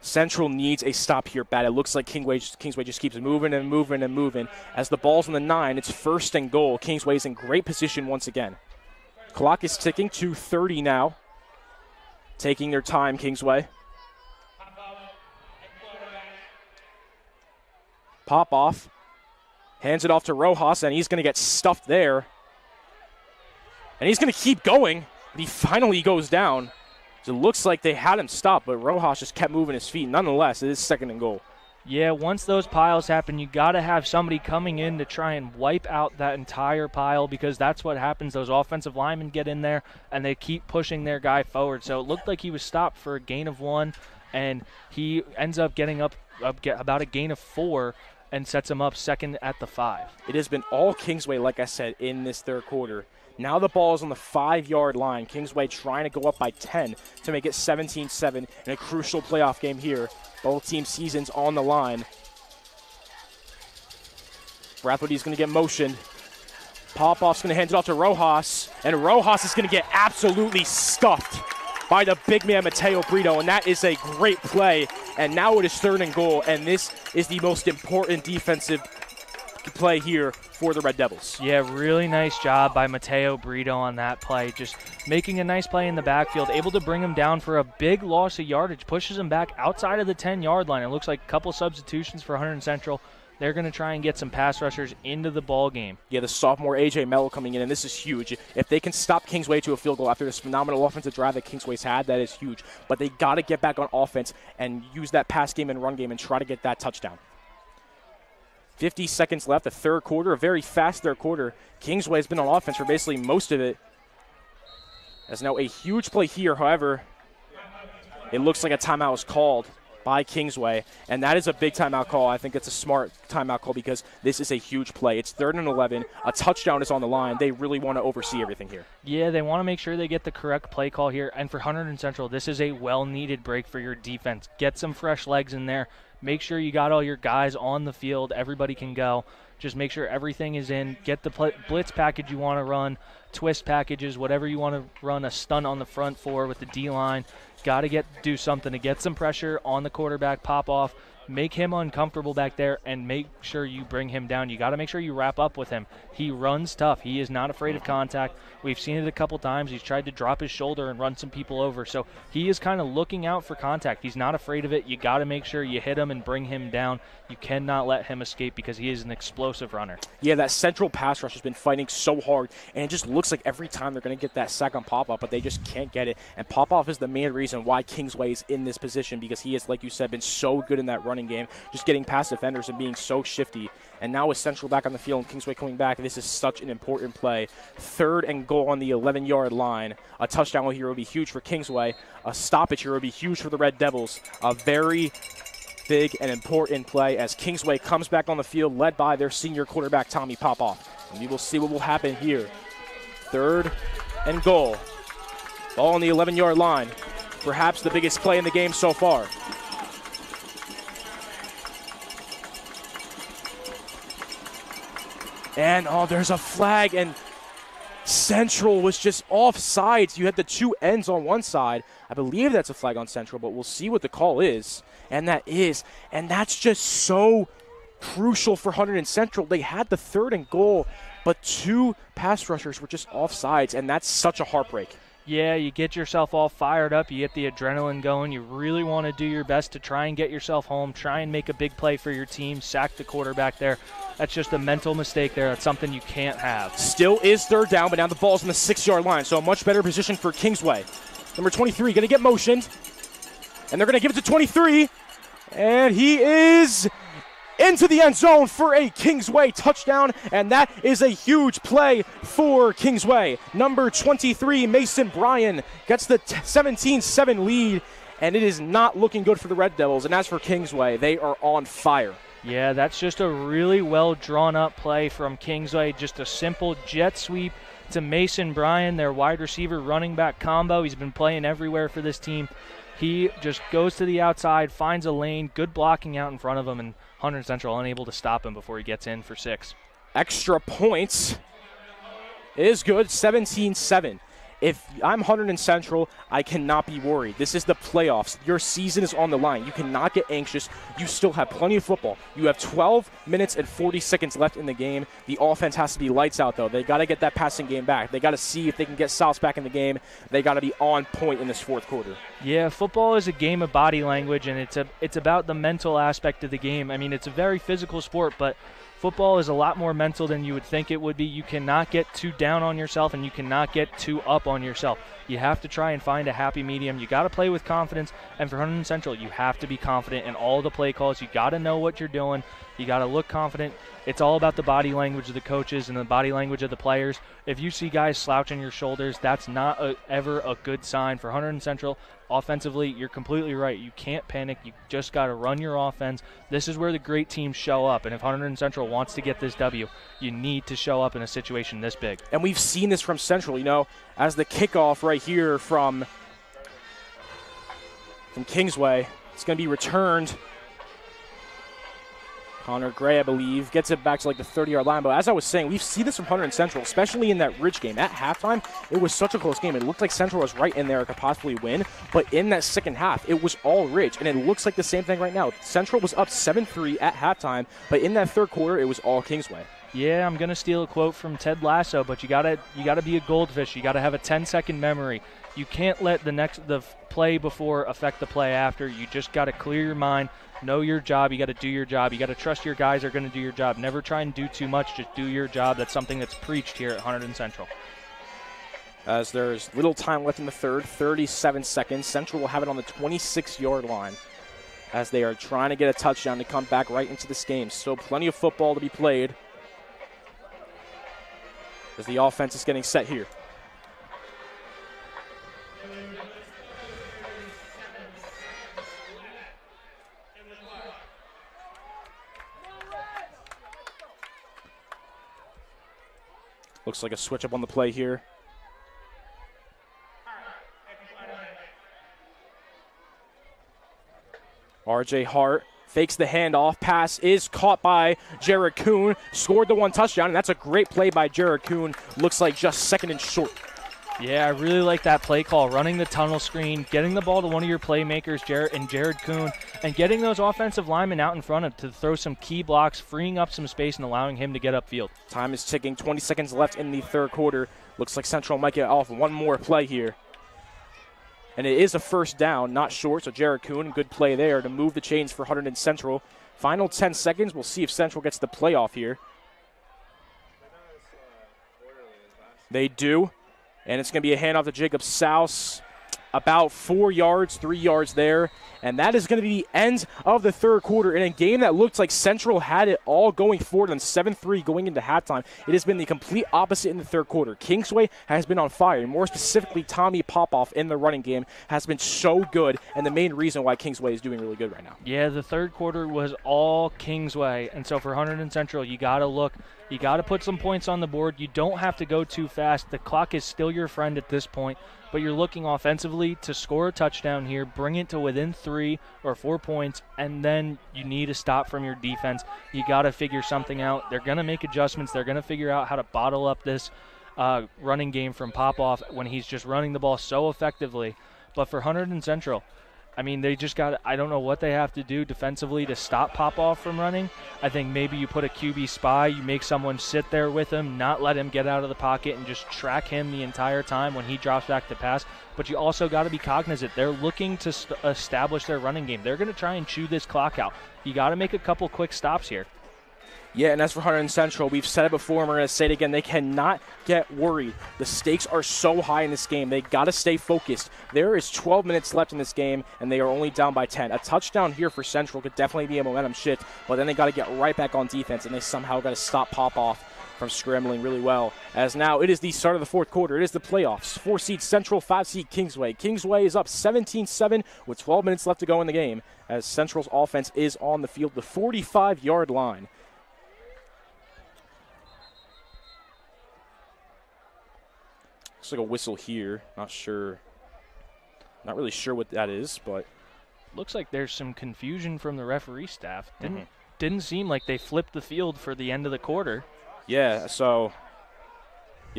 Speaker 5: Central needs a stop here bad. It looks like Kingsway just keeps moving and moving and moving. As the ball's on the 9, it's 1st and goal. Kingsway's in great position once again. Clock is ticking, 2:30 now. Taking their time, Kingsway. Popoff hands it off to Rojas, and he's going to get stuffed there. And he's going to keep going, but he finally goes down. So it looks like they had him stopped, but Rojas just kept moving his feet. Nonetheless, it is 2nd and goal.
Speaker 6: Yeah, once those piles happen, you got to have somebody coming in to try and wipe out that entire pile, because that's what happens. Those offensive linemen get in there, and they keep pushing their guy forward. So it looked like he was stopped for a gain of 1, and he ends up getting up about a gain of 4 and sets him up 2nd at the 5.
Speaker 5: It has been all Kingsway, like I said, in this 3rd quarter. Now the ball is on the 5-yard line. Kingsway trying to go up by 10 to make it 17-7 in a crucial playoff game here. Both team seasons on the line. Brathwaite's going to get motioned. Popoff's going to hand it off to Rojas, and Rojas is going to get absolutely stuffed by the big man Mateo Brito, and that is a great play. And now it is 3rd and goal, and this is the most important defensive play here for the Red Devils.
Speaker 6: Yeah, really nice job by Mateo Brito on that play. Just making a nice play in the backfield, able to bring him down for a big loss of yardage, pushes him back outside of the 10-yard line. It looks like a couple substitutions for Hunterdon Central. They're going to try and get some pass rushers into the ball game.
Speaker 5: Yeah, the sophomore A.J. Mello coming in, and this is huge. If they can stop Kingsway to a field goal after this phenomenal offensive drive that Kingsway's had, that is huge. But they got to get back on offense and use that pass game and run game and try to get that touchdown. 50 seconds left, the 3rd quarter, a very fast 3rd quarter. Kingsway's been on offense for basically most of it. There's now a huge play here, however. It looks like a timeout was called by Kingsway, and that is a big timeout call. I think it's a smart timeout call because this is a huge play. It's 3rd and 11. A touchdown is on the line. They really want to oversee everything here.
Speaker 6: Yeah, they want to make sure they get the correct play call here, and for Hunterdon Central, this is a well-needed break for your defense. Get some fresh legs in there. Make sure you got all your guys on the field. Everybody can go. Just make sure everything is in. Get the blitz package you want to run, twist packages, whatever you want to run a stunt on the front for with the D-line. Got to do something to get some pressure on the quarterback, pop off, make him uncomfortable back there, and make sure you bring him down. You got to make sure you wrap up with him. He runs tough. He is not afraid of contact. We've seen it a couple times. He's tried to drop his shoulder and run some people over. So he is kind of looking out for contact. He's not afraid of it. You got to make sure you hit him and bring him down. You cannot let him escape because he is an explosive runner.
Speaker 5: Yeah, that central pass rush has been fighting so hard, and it just looks like every time they're going to get that sack on Popoff, but they just can't get it. And Popoff is the main reason why Kingsway is in this position, because he has, like you said, been so good in that running game, just getting past defenders and being so shifty. And now with Central back on the field and Kingsway coming back, this is such an important play. 3rd and goal on the 11-yard line. A touchdown here would be huge for Kingsway. A stoppage here would be huge for the Red Devils. A very big and important play as Kingsway comes back on the field, led by their senior quarterback, Tommy Popoff. And we will see what will happen here. 3rd and goal. Ball on the 11-yard line. Perhaps the biggest play in the game so far. And, there's a flag, and Central was just off sides. You had the 2 ends on one side. I believe that's a flag on Central, but we'll see what the call is. And that's just so crucial for Hunterdon Central. They had the 3rd and goal, but 2 pass rushers were just off sides, and that's such a heartbreak.
Speaker 6: Yeah, you get yourself all fired up. You get the adrenaline going. You really want to do your best to try and get yourself home, try and make a big play for your team, sack the quarterback there. That's just a mental mistake there. That's something you can't have.
Speaker 5: Still is 3rd down, but now the ball's on the 6-yard line, so a much better position for Kingsway. Number 23 going to get motioned, and they're going to give it to 23, and he is into the end zone for a Kingsway touchdown, and that is a huge play for Kingsway. Number 23, Mason Bryan, gets the 17-7 lead, and it is not looking good for the Red Devils. And as for Kingsway, they are on fire.
Speaker 6: Yeah, that's just a really well drawn up play from Kingsway. Just a simple jet sweep to Mason Bryan, their wide receiver running back combo. He's been playing everywhere for this team. He just goes to the outside, finds a lane, good blocking out in front of him, and Hunterdon Central unable to stop him before he gets in for 6.
Speaker 5: Extra points is good, 17-7. If I'm Hunterdon Central, I cannot be worried. This is the playoffs. Your season is on the line. You cannot get anxious. You still have plenty of football. You have 12 minutes and 40 seconds left in the game. The offense has to be lights out, though. They got to get that passing game back. They got to see if they can get South back in the game. They got to be on point in this 4th quarter.
Speaker 6: Yeah, football is a game of body language, and it's about the mental aspect of the game. I mean, it's a very physical sport, but football is a lot more mental than you would think it would be. You cannot get too down on yourself, and you cannot get too up on yourself. You have to try and find a happy medium. You got to play with confidence. And for Hunterdon Central, you have to be confident in all the play calls. You got to know what you're doing. You got to look confident. It's all about the body language of the coaches and the body language of the players. If you see guys slouching your shoulders, that's not ever a good sign. For Hunterdon Central, offensively, you're completely right. You can't panic. You just got to run your offense. This is where the great teams show up. And if Hunterdon Central wants to get this W, you need to show up in a situation this big.
Speaker 5: And we've seen this from Central, you know, as the kickoff right here from Kingsway. It's going to be returned. Connor Gray, I believe, gets it back to like the 30-yard line. But as I was saying, we've seen this from Hunterdon Central, especially in that Ridge game. At halftime, it was such a close game. It looked like Central was right in there, could possibly win. But in that second half, it was all Ridge. And it looks like the same thing right now. Central was up 7-3 at halftime. But in that third quarter, it was all Kingsway.
Speaker 6: Yeah, I'm going to steal a quote from Ted Lasso, but you gotta be a goldfish. You got to have a 10-second memory. You can't let the play before affect the play after. You just got to clear your mind, know your job. You got to do your job. You got to trust your guys are going to do your job. Never try and do too much. Just do your job. That's something that's preached here at Hunterdon Central.
Speaker 5: As there's little time left in the third, 37 seconds. Central will have it on the 26-yard line as they are trying to get a touchdown to come back right into this game. So plenty of football to be played as the offense is getting set here. Looks like a switch up on the play here. R.J. Hart fakes the handoff. Pass is caught by Jared Kuhn. Scored the one touchdown, and that's a great play by Jared Kuhn. Looks like just second and short.
Speaker 6: Yeah, I really like that play call, running the tunnel screen, getting the ball to one of your playmakers, Jared Kuhn, and getting those offensive linemen out in front of to throw some key blocks, freeing up some space and allowing him to get upfield.
Speaker 5: Time is ticking. 20 seconds left in the third quarter. Looks like Central might get off one more play here. And it is a first down, not short, so Jared Kuhn, good play there to move the chains for Hunterdon Central. Final 10 seconds. We'll see if Central gets the playoff here. They do. And it's going to be a handoff to Jacob Souse. About 4 yards, 3 yards there. And that is going to be the end of the third quarter in a game that looked like Central had it all going forward on 7-3 going into halftime. It has been the complete opposite in the third quarter. Kingsway has been on fire. More specifically, Tommy Popoff in the running game has been so good, and the main reason why Kingsway is doing really good right now.
Speaker 6: Yeah, the third quarter was all Kingsway. And so for Hunterdon Central, you got to look. You got to put some points on the board. You don't have to go too fast. The clock is still your friend at this point. But you're looking offensively to score a touchdown here, bring it to within 3 or 4 points, and then you need a stop from your defense. You got to figure something out. They're going to make adjustments. They're going to figure out how to bottle up this running game from Popoff when he's just running the ball so effectively. But for Hunterdon Central, I mean, they just got – I don't know what they have to do defensively to stop Popoff from running. I think maybe you put a QB spy, you make someone sit there with him, not let him get out of the pocket, and just track him the entire time when he drops back to pass. But you also got to be cognizant. They're looking to establish their running game. They're going to try and chew this clock out. You got to make a couple quick stops here.
Speaker 5: Yeah, and as for Hunterdon Central, we've said it before and we're going to say it again. They cannot get worried. The stakes are so high in this game. They got to stay focused. There is 12 minutes left in this game, and they are only down by 10. A touchdown here for Central could definitely be a momentum shift, but then they got to get right back on defense, and they somehow got to stop Popoff from scrambling really well. As now it is the start of the fourth quarter. It is the playoffs. 4-seed Central, 5-seed Kingsway. Kingsway is up 17-7 with 12 minutes left to go in the game as Central's offense is on the field, the 45-yard line. Looks like a whistle here. Not really sure what that is, but
Speaker 6: looks like there's some confusion from the referee staff. Didn't seem like they flipped the field for the end of the quarter.
Speaker 5: Yeah, so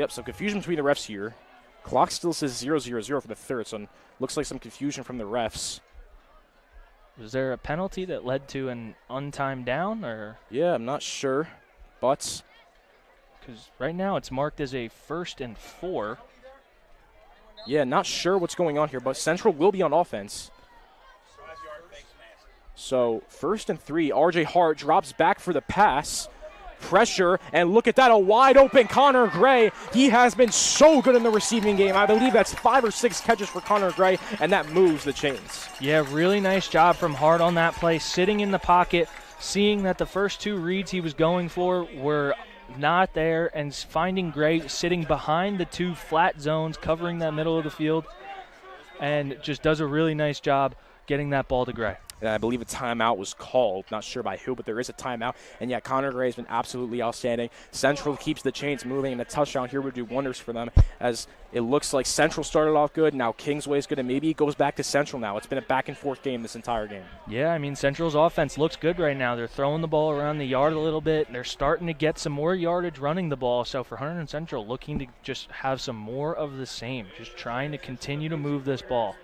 Speaker 5: some confusion between the refs here. Clock still says 0-0-0 for the third, so looks like some confusion from the refs.
Speaker 6: Was there a penalty that led to an untimed down, or?
Speaker 5: Yeah, I'm not sure, but
Speaker 6: because right now it's marked as a 1st and 4.
Speaker 5: Yeah, not sure what's going on here, but Central will be on offense. So 1st and 3, R.J. Hart drops back for the pass. pressure, and look at that, a wide open Connor Gray. He has been so good in the receiving game. I believe that's 5 or 6 catches for Connor Gray, and that moves the chains.
Speaker 6: Yeah, really nice job from Hart on that play, sitting in the pocket, seeing that the first 2 reads he was going for were not there, and finding Gray sitting behind the 2 flat zones, covering that middle of the field, and just does a really nice job getting that ball to Gray.
Speaker 5: And I believe a timeout was called. Not sure by who, but there is a timeout. And yeah, Connor Gray has been absolutely outstanding. Central keeps the chains moving, and a touchdown here would do wonders for them, as it looks like Central started off good. Now Kingsway is good, and maybe it goes back to Central now. It's been a back-and-forth game this entire game.
Speaker 6: Yeah, I mean, Central's offense looks good right now. They're throwing the ball around the yard a little bit. They're starting to get some more yardage running the ball. So for Hunterdon Central, looking to just have some more of the same, just trying to continue to move this ball.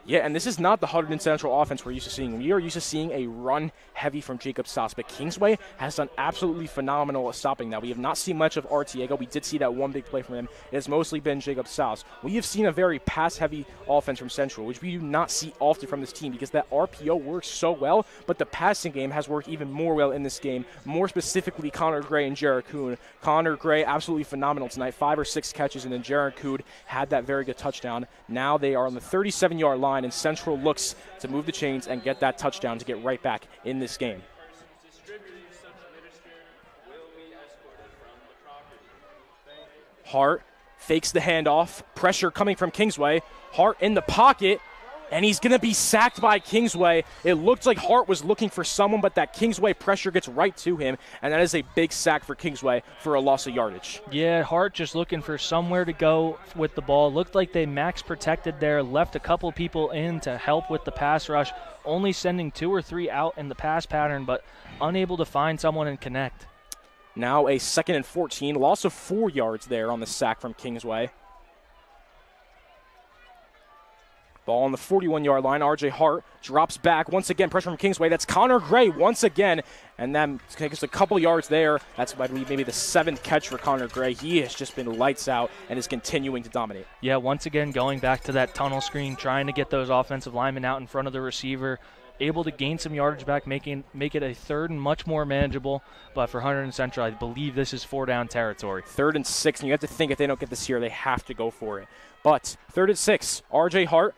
Speaker 5: Yeah, and this is not the Hunterdon Central offense we're used to seeing. We are used to seeing a run heavy from Jacob Sauce, but Kingsway has done absolutely phenomenal at stopping that. We have not seen much of Artiego. We did see that one big play from him. It has mostly been Jacob Sauce. We have seen a very pass-heavy offense from Central, which we do not see often from this team because that RPO works so well, but the passing game has worked even more well in this game, more specifically Connor Gray and Jared Kuhn. Connor Gray, absolutely phenomenal tonight, 5 or 6 catches, and then Jared Kuhn had that very good touchdown. Now they are on the 37-yard line, and Central looks to move the chains and get that touchdown to get right back in this game. Hart fakes the handoff. Pressure coming from Kingsway. Hart in the pocket, and he's going to be sacked by Kingsway. It looked like Hart was looking for someone, but that Kingsway pressure gets right to him, and that is a big sack for Kingsway for a loss of yardage.
Speaker 6: Yeah, Hart just looking for somewhere to go with the ball. Looked like they max protected there, left a couple people in to help with the pass rush, only sending 2 or 3 out in the pass pattern, but unable to find someone and connect.
Speaker 5: Now a 2nd and 14, loss of 4 yards there on the sack from Kingsway. Ball on the 41-yard line. R.J. Hart drops back. Once again, pressure from Kingsway. That's Connor Gray once again. And then takes a couple yards there. That's, I believe, maybe the 7th catch for Connor Gray. He has just been lights out and is continuing to dominate.
Speaker 6: Yeah, once again, going back to that tunnel screen, trying to get those offensive linemen out in front of the receiver. Able to gain some yardage back, make it a 3rd and much more manageable. But for Hunterdon Central, I believe this is 4-down territory.
Speaker 5: 3rd and 6, and you have to think if they don't get this here, they have to go for it. But 3rd and 6, R.J. Hart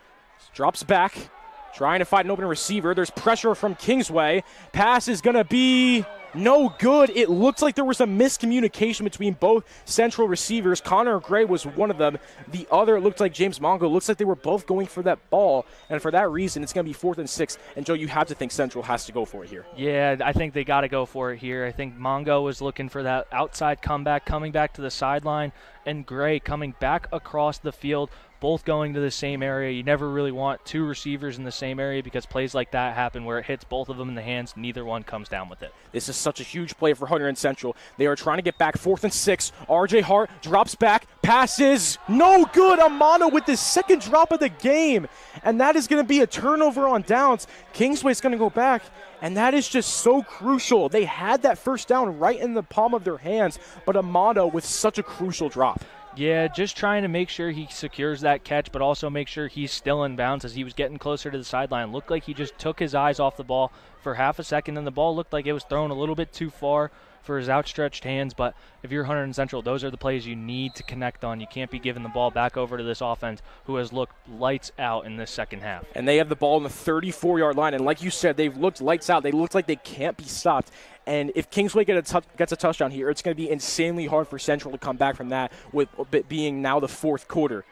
Speaker 5: drops back, trying to find an open receiver. There's pressure from Kingsway. Pass is going to be no good. It looks like there was a miscommunication between both Central receivers. Connor Gray was one of them. The other looked like James Mongo. Looks like they were both going for that ball. And for that reason, it's going to be 4th and 6. And, Joe, you have to think Central has to go for it here.
Speaker 6: Yeah, I think they got to go for it here. I think Mongo was looking for that outside comeback, coming back to the sideline, and Gray coming back across the field, both going to the same area. You never really want 2 receivers in the same area because plays like that happen where it hits both of them in the hands. Neither one comes down with it.
Speaker 5: This is such a huge play for Hunterdon Central. They are trying to get back 4th and 6. R.J. Hart drops back, passes, no good. Amano with his 2nd drop of the game. And that is going to be a turnover on downs. Kingsway's going to go back, and that is just so crucial. They had that 1st down right in the palm of their hands, but Amano with such a crucial drop.
Speaker 6: Yeah, just trying to make sure he secures that catch, but also make sure he's still in bounds as he was getting closer to the sideline. Looked like he just took his eyes off the ball for half a second, and the ball looked like it was thrown a little bit too far for his outstretched hands. But if you're Hunterdon Central, those are the plays you need to connect on. You can't be giving the ball back over to this offense who has looked lights out in this second half.
Speaker 5: And they have the ball on the 34-yard line, and like you said, they've looked lights out. They look like they can't be stopped. And if Kingsway gets a touchdown here, it's going to be insanely hard for Central to come back from that, with it being now the 4th quarter.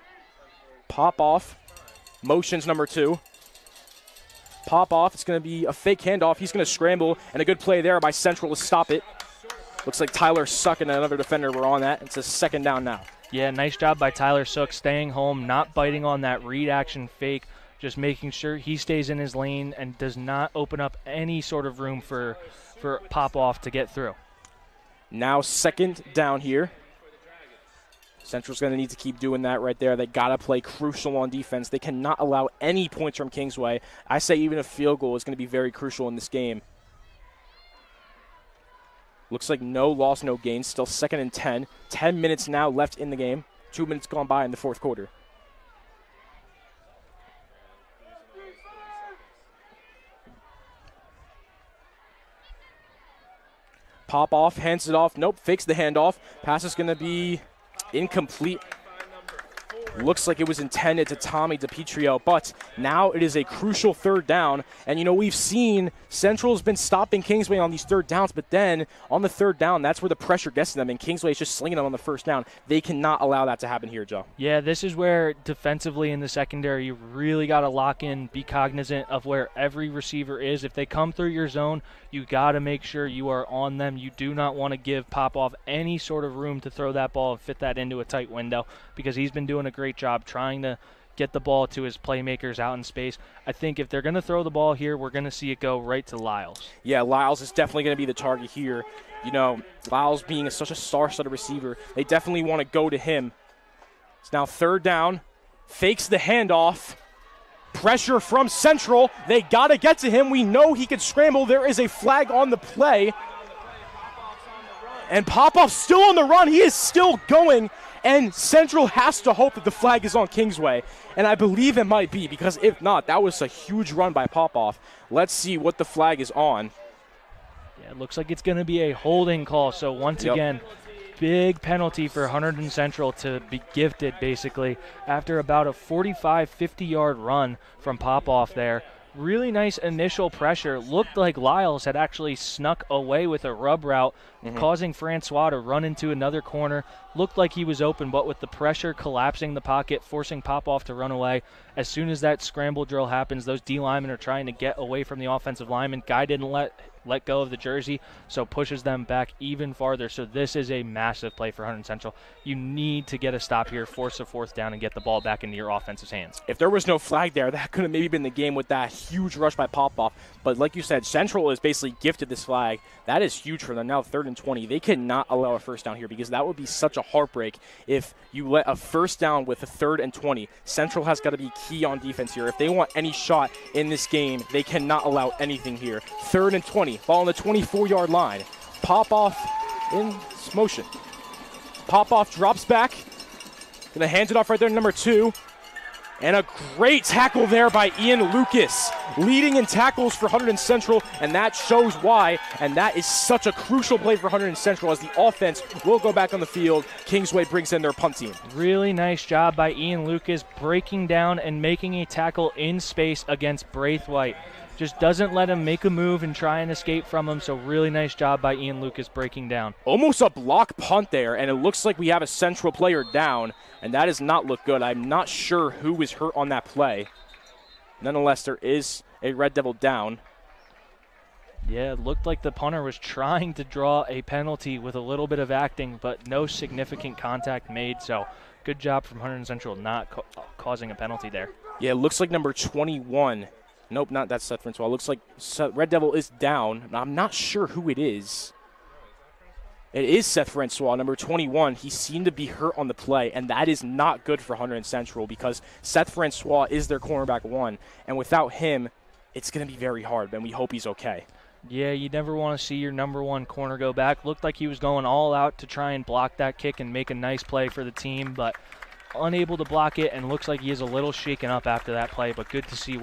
Speaker 5: Pop off. Motions number 2. Pop off. It's going to be a fake handoff. He's going to scramble, and a good play there by Central to stop it. Looks like Tyler Suck and another defender were on that. It's a 2nd down now.
Speaker 6: Yeah, nice job by Tyler Sook staying home, not biting on that read action fake, just making sure he stays in his lane and does not open up any sort of room for pop-off to get through.
Speaker 5: Now 2nd down here. Central's going to need to keep doing that right there. They got to play crucial on defense. They cannot allow any points from Kingsway. I say even a field goal is going to be very crucial in this game. Looks like no loss, no gain. Still 2nd and 10. 10 minutes now left in the game. 2 minutes gone by in the 4th quarter. Popoff hands it off. Nope, fakes the handoff. Pass is going to be incomplete. Looks like it was intended to Tommy DiPietro, but now it is a crucial third down. And, you know, we've seen Central's been stopping Kingsway on these third downs, but then on the third down, that's where the pressure gets to them, and Kingsway is just slinging them on the first down. They cannot allow that to happen here, Joe.
Speaker 6: Yeah, this is where defensively in the secondary, you really got to lock in, be cognizant of where every receiver is. If they come through your zone, you got to make sure you are on them. You do not want to give Popoff any sort of room to throw that ball and fit that into a tight window, because he's been doing a great job trying to get the ball to his playmakers out in space. I think if they're going to throw the ball here, we're going to see it go right to Lyles.
Speaker 5: Yeah, Lyles is definitely going to be the target here. You know, Lyles being such a star-studded receiver, they definitely want to go to him. It's now third down. Fakes the handoff. Pressure from Central. They got to get to him. We know he could scramble. There is a flag on the play. And Popoff's still on the run. He is still going. And Central has to hope that the flag is on Kingsway. And I believe it might be, because if not, that was a huge run by Popoff. Let's see what the flag is on.
Speaker 6: Yeah, it looks like it's going to be a holding call. So once again, big penalty for Hunterdon Central to be gifted, basically, after about a 45, 50-yard run from Popoff there. Really nice initial pressure. Looked like Lyles had actually snuck away with a rub route, causing Francois to run into another corner. Looked like he was open, but with the pressure collapsing the pocket, forcing Popoff to run away. As soon as that scramble drill happens, those D linemen are trying to get away from the offensive lineman. Guy didn't let go of the jersey, so pushes them back even farther. So this is a massive play for Hunterdon Central. You need to get a stop here, force a fourth down, and get the ball back into your offensive's hands.
Speaker 5: If there was no flag there, that could have maybe been the game with that huge rush by Popoff. But like you said, Central is basically gifted this flag. That is huge for them now, 3rd and 20. They cannot allow a first down here, because that would be such a heartbreak if you let a first down with a 3rd and 20. Central has got to be key on defense here. If they want any shot in this game, they cannot allow anything here. 3rd and 20, ball on the 24-yard line. Popoff in motion. Popoff drops back. Gonna hand it off right there to number 2. And a great tackle there by Ian Lucas, leading in tackles for Hunterdon Central, and that shows why. And that is such a crucial play for Hunterdon Central, as the offense will go back on the field. Kingsway brings in their punt team.
Speaker 6: Really nice job by Ian Lucas, breaking down and making a tackle in space against Braithwaite. Just doesn't let him make a move and try and escape from him, so really nice job by Ian Lucas breaking down.
Speaker 5: Almost a block punt there, and it looks like we have a Central player down, and that does not look good. I'm not sure who was hurt on that play. Nonetheless, there is a Red Devil down.
Speaker 6: Yeah, it looked like the punter was trying to draw a penalty with a little bit of acting, but no significant contact made, so good job from Hunterdon Central not causing a penalty there.
Speaker 5: Yeah, it looks like number 21. Nope, not that Seth Francois. Looks like Red Devil is down. I'm not sure who it is. It is Seth Francois, number 21. He seemed to be hurt on the play, and that is not good for Hunterdon Central, because Seth Francois is their cornerback 1, and without him, it's going to be very hard, and we hope he's okay.
Speaker 6: Yeah, you never want to see your number 1 corner go back. Looked like he was going all out to try and block that kick and make a nice play for the team, but unable to block it, and looks like he is a little shaken up after that play, but good to see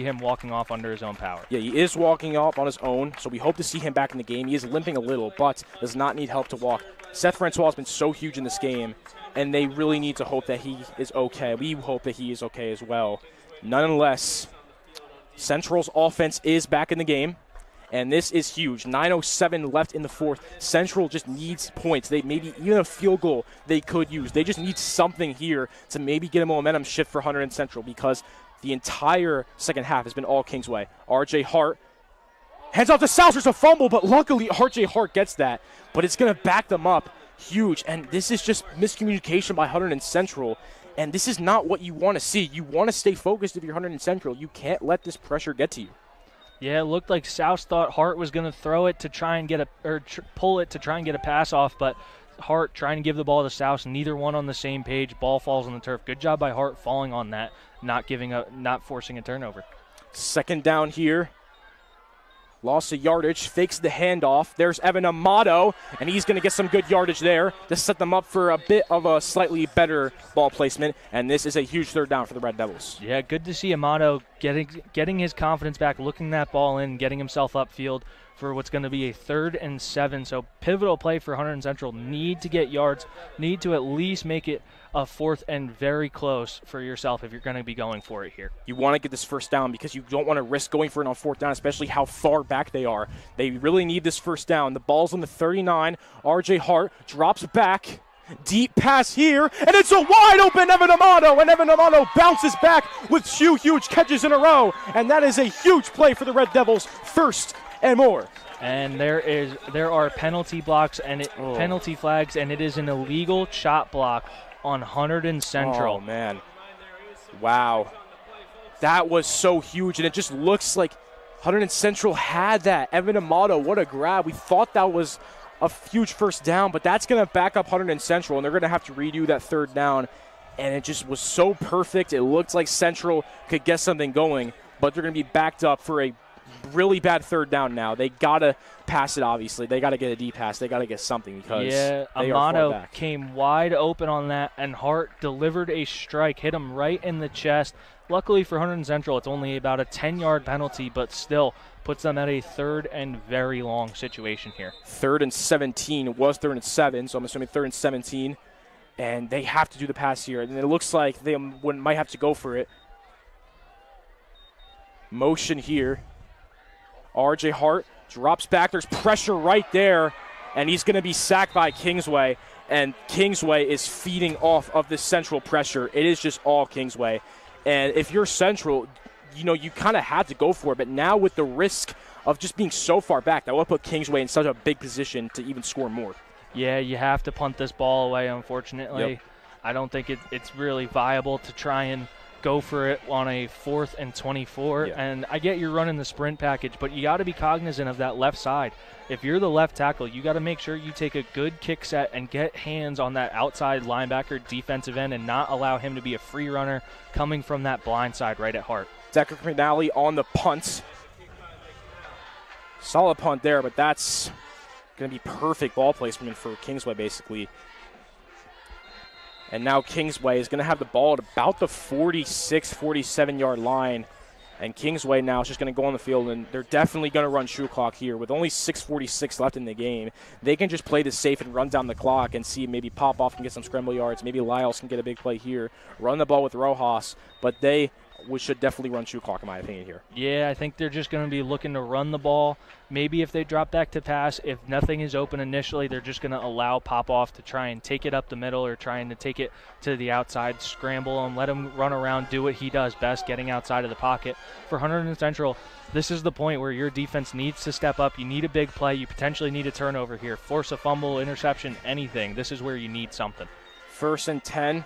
Speaker 6: him walking off under his own power.
Speaker 5: Yeah, he is walking off on his own, so we hope to see him back in the game. He is limping a little, but does not need help to walk. Seth Francois has been so huge in this game, and they really need to hope that he is okay. We hope that he is okay as well. Nonetheless, Central's offense is back in the game, and this is huge. 9:07 left in the 4th. Central just needs points. They maybe even a field goal they could use. They just need something here to maybe get a momentum shift for Hunterdon Central, because the entire second half has been all Kingsway. R.J. Hart hands off to South. There's a fumble, but luckily R.J. Hart gets that. But it's going to back them up huge, and this is just miscommunication by Hunterdon Central. And this is not what you want to see. You want to stay focused if you're Hunterdon Central. You can't let this pressure get to you.
Speaker 6: Yeah, it looked like South thought Hart was going to throw it to try and get pull it to try and get a pass off, but Hart trying to give the ball to South, neither one on the same page. Ball falls on the turf. Good job by Hart falling on that, not forcing a turnover.
Speaker 5: 2nd down here. Loss of yardage, fakes the handoff. There's Evan Amato, and he's going to get some good yardage there to set them up for a bit of a slightly better ball placement, and this is a huge 3rd down for the Red Devils.
Speaker 6: Yeah, good to see Amato getting his confidence back, looking that ball in, getting himself upfield. for what's going to be a 3rd and 7. So pivotal play for Hunterdon Central. Need to get yards, need to at least make it a 4th and very close for yourself if you're going to be going for it here.
Speaker 5: You want to get this first down because you don't want to risk going for it on 4th down, especially how far back they are. They really need this first down. The ball's on the 39. RJ Hart drops back. Deep pass here, and it's a wide open Evan Amato, and Evan Amato bounces back with 2 huge catches in a row, and that is a huge play for the Red Devils, 1st and more.
Speaker 6: And there are penalty blocks and penalty flags, and it is an illegal shot block on Hunterdon Central.
Speaker 5: Oh, man. Wow. That was so huge, and it just looks like Hunterdon Central had that. Evan Amato, what a grab. We thought that was a huge first down, but that's going to back up Hunterdon Central, and they're going to have to redo that 3rd down, and it just was so perfect. It looked like Central could get something going, but they're going to be backed up for a really bad 3rd down now. They got to pass it, obviously. They got to get a deep pass. They got to get something because they
Speaker 6: Amato came wide open on that, and Hart delivered a strike, hit him right in the chest. Luckily for Hunterdon Central, it's only about a 10-yard penalty, but still puts them at a 3rd and very long situation here.
Speaker 5: 3rd and 17. It was 3rd and 7, so I'm assuming 3rd and 17. And they have to do the pass here. And it looks like they might have to go for it. Motion here. RJ Hart drops back. There's pressure right there. And he's going to be sacked by Kingsway. And Kingsway is feeding off of this Central pressure. It is just all Kingsway. And if you're Central, you know, you kind of had to go for it. But now with the risk of just being so far back, that will put Kingsway in such a big position to even score more.
Speaker 6: Yeah, you have to punt this ball away, unfortunately.
Speaker 5: Yep.
Speaker 6: I don't think it's really viable to try and go for it on a 4th and 24.
Speaker 5: Yeah.
Speaker 6: And I get you're running the sprint package, but you got to be cognizant of that left side. If you're the left tackle, you got to make sure you take a good kick set and get hands on that outside linebacker defensive end and not allow him to be a free runner coming from that blind side right at Hart.
Speaker 5: Decker McNally on the punt. Solid punt there, but that's going to be perfect ball placement for Kingsway, basically. And now Kingsway is going to have the ball at about the 46, 47-yard line. And Kingsway now is just going to go on the field, and they're definitely going to run shoe clock here. With only 6:46 left in the game, they can just play this safe and run down the clock and see maybe pop off and get some scramble yards. Maybe Lyles can get a big play here, run the ball with Rojas, but we should definitely run shoe clock, in my opinion, here.
Speaker 6: Yeah, I think they're just going to be looking to run the ball. Maybe if they drop back to pass, if nothing is open initially, they're just going to allow Popoff to try and take it up the middle or trying to take it to the outside, scramble him, let him run around, do what he does best, getting outside of the pocket. For Hunterdon Central, this is the point where your defense needs to step up. You need a big play. You potentially need a turnover here. Force a fumble, interception, anything. This is where you need something.
Speaker 5: 1st and 10.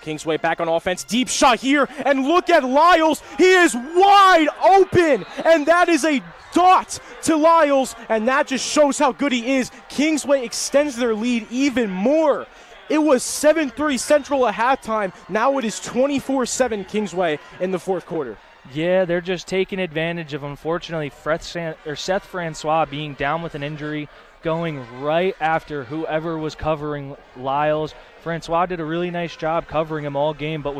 Speaker 5: Kingsway back on offense. Deep shot here. And look at Lyles. He is wide open. And that is a dot to Lyles. And that just shows how good he is. Kingsway extends their lead even more. It was 7-3 Central at halftime. Now it is 24-7 Kingsway in the 4th quarter.
Speaker 6: Yeah, they're just taking advantage of, unfortunately, Seth Francois being down with an injury, going right after whoever was covering Lyles. Francois did a really nice job covering him all game, but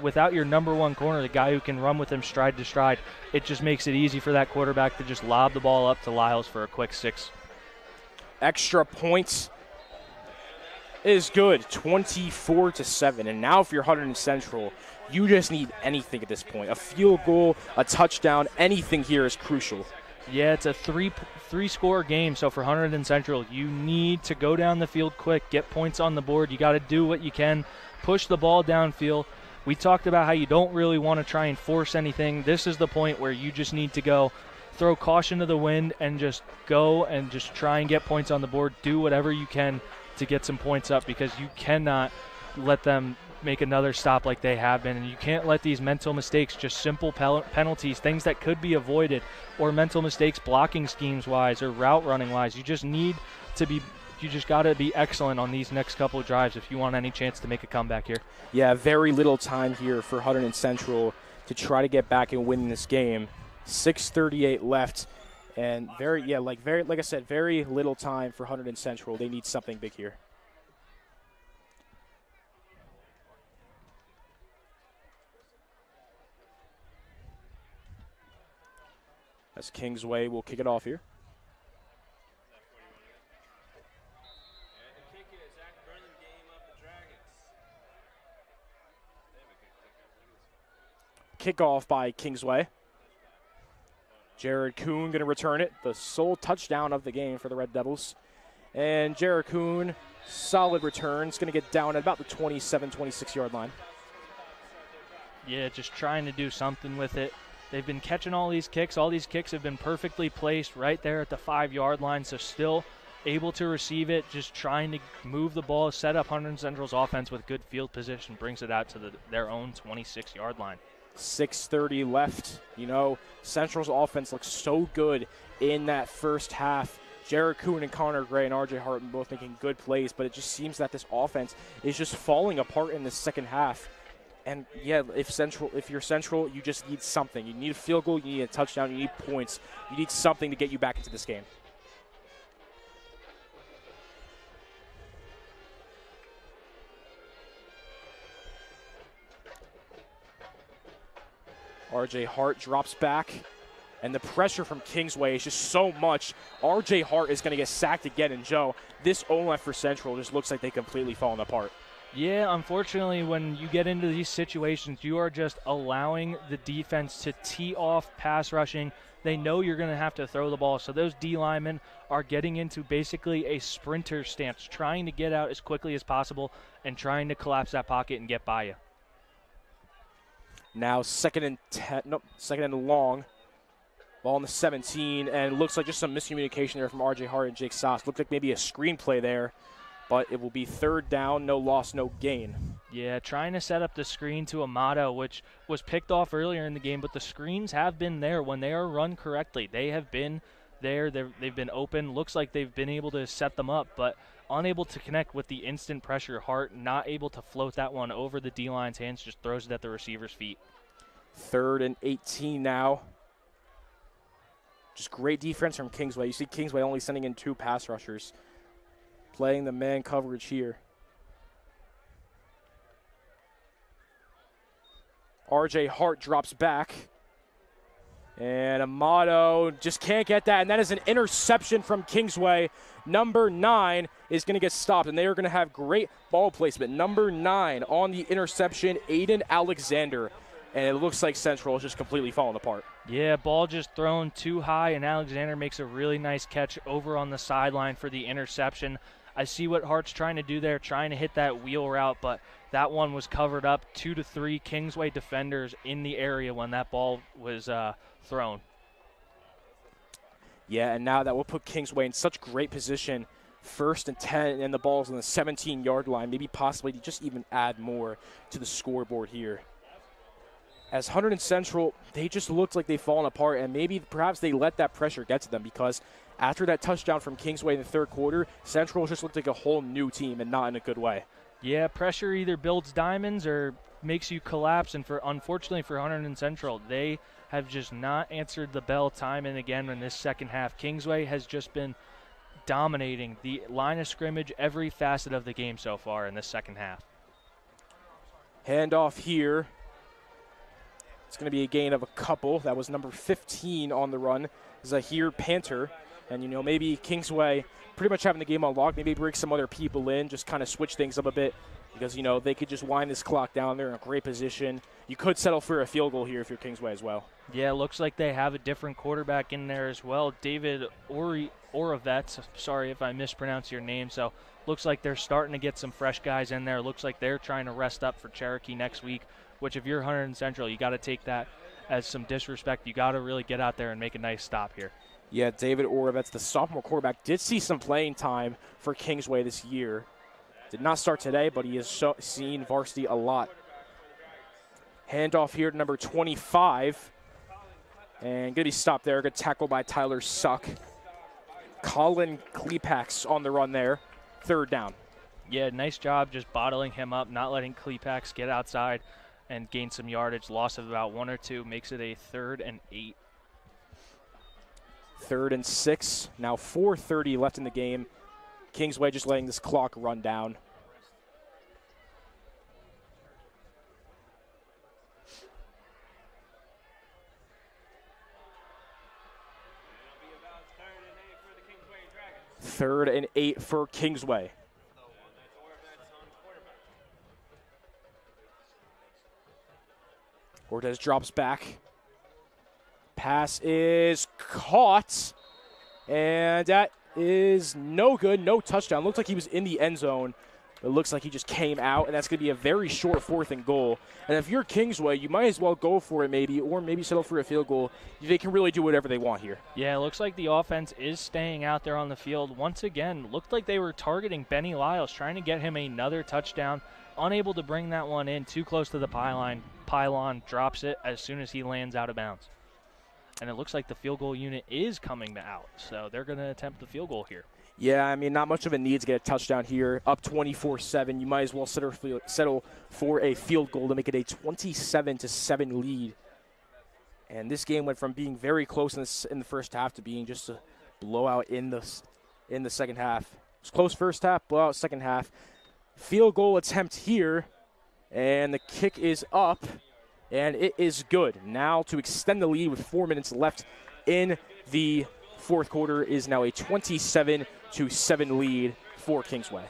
Speaker 6: without your number 1 corner, the guy who can run with him stride to stride, it just makes it easy for that quarterback to just lob the ball up to Lyles for a quick 6.
Speaker 5: Extra points is good, 24-7. And now if you're Hunterdon Central, you just need anything at this point. A field goal, a touchdown, anything here is crucial.
Speaker 6: Yeah, it's a three-score game, so for Hunterdon Central, you need to go down the field quick, get points on the board. You got to do what you can, push the ball downfield. We talked about how you don't really want to try and force anything. This is the point where you just need to go, throw caution to the wind, and just go and just try and get points on the board. Do whatever you can to get some points up, because you cannot let them make another stop like they have been, and you can't let these mental mistakes, just simple penalties, things that could be avoided, or mental mistakes blocking schemes wise or route running wise. You just got to be excellent on these next couple of drives if you want any chance to make a comeback here.
Speaker 5: Yeah, very little time here for Hunterdon Central to try to get back and win this game. 6:38 left, and like I said, very little time for Hunterdon Central. They need something big here. As Kingsway will kick it off here. kickoff by Kingsway. Jared Kuhn going to return it, the sole touchdown of the game for the Red Devils. And Jared Kuhn, solid return. It's going to get down at about the 27, 26-yard line.
Speaker 6: Yeah, just trying to do something with it. They've been catching all these kicks. All these kicks have been perfectly placed right there at the 5-yard line, so still able to receive it, just trying to move the ball, set up Hunterdon Central's offense with good field position, brings it out to their own 26-yard line.
Speaker 5: 6:30 left. You know, Central's offense looks so good in that first half. Jared Kuhn and Connor Gray and R.J. Hart both making good plays, but it just seems that this offense is just falling apart in the second half. And, yeah, if you're Central, you just need something. You need a field goal, you need a touchdown, you need points. You need something to get you back into this game. R.J. Hart drops back, and the pressure from Kingsway is just so much. R.J. Hart is going to get sacked again, and Joe, this O-line for Central just looks like they completely fallen apart.
Speaker 6: Yeah, unfortunately, when you get into these situations, you are just allowing the defense to tee off pass rushing. They know you're going to have to throw the ball, so those D linemen are getting into basically a sprinter stance, trying to get out as quickly as possible and trying to collapse that pocket and get by you.
Speaker 5: Now second and long. Ball on the 17, and it looks like just some miscommunication there from R.J. Hart and Jake Sauce. Looked like maybe a screenplay there, but it will be third down, no loss, no gain.
Speaker 6: Yeah, trying to set up the screen to Amato, which was picked off earlier in the game, but the screens have been there when they are run correctly. They have been there. They've been open. Looks like they've been able to set them up, but unable to connect with the instant pressure. Hart not able to float that one over the D-line's hands, just throws it at the receiver's feet. 3rd and 18 now. Just great defense from Kingsway. You see Kingsway only sending in 2 pass rushers, playing the man coverage here. R.J. Hart drops back. And Amato just can't get that. And that is an interception from Kingsway. Number 9 is going to get stopped, and they are going to have great ball placement. Number 9 on the interception, Aiden Alexander. And it looks like Central is just completely falling apart. Yeah, ball just thrown too high, and Alexander makes a really nice catch over on the sideline for the interception. I see what Hart's trying to do there, trying to hit that wheel route, but that one was covered up. 2 to 3 Kingsway defenders in the area when that ball was thrown.
Speaker 5: Yeah, and now that will put Kingsway in such great position. 1st and 10, and the ball's on the 17-yard line. Maybe possibly to just even add more to the scoreboard here. As Hunterdon Central, they just looked like they've fallen apart, and maybe perhaps they let that pressure get to them, because after that touchdown from Kingsway in the 3rd quarter, Central just looked like a whole new team, and not in a good way.
Speaker 6: Yeah, pressure either builds diamonds or makes you collapse, and unfortunately for Hunterdon Central, they have just not answered the bell time and again in this second half. Kingsway has just been dominating the line of scrimmage, every facet of the game so far in this second half.
Speaker 5: Handoff here. It's going to be a gain of a couple. That was number 15 on the run, Zahir Panther. And, you know, maybe Kingsway pretty much having the game on lock. Maybe bring some other people in, just kind of switch things up a bit, because, you know, they could just wind this clock down. They're in a great position. You could settle for a field goal here if you're Kingsway as well.
Speaker 6: Yeah, looks like they have a different quarterback in there as well. David Oravets, sorry if I mispronounce your name. So looks like they're starting to get some fresh guys in there. Looks like they're trying to rest up for Cherokee next week, which if you're Hunterdon Central, you got to take that as some disrespect. You got to really get out there and make a nice stop here.
Speaker 5: Yeah, David Oravets, the sophomore quarterback, did see some playing time for Kingsway this year. Did not start today, but he has seen varsity a lot. Handoff here to number 25. And going to be stopped there. Good tackle by Tyler Suck. Colin Klepax on the run there. 3rd down.
Speaker 6: Yeah, nice job just bottling him up, not letting Klepax get outside and gain some yardage. Loss of about 1 or 2 makes it a 3rd and 8.
Speaker 5: 3rd and 6. Now 4:30 left in the game. Kingsway just letting this clock run down. Third and 8 for Kingsway. Cortez drops back. Pass is caught. And that is no good, no touchdown. Looks like he was in the end zone. It looks like he just came out, and that's going to be a very short 4th and goal. And if you're Kingsway, you might as well go for it maybe, or maybe settle for a field goal. They can really do whatever they want here.
Speaker 6: Yeah, it looks like the offense is staying out there on the field. Once again, looked like they were targeting Benny Lyles, trying to get him another touchdown. Unable to bring that one in, too close to the pylon. Pylon drops it as soon as he lands out of bounds. And it looks like the field goal unit is coming out, so they're going to attempt the field goal here.
Speaker 5: Yeah, I mean, not much of a need to get a touchdown here. Up 24-7, you might as well settle for a field goal to make it a 27-7 lead. And this game went from being very close in the first half to being just a blowout in the second half. It was close first half, blowout second half. Field goal attempt here, and the kick is up, and it is good. Now to extend the lead with 4 minutes left in the fourth quarter is now a 27-7 lead for Kingsway.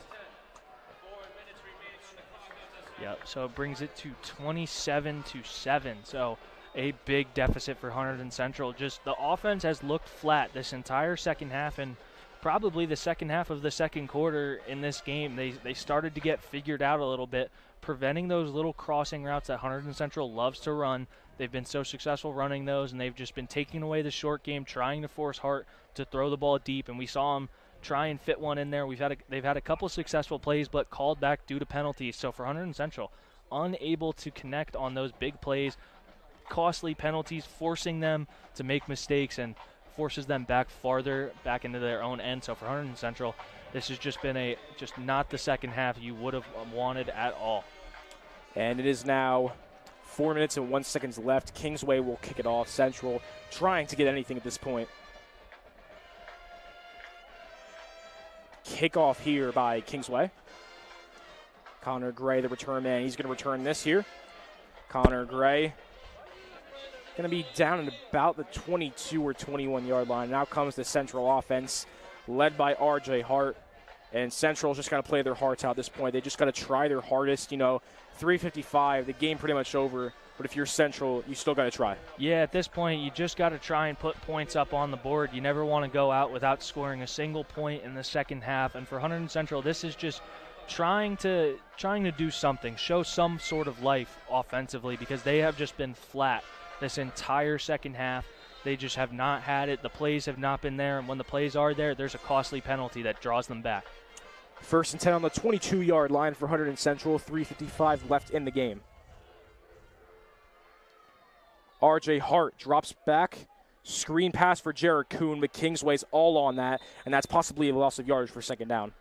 Speaker 6: Yep, so it brings it to 27-7. So a big deficit for Hunterdon Central. Just the offense has looked flat this entire second half, and probably the second half of the second quarter in this game. They started to get figured out a little bit, preventing those little crossing routes that Hunterdon Central loves to run. They've been so successful running those, and they've just been taking away the short game, trying to force Hart to throw the ball deep, and we saw them try and fit one in there. They've had a couple successful plays, but called back due to penalties. So for Hunterdon Central, unable to connect on those big plays, costly penalties, forcing them to make mistakes and forces them farther back into their own end. So for Hunterdon Central, this has just been just not the second half you would have wanted at all.
Speaker 5: And it is now 4 minutes and 1 second left. Kingsway will kick it off. Central trying to get anything at this point. Kickoff here by Kingsway. Connor Gray, the return man. He's going to return this here. Connor Gray going to be down at about the 22 or 21 yard line. Now comes the Central offense led by RJ Hart. And Central's just got to play their hearts out at this point. They just got to try their hardest. 3:55, the game pretty much over. But if you're Central, you still got to try.
Speaker 6: Yeah, at this point, you just got to try and put points up on the board. You never want to go out without scoring a single point in the second half. And for Hunterdon Central, this is just trying to do something, show some sort of life offensively, because they have just been flat this entire second half. They just have not had it. The plays have not been there. And when the plays are there, there's a costly penalty that draws them back.
Speaker 5: 1st and 10 on the 22-yard line for Hunterdon Central. 3:55 left in the game. RJ Hart drops back. Screen pass for Jared Kuhn, but Kingsway's all on that, and that's possibly a loss of yardage for second down.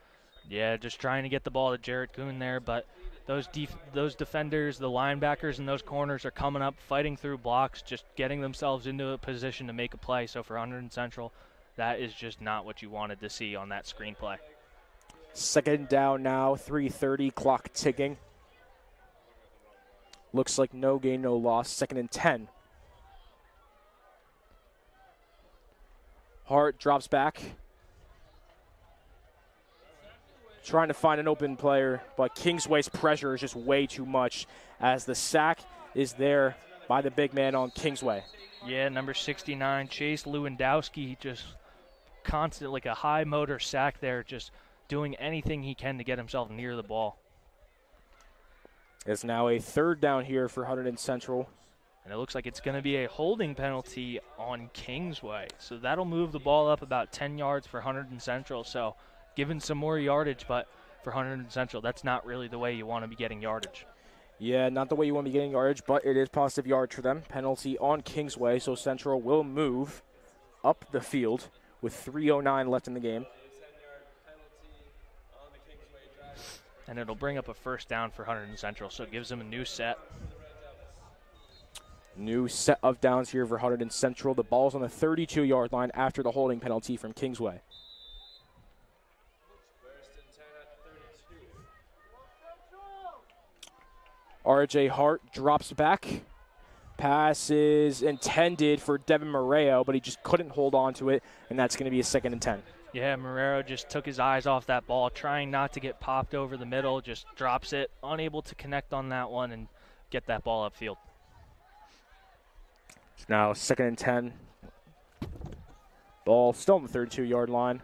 Speaker 6: Yeah, just trying to get the ball to Jared Kuhn there, but those defenders, the linebackers, and those corners are coming up, fighting through blocks, just getting themselves into a position to make a play. So for Hunterdon Central, that is just not what you wanted to see on that screen play.
Speaker 5: Second down now, 3:30, clock ticking. Looks like no gain, no loss. 2nd and 10. Hart drops back. Trying to find an open player, but Kingsway's pressure is just way too much as the sack is there by the big man on Kingsway.
Speaker 6: Yeah, number 69, Chase Lewandowski, just constant, like a high motor sack there, just doing anything he can to get himself near the ball.
Speaker 5: It's now a 3rd down here for Hunterdon Central.
Speaker 6: And it looks like it's going to be a holding penalty on Kingsway. So that'll move the ball up about 10 yards for Hunterdon Central. So given some more yardage, but for Hunterdon Central, that's not really the way you want to be getting yardage.
Speaker 5: Yeah, not the way you want to be getting yardage, but it is positive yardage for them. Penalty on Kingsway, so Central will move up the field with 3:09 left in the game.
Speaker 6: And it'll bring up a 1st down for Hunterdon Central, so it gives them a new set.
Speaker 5: New set of downs here for Hunterdon Central. The ball's on the 32-yard line after the holding penalty from Kingsway. RJ Hart drops back. Pass is intended for Devin Moreo, but he just couldn't hold on to it, and that's going to be a 2nd and 10.
Speaker 6: Yeah, Marrero just took his eyes off that ball, trying not to get popped over the middle, just drops it, unable to connect on that one and get that ball upfield.
Speaker 5: It's now 2nd and 10. Ball still on the 32-yard line.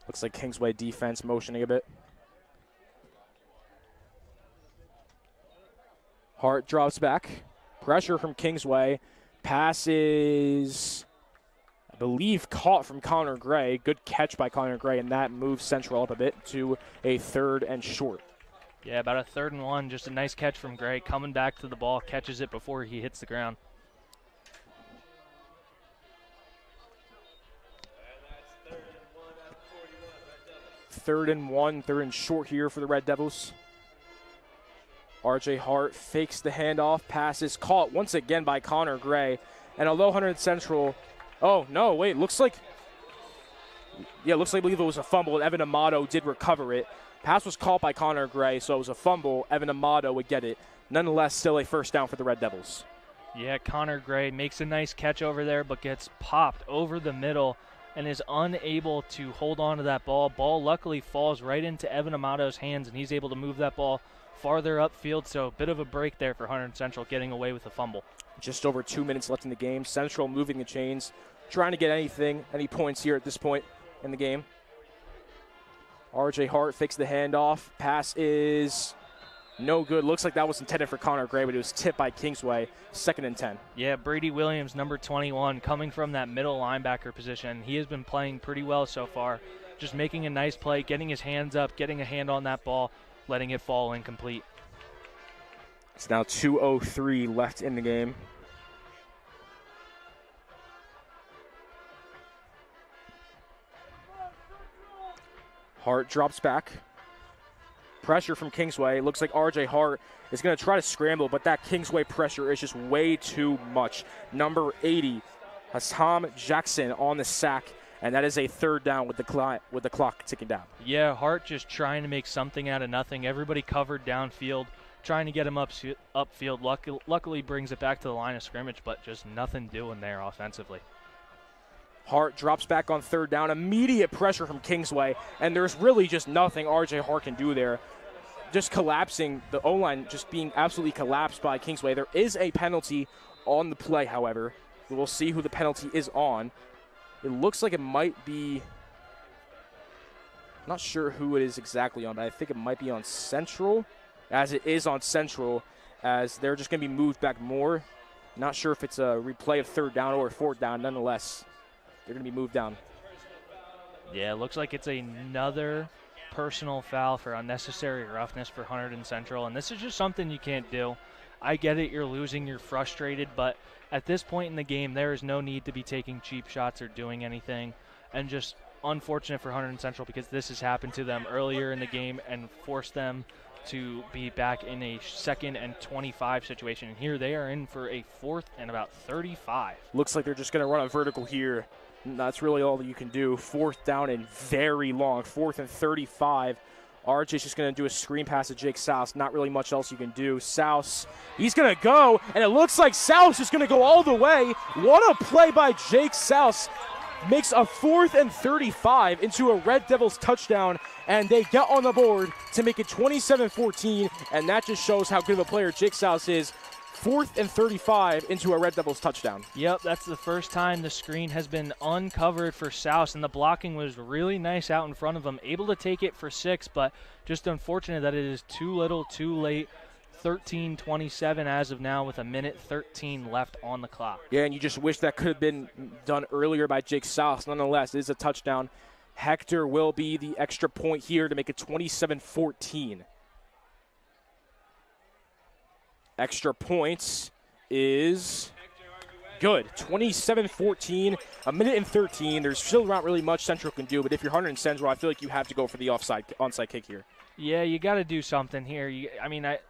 Speaker 5: Looks like Kingsway defense motioning a bit. Hart drops back. Pressure from Kingsway. Pass is, I believe, caught from Connor Gray. Good catch by Connor Gray, and that moves Central up a bit to a 3rd and short.
Speaker 6: Yeah, about a 3rd and 1. Just a nice catch from Gray. Coming back to the ball, catches it before he hits the ground.
Speaker 5: Third and 1, 3rd and short here for the Red Devils. RJ Hart fakes the handoff. Pass is caught once again by Connor Gray. And although Hunterdon Central, oh no, wait, looks like I believe it was a fumble. Evan Amato did recover it. Pass was caught by Connor Gray, so it was a fumble. Evan Amato would get it. Nonetheless, still a 1st down for the Red Devils.
Speaker 6: Yeah, Connor Gray makes a nice catch over there, but gets popped over the middle and is unable to hold on to that ball. Ball luckily falls right into Evan Amato's hands, and he's able to move that ball farther upfield, so a bit of a break there for Hunterdon Central, getting away with a fumble.
Speaker 5: Just over 2 minutes left in the game. Central moving the chains, trying to get any points here at this point in the game. RJ Hart fakes the handoff. Pass is no good. Looks like that was intended for Connor Gray, but it was tipped by Kingsway. 2nd and 10.
Speaker 6: Yeah, Brady Williams, number 21, coming from that middle linebacker position. He has been playing pretty well so far. Just making a nice play, getting his hands up, getting a hand on that ball, letting it fall incomplete.
Speaker 5: It's now 2:03 left in the game. Hart drops back. Pressure from Kingsway. Looks like RJ Hart is going to try to scramble, but that Kingsway pressure is just way too much. Number 80, Hassam Jackson on the sack, and that is a 3rd down with the clock ticking down.
Speaker 6: Yeah, Hart just trying to make something out of nothing. Everybody covered downfield, trying to get him upfield. Luckily brings it back to the line of scrimmage, but just nothing doing there offensively.
Speaker 5: Hart drops back on 3rd down. Immediate pressure from Kingsway, and there's really just nothing RJ Hart can do there. Just collapsing, the O-line just being absolutely collapsed by Kingsway. There is a penalty on the play, however. We'll see who the penalty is on. It looks like it might be, I'm not sure who it is exactly on, but I think it might be on Central, as it is on Central, as they're just going to be moved back more. Not sure if it's a replay of 3rd down or 4th down. Nonetheless, they're going to be moved down.
Speaker 6: Yeah, it looks like it's another personal foul for unnecessary roughness for Hunterdon Central, and this is just something you can't do. I get it, you're losing, you're frustrated, but at this point in the game, there is no need to be taking cheap shots or doing anything, and just unfortunate for Hunterdon Central because this has happened to them earlier in the game and forced them to be back in a 2nd and 25 situation. And here they are in for a 4th and about 35.
Speaker 5: Looks like they're just going to run a vertical here. That's really all that you can do. 4th down and very long. 4th and 35. RJ's just going to do a screen pass to Jake Souse. Not really much else you can do. Souse, he's going to go, and it looks like Souse is going to go all the way. What a play by Jake Souse. Makes a 4th and 35 into a Red Devils touchdown, and they get on the board to make it 27-14, and that just shows how good of a player Jake Souse is. 4th and 35 into a Red Devils touchdown.
Speaker 6: Yep, that's the first time the screen has been uncovered for Souse, and the blocking was really nice out in front of him. Able to take it for 6, but just unfortunate that it is too little, too late. 13:27 as of now with 1:13 left on the clock.
Speaker 5: Yeah, and you just wish that could have been done earlier by Jake Souse. Nonetheless, it is a touchdown. Hector will be the extra point here to make it 27-14. Extra points is good. 27-14, 1:13. There's still not really much Central can do, but if you're Hunterdon Central, I feel like you have to go for the onside kick here.
Speaker 6: Yeah, you got to do something here.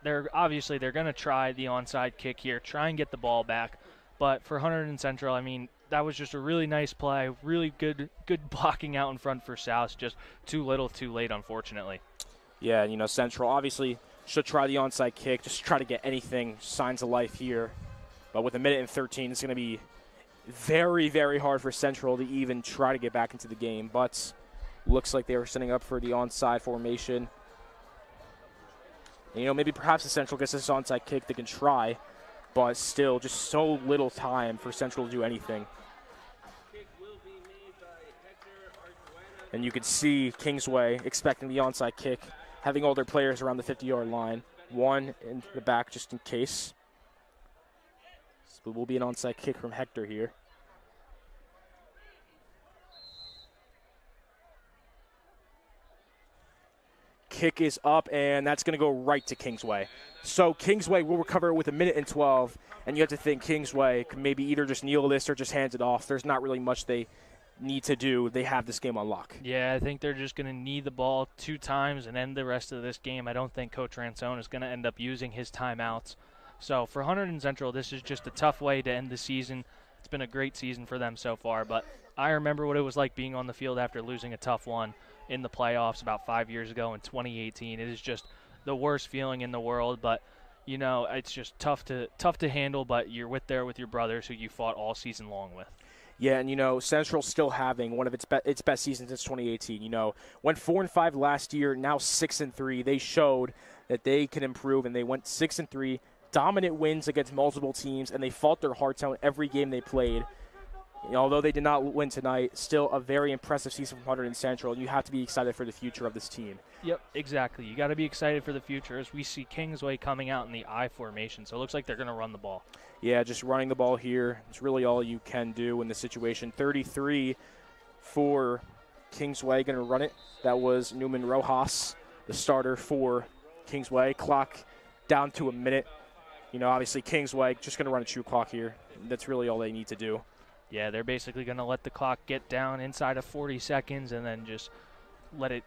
Speaker 6: They're going to try the onside kick here, try and get the ball back. But for Hunterdon Central, that was just a really nice play, really good blocking out in front for South. Just too little, too late, unfortunately.
Speaker 5: Yeah, Central obviously should try the onside kick, just try to get anything, signs of life here. But with 1:13, it's going to be very, very hard for Central to even try to get back into the game. But looks like they were setting up for the onside formation. And, maybe perhaps the Central gets this onside kick, they can try. but still just so little time for Central to do anything. And you can see Kingsway expecting the onside kick, having all their players around the 50-yard line. One in the back just in case. So it will be an onside kick from Hector here. Kick is up, and that's going to go right to Kingsway. So Kingsway will recover with 1:12, and you have to think Kingsway could maybe either just kneel this or just hand it off. There's not really much they need to do. They have this game on lock.
Speaker 6: Yeah, I think they're just going to need the ball 2 times and end the rest of this game. I don't think Coach Ransone is going to end up using his timeouts. So for Hunterdon Central, this is just a tough way to end the season. It's been a great season for them so far, but I remember what it was like being on the field after losing a tough one in the playoffs about 5 years ago in 2018. It is just the worst feeling in the world, but you know, it's just tough to handle, but you're there with your brothers who you fought all season long with.
Speaker 5: Yeah, and, you know, Central's still having one of its best seasons since 2018. You know, went 4-5 last year, now 6-3. They showed that they can improve, and they went 6-3, dominant wins against multiple teams, and they fought their hearts out every game they played. You know, although they did not win tonight, still a very impressive season from Hunterdon Central, and you have to be excited for the future of this team.
Speaker 6: Yep, exactly. You got to be excited for the future as we see Kingsway coming out in the I formation, so it looks like they're going to run the ball.
Speaker 5: Yeah, just running the ball here. It's really all you can do in this situation. 33 for Kingsway, going to run it. That was Newman Rojas, the starter for Kingsway. Clock down to a minute. You know, obviously Kingsway just going to run a true clock here. That's really all they need to do.
Speaker 6: Yeah, they're basically going to let the clock get down inside of 40 seconds and then just let it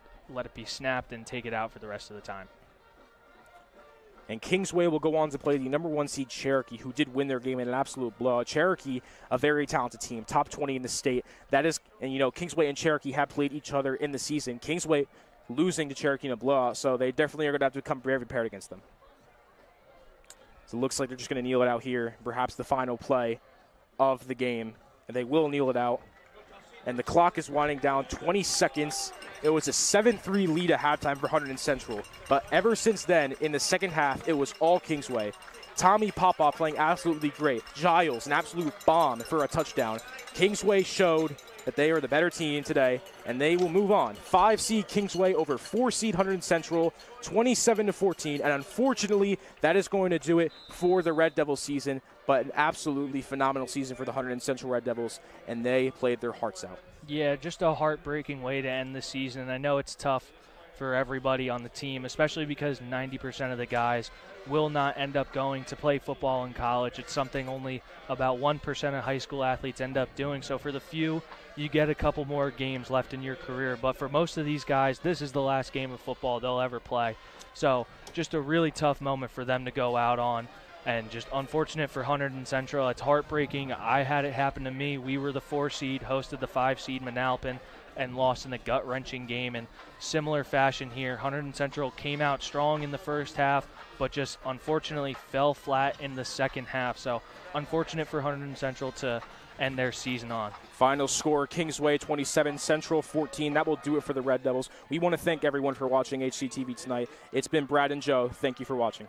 Speaker 6: be snapped and take it out for the rest of the time.
Speaker 5: And Kingsway will go on to play the number 1 seed Cherokee, who did win their game in an absolute blowout. Cherokee, a very talented team, top 20 in the state. That is, and you know, Kingsway and Cherokee have played each other in the season. Kingsway losing to Cherokee in a blowout, so they definitely are going to have to become very prepared against them. So it looks like they're just going to kneel it out here, perhaps the final play of the game. And they will kneel it out. And the clock is winding down, 20 seconds. It was a 7-3 lead at halftime for Hunterdon Central. But ever since then, in the second half, it was all Kingsway. Tommy Popoff playing absolutely great. Giles, an absolute bomb for a touchdown. Kingsway showed that they are the better team today, and they will move on. 5-seed Kingsway over 4-seed Hunterdon Central, 27-14. And unfortunately, that is going to do it for the Red Devils season. But an absolutely phenomenal season for the Hunterdon Central Red Devils, and they played their hearts out.
Speaker 6: Yeah, just a heartbreaking way to end the season. And I know it's tough for everybody on the team, especially because 90% of the guys will not end up going to play football in college. It's something only about 1% of high school athletes end up doing. So for the few, you get a couple more games left in your career. But for most of these guys, this is the last game of football they'll ever play. So just a really tough moment for them to go out on. And just unfortunate for Hunterdon Central. It's heartbreaking. I had it happen to me. We were the 4 seed, hosted the 5 seed Manalapan, and lost in a gut-wrenching game. In similar fashion here, Hunterdon Central came out strong in the first half, but just unfortunately fell flat in the second half. So unfortunate for Hunterdon Central to end their season on.
Speaker 5: Final score, Kingsway 27, Central 14. That will do it for the Red Devils. We want to thank everyone for watching HCTV tonight. It's been Brad and Joe. Thank you for watching.